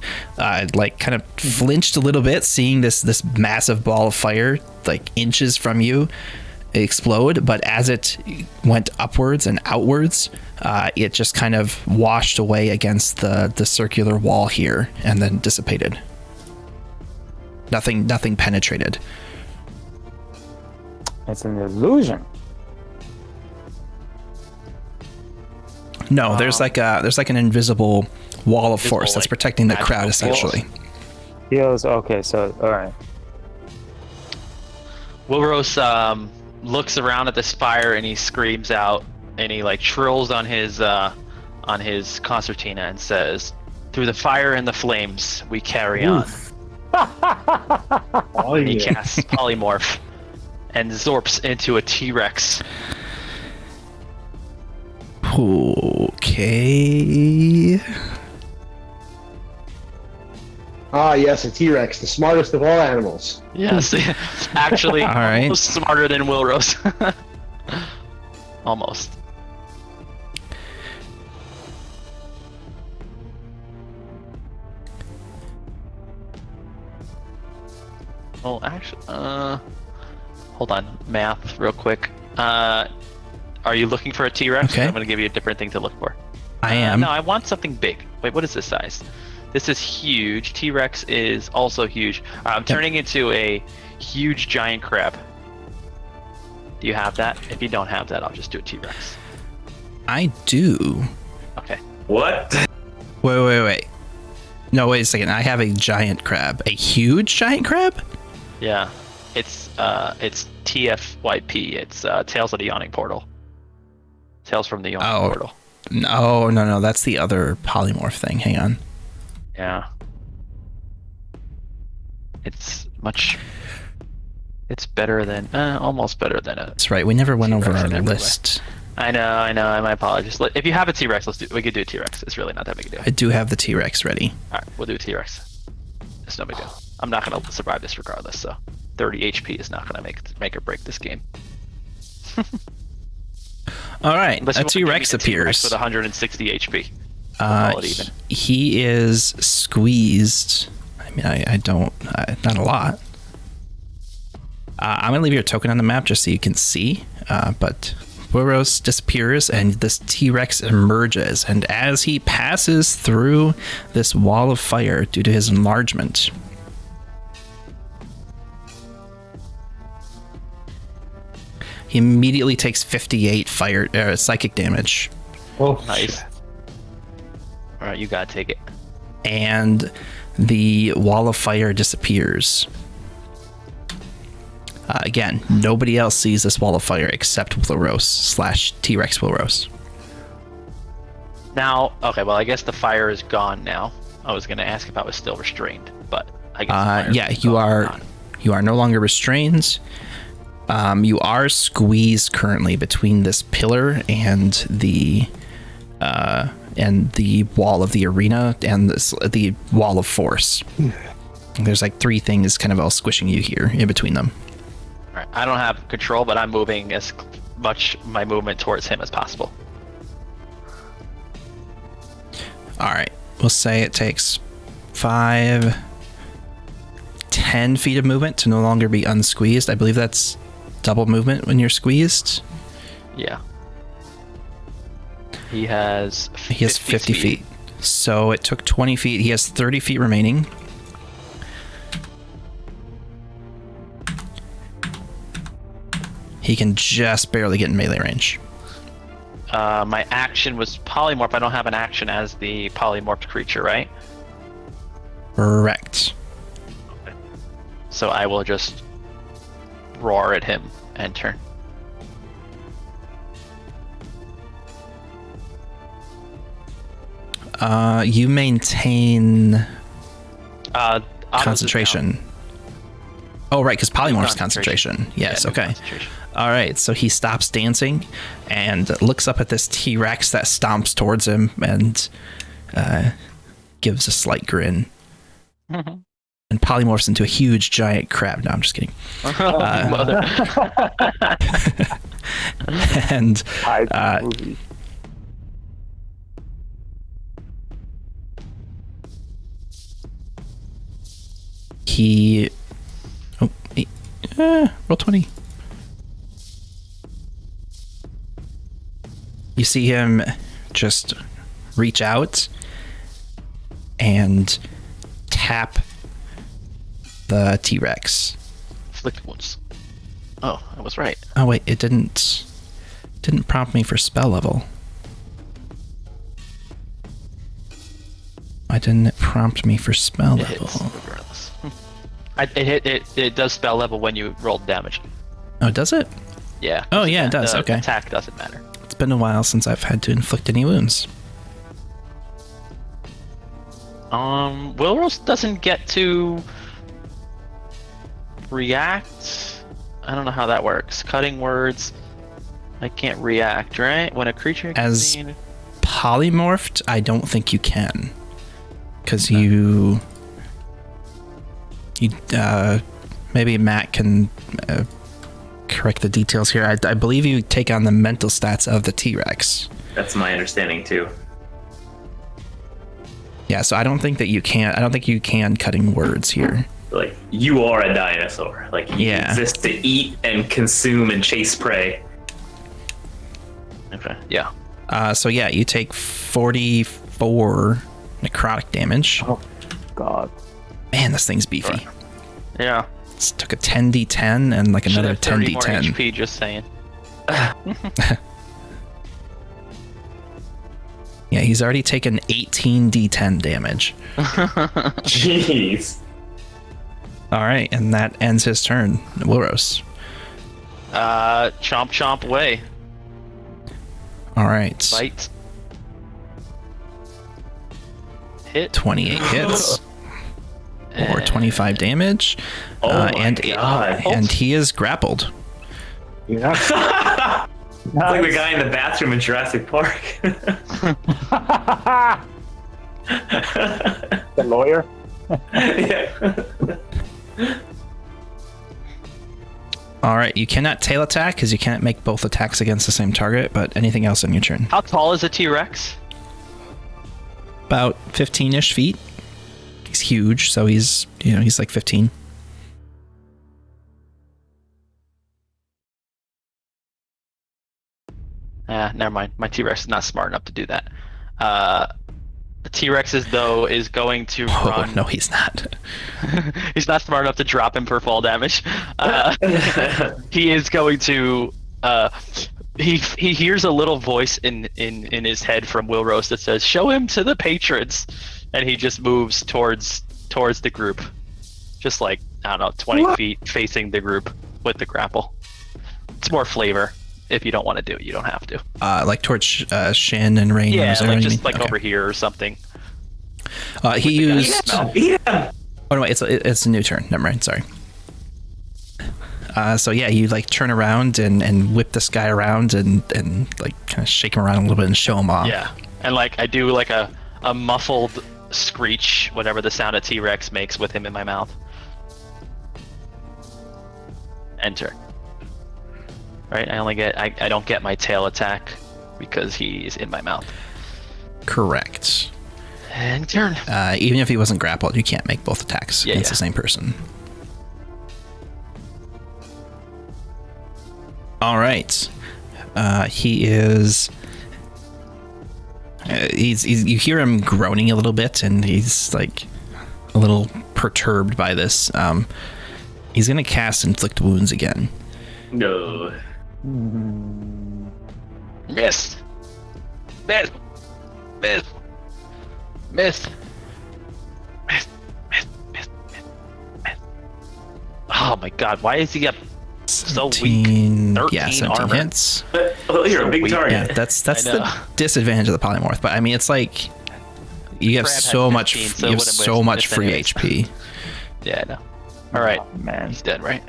like kind of flinched a little bit, seeing this massive ball of fire like inches from you explode. But as it went upwards and outwards, it just kind of washed away against the circular wall here and then dissipated. Nothing penetrated. It's an illusion. No, there's like an invisible wall of force that's like, protecting the magical crowd, wall. essentially. Feels okay. So all right. Wilros looks around at this fire and he screams out and he like trills on his concertina and says, "Through the fire and the flames, we carry on." Oh, And he yeah. casts polymorph and zorps into a T-Rex. Okay. Ah, yes, a T-Rex, the smartest of all animals. Yes, actually, All right. almost smarter than Wilros. Almost. Oh, actually, hold on, math, real quick. Are you looking for a T-Rex? Okay. I'm gonna give you a different thing to look for. I am. No, I want something big. Wait, what is this size? This is huge. T-Rex is also huge. I'm turning into a huge giant crab. Do you have that? If you don't have that, I'll just do a T-Rex. I do. Okay. What? Wait. No, wait a second. I have a giant crab. A huge giant crab? Yeah, it's TFYP. It's Tales of the Yawning Portal. Tales from the Yawning Portal. No, that's the other polymorph thing. Hang on. Yeah. It's better than, almost better than it. That's right. We never went over T-Rex our in every list. I know. My apologies. If you have a T-Rex, we could do T-Rex. It's really not that big a deal. I do have the T-Rex ready. All right, we'll do T-Rex. It's no big deal. I'm not gonna survive this regardless. So, 30 HP is not gonna make or break this game. All right, Unless a you want to give me T-Rex the T-Rex appears. with 160 HP. We'll call it even. He is squeezed. I mean, I don't, not a lot. I'm gonna leave your token on the map just so you can see. But Boros disappears and this T-Rex emerges. And as he passes through this wall of fire due to his enlargement, he immediately takes 58 psychic damage. Oh, Nice. All right, you gotta take it. And the wall of fire disappears. Again, nobody else sees this wall of fire except Wilros / T-Rex Wilros. Now, okay, well, I guess the fire is gone now. I was gonna ask if I was still restrained, but I guess. The fire Yeah, is you gone. are. You are no longer restrained. You are squeezed currently between this pillar and the wall of the arena and the wall of force. There's like 3 things kind of all squishing you here in between them. All right, I don't have control, but I'm moving as much my movement towards him as possible. All right, we'll say it takes 5, 10 feet of movement to no longer be unsqueezed. I believe that's double movement when you're squeezed. Yeah. He has 50 feet. So it took 20 feet. He has 30 feet remaining. He can just barely get in melee range. My action was polymorph. I don't have an action as the polymorphed creature, right? Correct. So I will just roar at him and turn. You maintain Autos is concentration. down. Oh, right, because polymorph's concentration. Yes, Yeah, okay. concentration. All right, so he stops dancing and looks up at this T-Rex that stomps towards him and gives a slight grin. Mhm. And polymorphs into a huge giant crab. No, I'm just kidding. Mother. And Movies. he... Oh, roll 20. You see him just reach out and tap the T-Rex. Flicked wounds. Oh, I was right. Oh wait, it didn't prompt me for spell level. Why didn't it prompt me for spell It level? hits regardless. It does spell level when you roll damage. Oh, does it? Yeah. Oh, yeah, it does. The Okay. Attack doesn't matter. It's been a while since I've had to inflict any wounds. Wilros doesn't get to react. I don't know how that works. Cutting words. I can't react, right? When a creature As polymorphed, I don't think you can. Because you maybe Matt can correct the details here. I believe you take on the mental stats of the T-Rex. That's my understanding too. Yeah, so I don't think you can cutting words here. Like, you are a dinosaur. Like, you Yeah. exist to eat and consume and chase prey. Okay. Yeah. So yeah, you take 44 necrotic damage. Oh, God. Man, this thing's beefy. Yeah. It took a 10d10 and like Should another have 30 more 10d10. HP, just saying. Yeah, he's already taken 18d10 damage. Jeez. All right, and that ends his turn. Wilros. Chomp chomp away. All right. Bite. Hit. 28 hits. Or And- 25 damage. Oh my and God. and he is grappled. Yeah. It's like the guy in the bathroom in Jurassic Park. The lawyer. Yeah. All right, you cannot tail attack because you can't make both attacks against the same target, but anything else on your turn. How tall is a T-Rex? About 15-ish feet. He's huge, so he's like 15. Never mind. My T-Rex is not smart enough to do that. The T-Rex is going to Oh, run. no, he's not. He's not smart enough to drop him for fall damage. He is going to. He hears a little voice in his head from Will Roast that says, "Show him to the patrons," and he just moves towards the group, just like, I don't know, 20 feet facing the group with the grapple. It's more flavor. If you don't want to do it, you don't have to. Like towards Shin and Rain. Yeah, or is that like what you just mean? like Okay. over here or something. He used. Yeah. Oh no, it's a new turn. Never mind. Sorry. So yeah, you like turn around and whip this guy around and like kind of shake him around a little bit and show him off. Yeah, and like I do like a muffled screech, whatever the sound a T-Rex makes with him in my mouth. Enter. Right, I don't get my tail attack because he's in my mouth. Correct. And turn. Even if he wasn't grappled, you can't make both attacks Yeah, against yeah. the same person. All right. He is. He's you hear him groaning a little bit, and he's like a little perturbed by this. He's gonna cast Inflict Wounds again. No. Miss. Miss. Miss. Miss. Miss. Miss. Miss. Miss. Miss. Oh my God! Why is he up so weak? 17, 13 yeah, 17 armor. hits. Oh, you're a big Weak. target. Yeah, that's I the know. disadvantage of the polymorph. But I mean, it's like you have Crab had so much 15, so you have it would've so much missed free anyways. HP. Yeah, I know. All right, Oh, man. he's dead, right?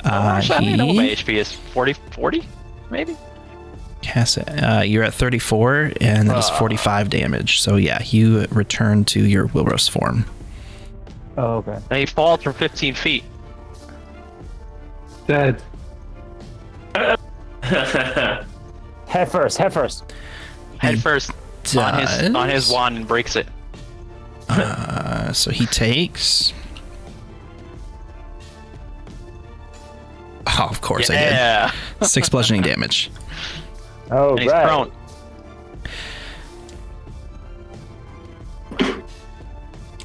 Actually, I don't even know what my HP is. 40, maybe. Cast it. You're at 34, and that is 45 damage. So yeah, you return to your Wilros form. Oh, okay. And he falls from 15 feet. Dead. Head first. Head first. Head first on his does. wand and breaks it. So he takes. Oh, of course Yeah. I did. 6 bludgeoning damage. Oh, And he's right. prone.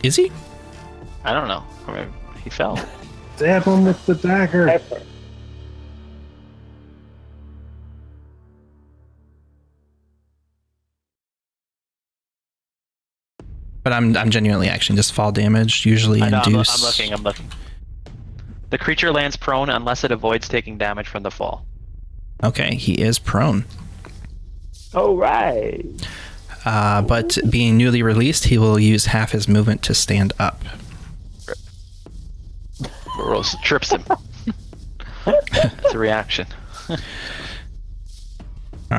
Is he? I don't know. I mean, he fell. Stab him with the dagger. Head first. But I'm genuinely actioning. Just fall damage usually I know, induce. I'm looking. The creature lands prone unless it avoids taking damage from the fall. Okay, he is prone. All right. But being newly released, he will use half his movement to stand up. Rose trips him. It's a reaction. All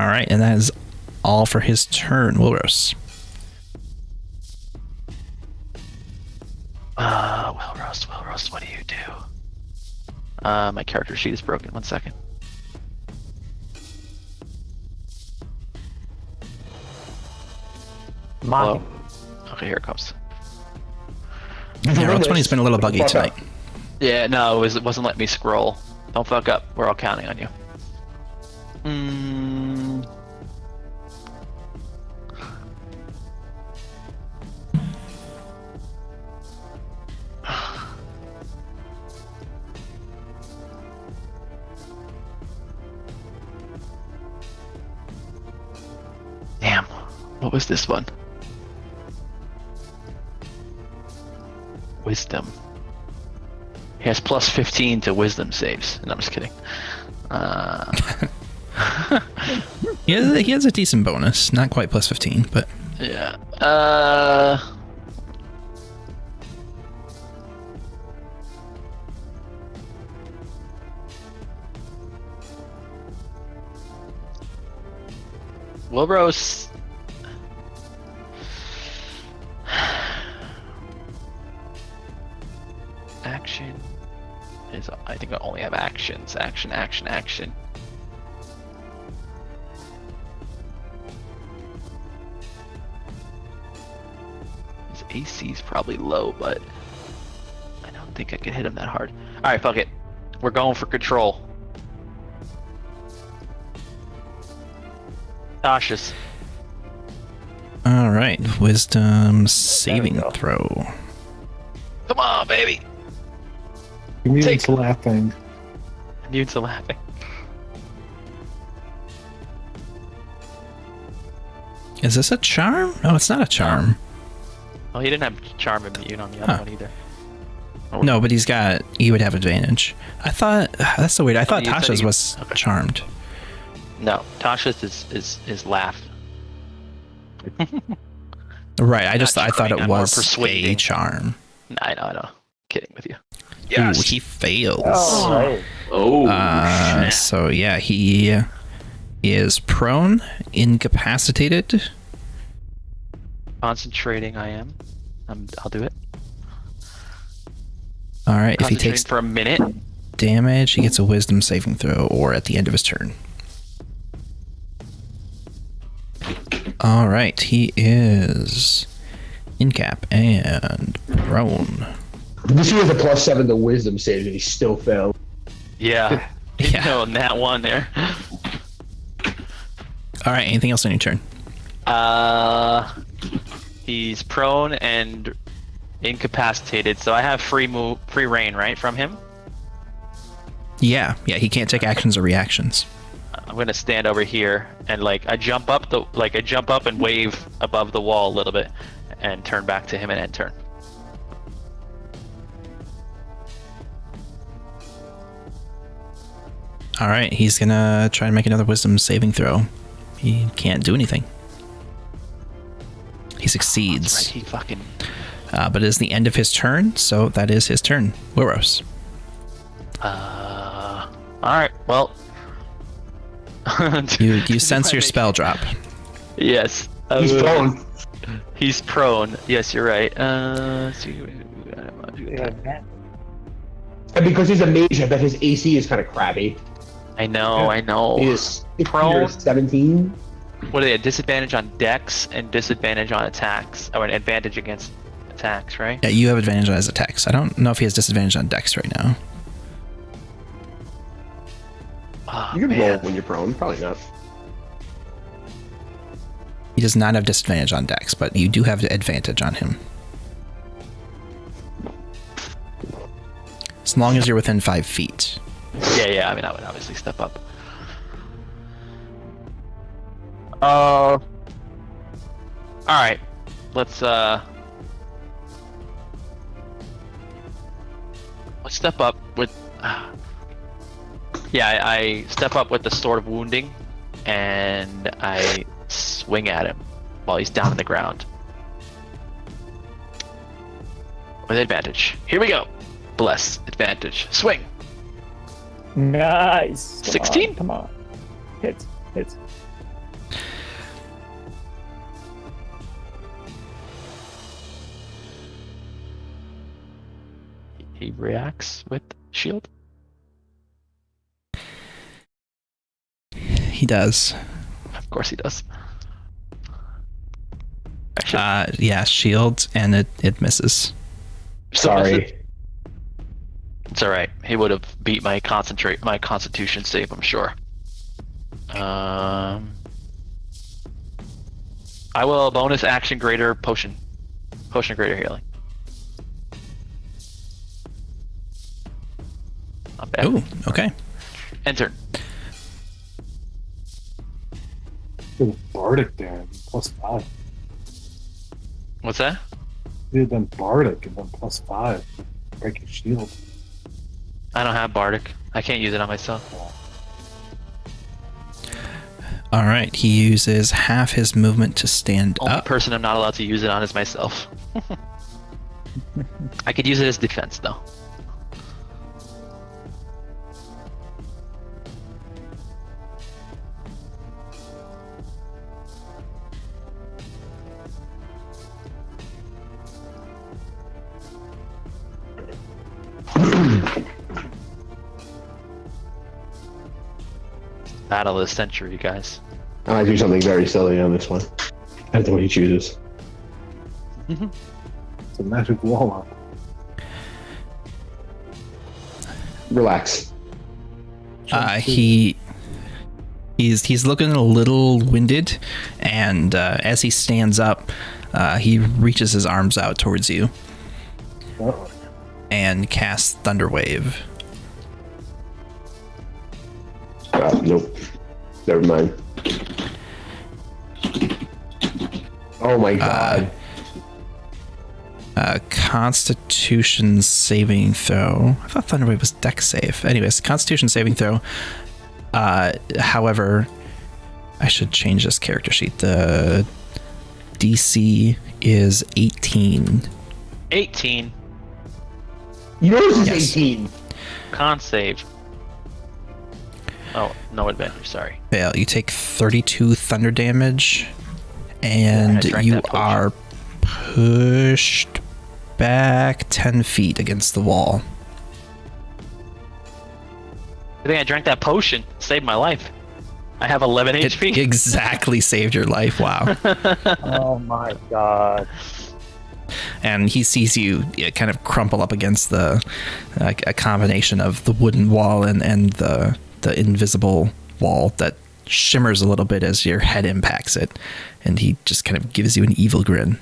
right, and that is all for his turn, Wilros. Will Roast, what do you do? My character sheet is broken. 1 second. Mocking. Okay, here it comes. Yeah, Roll20's been a little buggy Fuck up. tonight. Yeah, no, it wasn't letting me scroll. Don't fuck up. We're all counting on you. Damn. What was this one? Wisdom. He has plus 15 to wisdom saves. No, I'm just kidding. He has a decent bonus. Not quite plus 15, but... Yeah. Wilrose. Action is. I think I only have actions. Action. His AC is probably low, but I don't think I can hit him that hard. Alright, fuck it. We're going for control. Cautious. Alright, wisdom saving go. throw. Come on, baby. Comedian's laughing. Immune to laughing. Is this a charm? No, it's not a charm. Oh, he didn't have charm immune on the other one either. No, but he would have advantage. I thought, that's so weird. I thought you said Tasha's he- was okay. charmed. No, Tasha's is laugh. Right, I thought charming, it I'm more was a persuading. charm. I know. Kidding with you. Ooh, he fails. All right. Oh, shit. So yeah, he is prone, incapacitated. Concentrating, I am. I'll do it. All right, if he Concentrating takes for a minute. damage, he gets a wisdom saving throw, or at the end of his turn. All right, he is incap and prone. This year has a +7 to wisdom saves, and he still failed. Yeah. Yeah. No, that one there. All right, anything else on your turn? He's prone and incapacitated, so I have free reign, right, from him? Yeah, he can't take actions or reactions. I'm gonna stand over here and I jump up and wave above the wall a little bit, and turn back to him and end turn. All right, he's gonna try and make another wisdom saving throw. He can't do anything. He That's succeeds. right, he fucking. But it is the end of his turn, so that is his turn. Wilros. All right. Well. You sense your spell drop. Yes. He's prone. He's prone. Yes, you're right. Yeah, And because he's a mage, I bet his AC is kind of crappy. I know. He is 15 Prone. or 17. What are they? A disadvantage on dex and disadvantage on attacks, or an advantage against attacks, right? Yeah, you have advantage on his attacks. I don't know if he has disadvantage on dex right now. Oh, You can roll man. when you're prone. Probably not. He does not have disadvantage on dex, but you do have advantage on him. As long as you're within 5 feet. Yeah. I mean, I would obviously step up. All right. Let's step up with. Yeah, I step up with the Sword of Wounding, and I swing at him while he's down on the ground. With advantage. Here we go. Bless. Advantage. Swing. Nice. 16? Come on. Hits. He reacts with shield. He does. Of course he does. Yeah, shield, and it misses. Sorry. It's alright. He would have beat my constitution save, I'm sure. I will bonus action greater potion. Potion of greater healing. Not bad. Ooh, okay. Enter. Good Bardic there, +5. What's that? He had been Bardic and then +5. Break his shield. I don't have Bardic. I can't use it on myself. All right, he uses half his movement to stand Only up. person I'm not allowed to use it on is myself. I could use it as defense though. Battle of the century, guys. I might do something very silly on this one. Depends on what he chooses. It's a magic wall up. Relax. He's looking a little winded, and as he stands up, he reaches his arms out towards you Uh-oh. and casts Thunderwave. Nope. Never mind. Oh my god. Constitution saving throw. I thought Thunderwave was Dex save. Anyways, Constitution saving throw. However, I should change this character sheet. The DC is 18. 18. Yours is Yes. 18. Con save. Oh, no advantage, sorry. Fail. You take 32 thunder damage, Yeah, and I drank you that potion. are pushed back 10 feet against the wall. I think I drank that potion. Saved my life. I have 11 It HP. exactly saved your life. Wow. Oh my god. And he sees you kind of crumple up against the a combination of the wooden wall and the invisible wall that shimmers a little bit as your head impacts it, and he just kind of gives you an evil grin.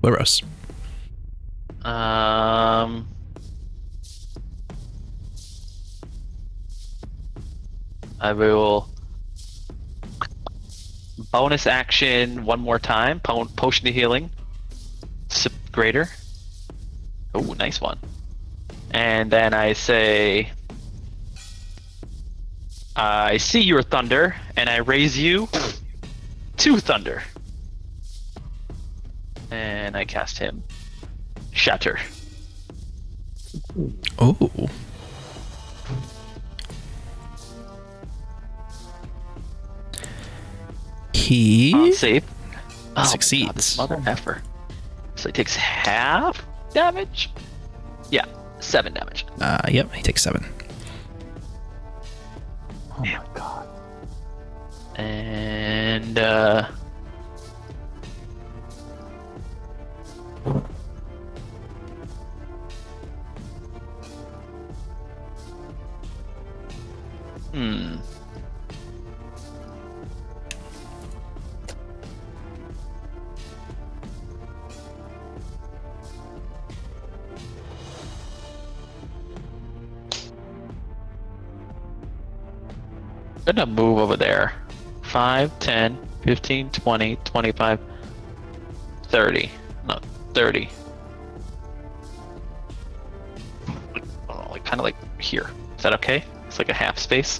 Laros. I will bonus action one more time. Potion of healing. Sip greater. Oh, nice one. And then I say, I see your thunder, and I raise you to thunder. And I cast him. Shatter. Oh. He Save. Oh, succeeds. God, this mother effer. So he takes half damage? Yeah, 7 damage. Yep, he takes 7. Oh my god. And gonna move over there. 5, 10, 15, 20, 25, 30. No, 30. Oh, like kind of like here. Is that okay? It's like a half space.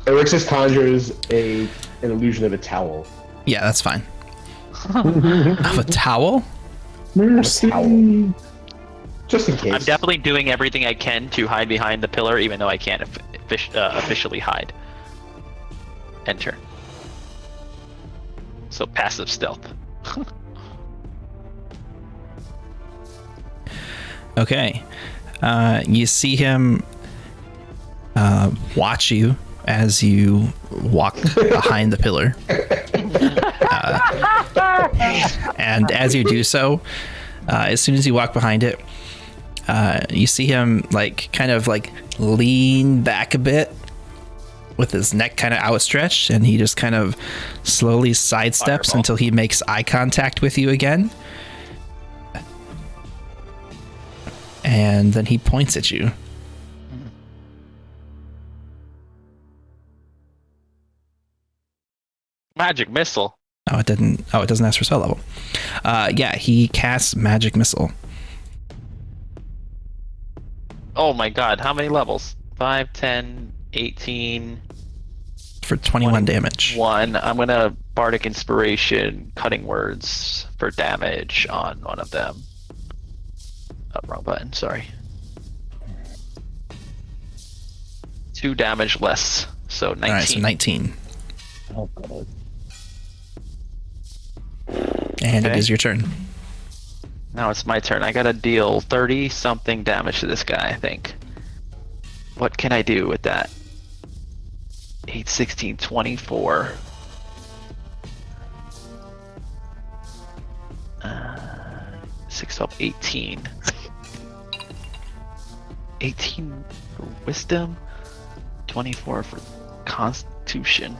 Erixus conjures an illusion of a towel. Yeah, that's fine. Of a towel? Mercy. Towel. Just in case. I'm definitely doing everything I can to hide behind the pillar, even though I can't officially hide. Enter. So passive stealth. Okay. You see him watch you as you walk behind the pillar. And as you do so, as soon as you walk behind it, you see him like kind of like lean back a bit with his neck kind of outstretched, and he just kind of slowly sidesteps Fireball. until he makes eye contact with you again. And then he points at you. Magic missile. Oh, it didn't. Oh, it doesn't ask for spell level. Yeah, he casts Magic Missile. Oh my god, how many levels? 5, 10, 18... For 21 damage. 1. I'm gonna Bardic Inspiration, Cutting Words for damage on one of them. Oh, wrong button, sorry. 2 damage less, so 19. Alright, so 19. Oh god. And it Okay. is your turn. Now it's my turn. I gotta deal 30 something damage to this guy, I think. What can I do with that? 8, 16, 24. 6, 12, 18. 18 for wisdom, 24 for constitution.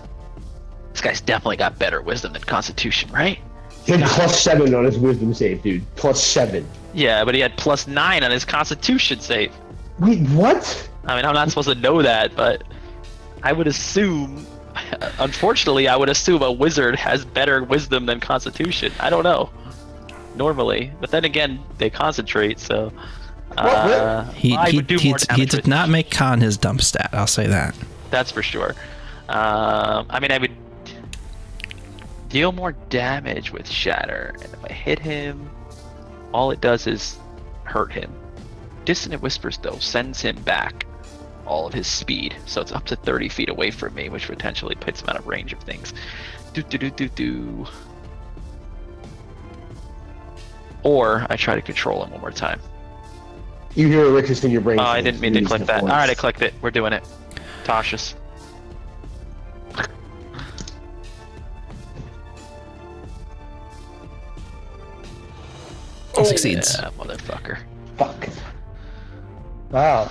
This guy's definitely got better wisdom than constitution, right? He had +7 on his wisdom save, dude. +7. Yeah, but he had +9 on his constitution save. Wait, what? I mean, I'm not supposed to know that, but I would assume, unfortunately, I would assume a wizard has better wisdom than constitution. I don't know. Normally. But then again, they concentrate, so... He I would do more damage did with- not make con his dump stat, I'll say that. That's for sure. I mean, I would deal more damage with Shatter, and if I hit him, all it does is hurt him. Dissonant Whispers, though, sends him back all of his speed, so it's up to 30 feet away from me, which potentially puts him out of range of things. Or I try to control him one more time. You hear Rixus in your brain. Oh, I saying, didn't mean to "Use click the that. Thorns." Alright, I clicked it. We're doing it. Cautious. Succeeds. Yeah, motherfucker. Fuck. Wow.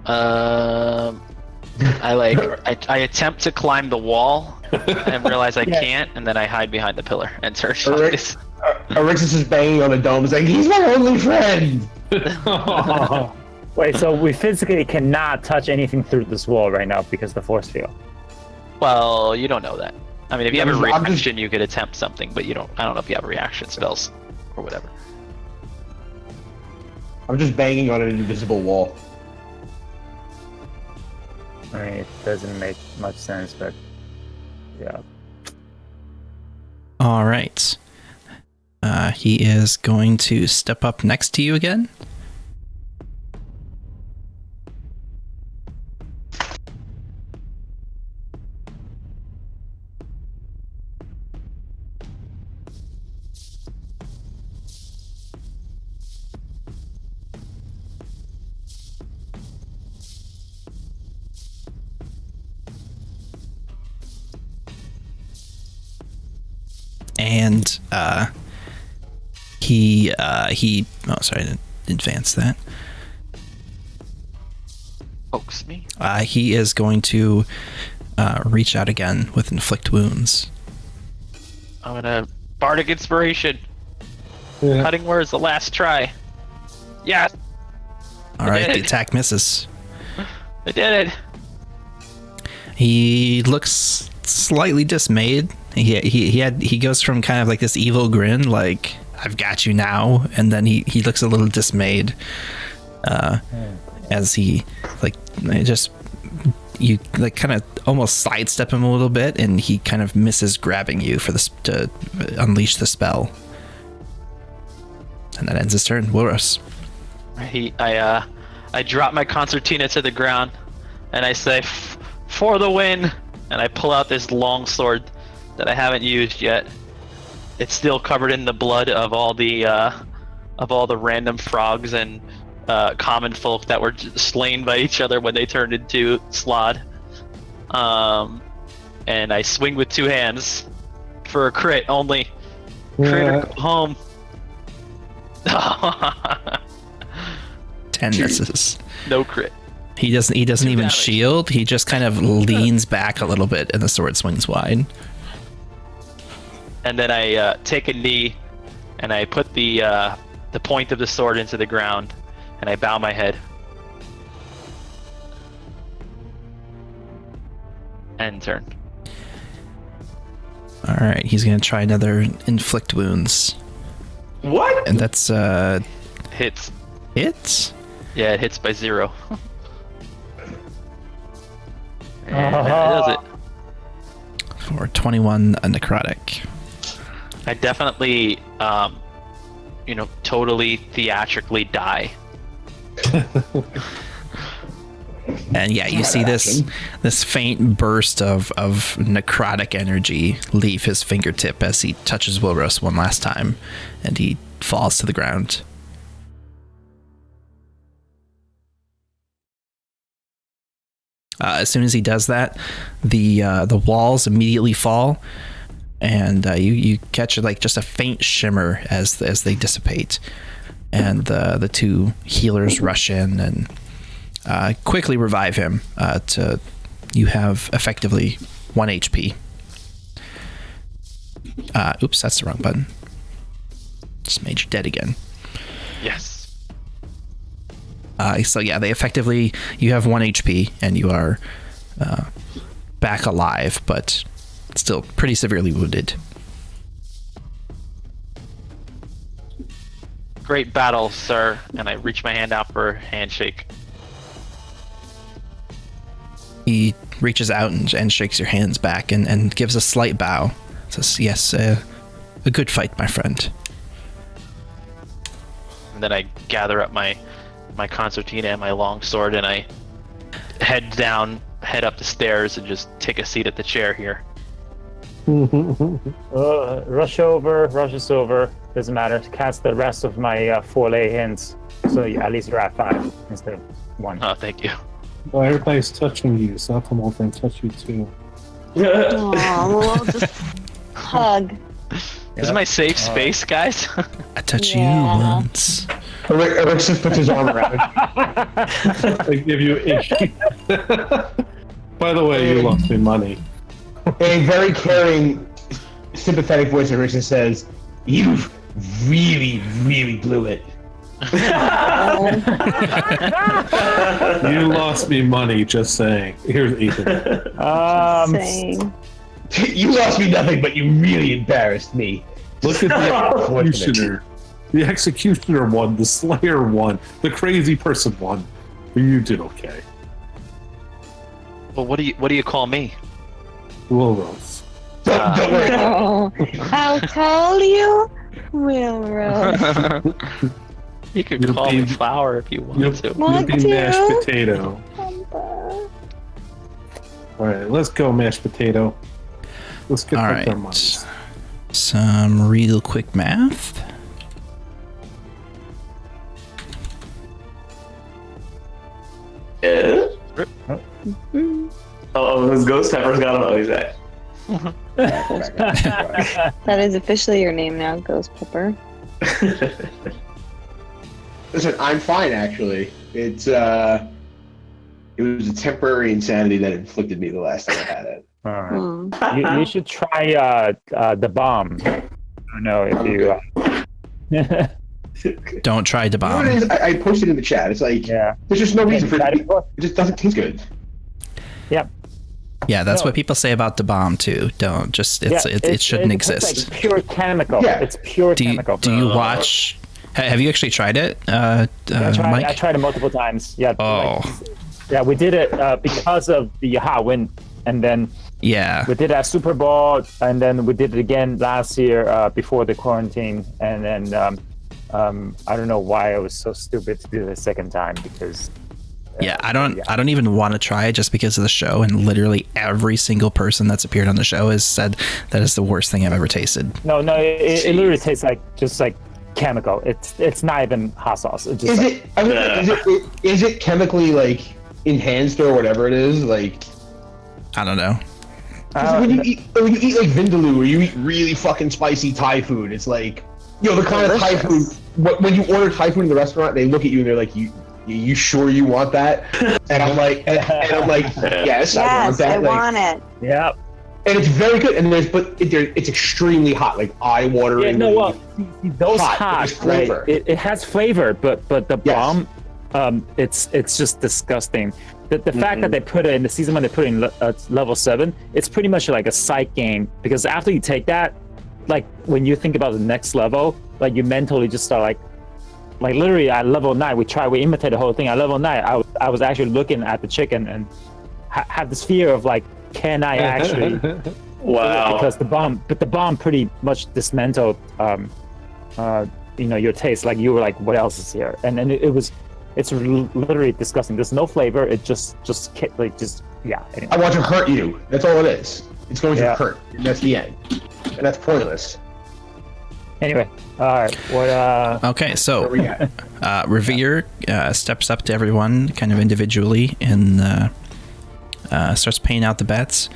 I attempt to climb the wall and realize I can't, and then I hide behind the pillar and turn shot Alright. this. Rixus is banging on the dome. He's like, he's my only friend. Wait, so we physically cannot touch anything through this wall right now because of the force field. Well, you don't know that. I mean, if you have a I'm just- reaction, you could attempt something, but you don't. I don't know if you have reaction spells or whatever. I'm just banging on an invisible wall. I mean, it doesn't make much sense, but yeah. All right. He is going to step up next to you again. And he oh, sorry, I didn't advance that. Pokes me. He is going to reach out again with inflict wounds. I'm gonna Bardic Inspiration. Yeah. Cutting Words, the last try. Yes, All right, the did. attack misses. I did it. He looks slightly dismayed. He goes from kind of like this evil grin, like I've got you now, and then he looks a little dismayed as he like just you like kind of almost sidestep him a little bit, and he kind of misses grabbing you for this to unleash the spell, and that ends his turn. Wilros. I drop my concertina to the ground, and I say, "For the win!" And I pull out this long sword that I haven't used yet. It's still covered in the blood of all the random frogs and common folk that were slain by each other when they turned into Slod. And I swing with 2 hands for a crit only. Critical home. 10 misses. No crit. He doesn't even damage. shield. He just kind of leans back a little bit, and the sword swings wide. And then I take a knee, and I put the point of the sword into the ground, and I bow my head. End turn. All All right, he's gonna try another inflict wounds, What? and that's Hits. hits. Yeah, it hits by 0. And that does it. For 21 necrotic. I definitely, totally theatrically die. And yeah, you see this faint burst of necrotic energy leave his fingertip as he touches Wilros one last time, and he falls to the ground. As soon as he does that, the walls immediately fall, and you catch like just a faint shimmer as they dissipate, and the two healers rush in and quickly revive him. You have effectively 1 HP. Oops, that's the wrong button. Just made you dead again. Yes. So yeah, you have 1 HP and you are back alive, but still pretty severely wounded. Great battle, sir. And I reach my hand out for a handshake. He reaches out and shakes your hands back and gives a slight bow. Says, yes, a good fight, my friend. And then I gather up my concertina and my long sword, and I head up the stairs and just take a seat at the chair here. Rush us over. Doesn't matter. Cast the rest of my 4 lay hints, so at least you're at 5 instead of 1. Oh, thank you. Well, everybody's touching you, so I'll come over and touch you too. Aw, we'll just hug. This is my safe space, guys. I touch Yeah. you once. Alexis puts his arm around. I give you By the way, you lost me money. A very caring, sympathetic voice of Alexis says, "You really, really blew it." You lost me money, just saying. Here's Ethan. Saying. You lost me nothing, but you really embarrassed me. Look at the executioner. The executioner won, the slayer won, the crazy person won. You did okay. Well, what do you call me? Wilros. Don't worry. Oh, I'll tell you, Wilros. You could You'll call be- me Flower if you want You'll, to. you'll be to? mashed potato. Alright, let's go, mashed potato. Let's get All back our right. money. Some real quick math. Yeah. Oh, his ghost pepper's got him. Oh, he's back. That is officially your name now, Ghost Pepper. Listen, I'm fine actually. It was a temporary insanity that inflicted me the last time I had it. All right. Hmm. You should try the bomb. I don't know if you. Don't try to You know what it bomb. is? I posted in the chat. It's like Yeah. there's just no reason for Tried it. it before? It just doesn't taste good. Yep. Yeah, that's No. what people say about the bomb too. Don't just it shouldn't exist. It's like pure chemical. Yeah. It's pure Do you, chemical. do you watch? Have you actually tried it, I Mike? tried it multiple times. Yeah. Oh. Yeah, we did it because of the hot wind, and then Yeah. we did it at Super Bowl, and then we did it again last year before the quarantine, and then I don't know why I was so stupid to do it a second time because. Yeah, I don't even want to try it just because of the show, and literally every single person that's appeared on the show has said that is the worst thing I've ever tasted. No, it literally tastes like just like chemical. It's not even hot sauce. It's just Is it chemically like enhanced or whatever it is? Like I don't know. 'cause when you eat like vindaloo or you eat really fucking spicy Thai food, it's like the kind of Thai food. When you order Thai food in the restaurant, they look at you and they're like, You sure you want that? And I'm like, yes, I want that. I want it. yeah. And it's very good. And it's extremely hot, like eye-watering. Yeah, no, well, see, those Hot, hot, there's flavor. right? It has flavor, but the Yes. bomb, it's just disgusting. The fact that they put it in the season when they put it in level 7, it's pretty much like a side game, because after you take that, like when you think about the next level, like you mentally just start like literally at level 9 we imitated the whole thing. At level 9 I was actually looking at the chicken and have this fear of like, can I actually Wow. because the bomb pretty much dismantled your taste. Like you were like, what else is here? And then it's literally disgusting. There's no flavor. It just yeah. Anyway. I want to hurt you. That's all it is. It's going to Yeah. hurt. And that's the end. And that's pointless. Anyway, all right. What Okay, so Where we at? Revere steps up to everyone kind of individually and starts paying out the bets.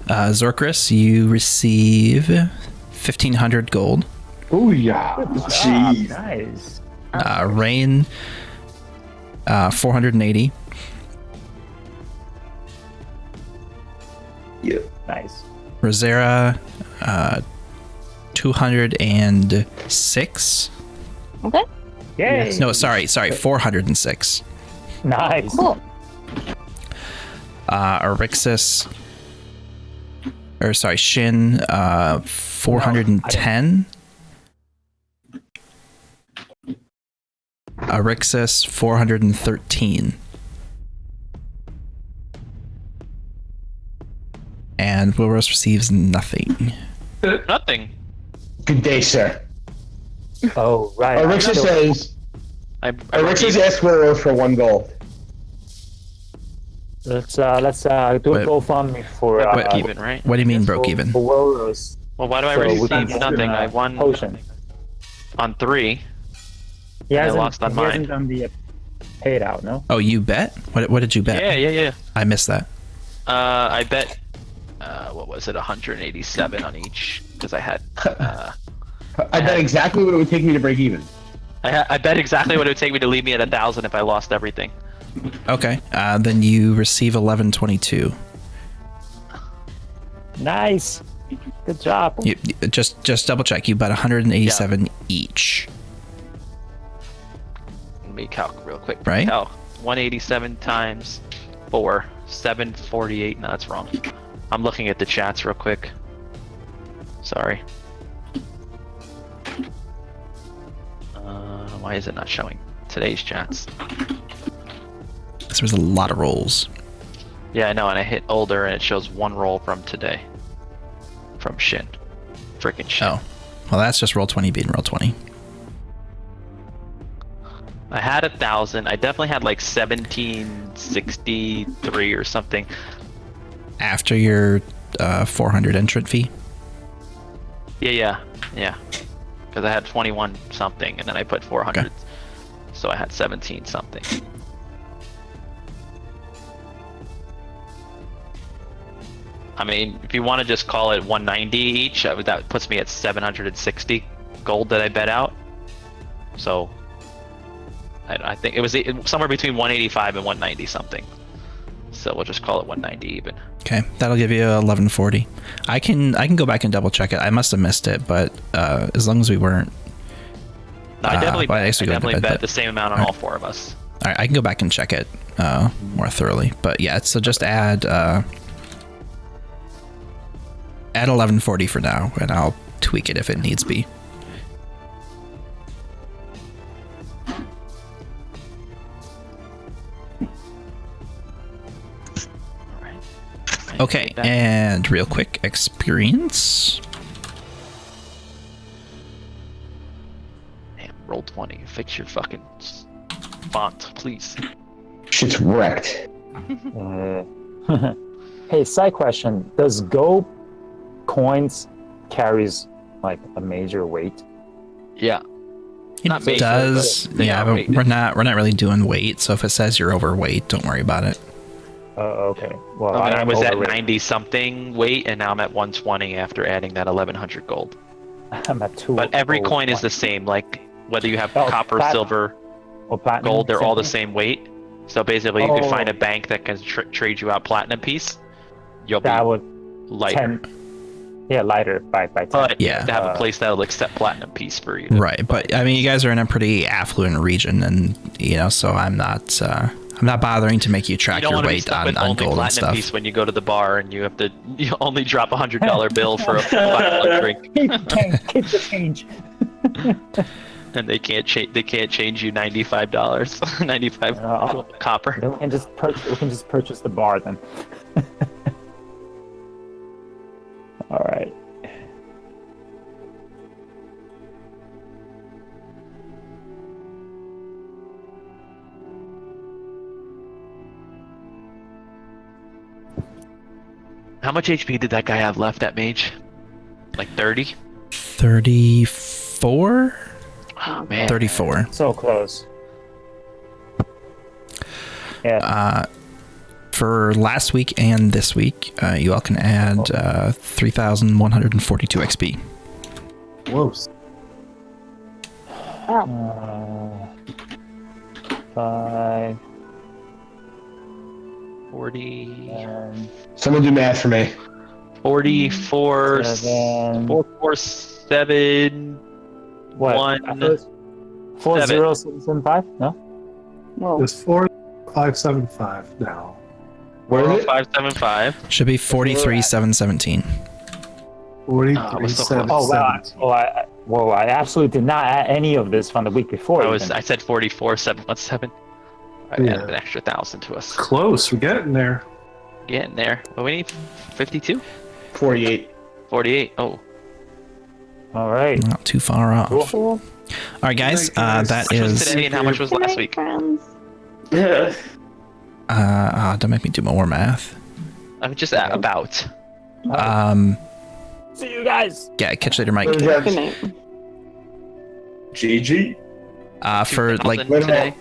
Zorkris, you receive 1,500 gold. Oh yeah. Jeez. Nice. Rain, 480. Yeah. Nice. Rosera, 206. Okay. Yay. No, sorry, 406. Nice. Cool. Arixis, or sorry, Shin, 410. Arixis, 413. And Wilrose receives nothing. Nothing. Good day, sir. Oh right. Arixa says, I Arixis asked Wilrose for 1 gold. Let's do a Wait. GoFundMe for broke even, right? What do you mean broke even? For Wilrose. Well, why do I So we can receive get nothing? him a I won potion. on 3. He hasn't, lost on he mine. hasn't done the paid out, no? Oh, you bet? What did you bet? Yeah. I missed that. I bet. What was it? 187 on each because I had. I bet exactly what it would take me to break even. I bet exactly what it would take me to leave me at 1,000 if I lost everything. Okay, then you receive 1122. Nice. Good job. You just double check. You bet 187 each. Let me calc real quick. Right. Calc 187 times 4, 748. No, that's wrong. I'm looking at the chats real quick. Sorry. Why is it not showing today's chats? This was a lot of rolls. Yeah, I know, and I hit older and it shows 1 roll from today. From Shin. Freaking Shin. Oh, well, that's just roll 20 being roll 20. I had 1,000. I definitely had like 1763 or something. After your 400 entrant fee. Yeah. Because I had 21 something, and then I put 400, Okay. so I had 17 something. I mean, if you want to just call it 190 each, that puts me at 760 gold that I bet out. So I think it was somewhere between 185 and 190 something. So we'll just call it 190 even. Okay, that'll give you 1140. I can go back and double check it. I must have missed it, but as long as we weren't. No, I definitely, well, I guess we go to bed, bet but- the same amount on all 4 of us. All right, I can go back and check it more thoroughly. But yeah, so just add 1140 for now, and I'll tweak it if it needs be. Okay, and real quick, experience. Damn, roll 20. Fix your fucking font, please. Shit's wrecked. Hey, side question. Does gold coins carries like a major weight? Yeah. It Not major, does, but they yeah, are but weighted. we're not really doing weight. So if it says you're overweight, don't worry about it. Okay. Well, I mean, I am was at overrated. 90 something weight, and now I'm at 120 after adding that 1100 gold. I'm at 2. But every coin is the same. Like whether you have Oh, copper, platinum. silver, or platinum, gold, they're all the thing? same weight. So basically, you can Oh. find a bank that can trade you out platinum piece. You'll be That would lighter. Yeah, lighter by 10. But you Yeah. have to have a place that'll accept platinum piece for you. Right, but I mean, you guys are in a pretty affluent region, and so I'm not bothering to make you You track don't your want to be weight stuck on with only gold and platinum stuff. piece when you go to the bar and you only drop $100 bill for a $5 drink, Keep the change. and they can't change you $95, 95 copper. We can just purchase the bar then. All right. How much HP did that guy have left at mage? Like 30? 34? Oh man. 34. So close. Yeah. For last week and this week, you all can add 3,142 XP. Whoa. 5. 40. Someone do math for me. 44. 7. 447. What? One, 40775? No. Whoa. It's 4575 now. Where is it? 575. Should be 43,717. 43,717. Oh wow! I absolutely did not add any of this from the week before. I said 44,717. I Yeah. added an extra 1,000 to us. Close. We're getting there. Getting there. Well, we need 52? 48. 48. Oh. All right. Not too far off. Cool. All right, guys. Good night, guys. That How much was is. today and how much was Good last night, week? friends. Yeah. Don't make me do more math. I'm just about. See you guys. Yeah, catch you later, Mike. Good night. GG. For like 2,000 today.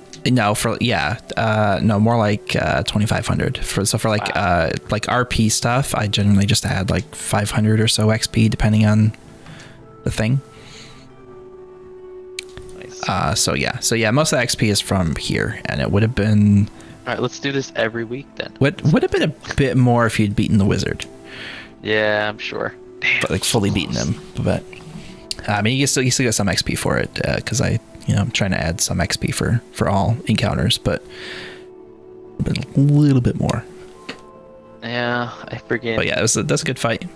no, more like 2,500 for like RP stuff. I generally just add like 500 or so XP depending on the thing. Nice. So yeah, most of the XP is from here, and it would have been All right, let's do this every week then. would have been a bit more if you'd beaten the wizard, Yeah, I'm sure. Damn. but like fully beaten him. But I mean, you still get some XP for it because I'm trying to add some XP for all encounters, but a little bit more. Yeah, I forget. But yeah, that's a good fight.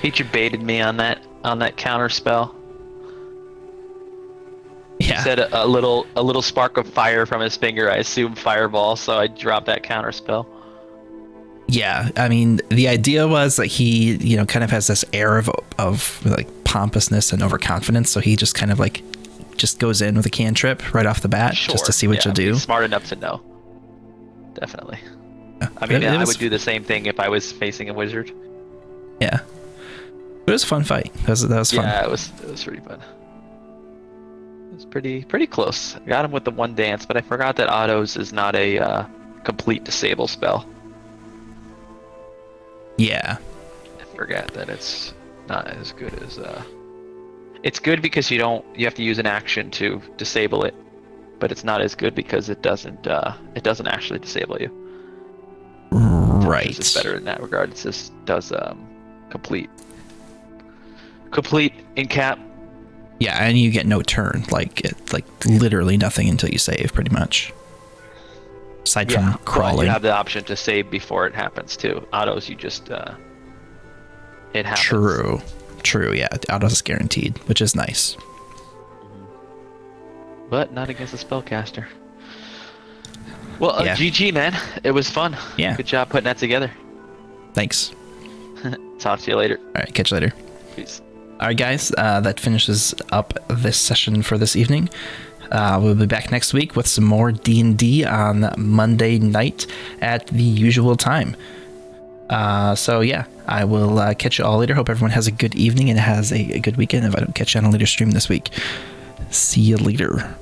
Feature baited me on that counter spell. Yeah. He said a little spark of fire from his finger. I assumed fireball, so I dropped that counter spell. Yeah, I mean, the idea was that he, kind of has this air of like pompousness and overconfidence, so he just kind of like just goes in with a cantrip right off the bat just to see what you'll do. He's smart enough to know. Definitely. Yeah. I mean, It I was- would do the same thing if I was facing a wizard. Yeah, it was a fun fight. That was fun. Yeah, it was pretty fun. It was pretty close. I got him with the one dance, but I forgot that autos is not a complete disable spell. Yeah, I forget that it's not as good as it's good because you have to use an action to disable it, but it's not as good because it doesn't actually disable you. right. It's better in that regard. It just does complete in cap. Yeah, and you get no turn, like literally nothing until you save, pretty much. Aside from But crawling. you have the option to save before it happens too. Autos, you just it happens. True. Yeah, the autos is guaranteed, which is nice. But not against a spellcaster. Well, Yeah. GG, man. It was fun. Yeah. Good job putting that together. Thanks. Talk to you later. All right, catch you later. Peace. All right, guys, that finishes up this session for this evening. We'll be back next week with some more D&D on Monday night at the usual time. So yeah, I will catch you all later. Hope everyone has a good evening and has a good weekend if I don't catch you on a later stream this week. See you later.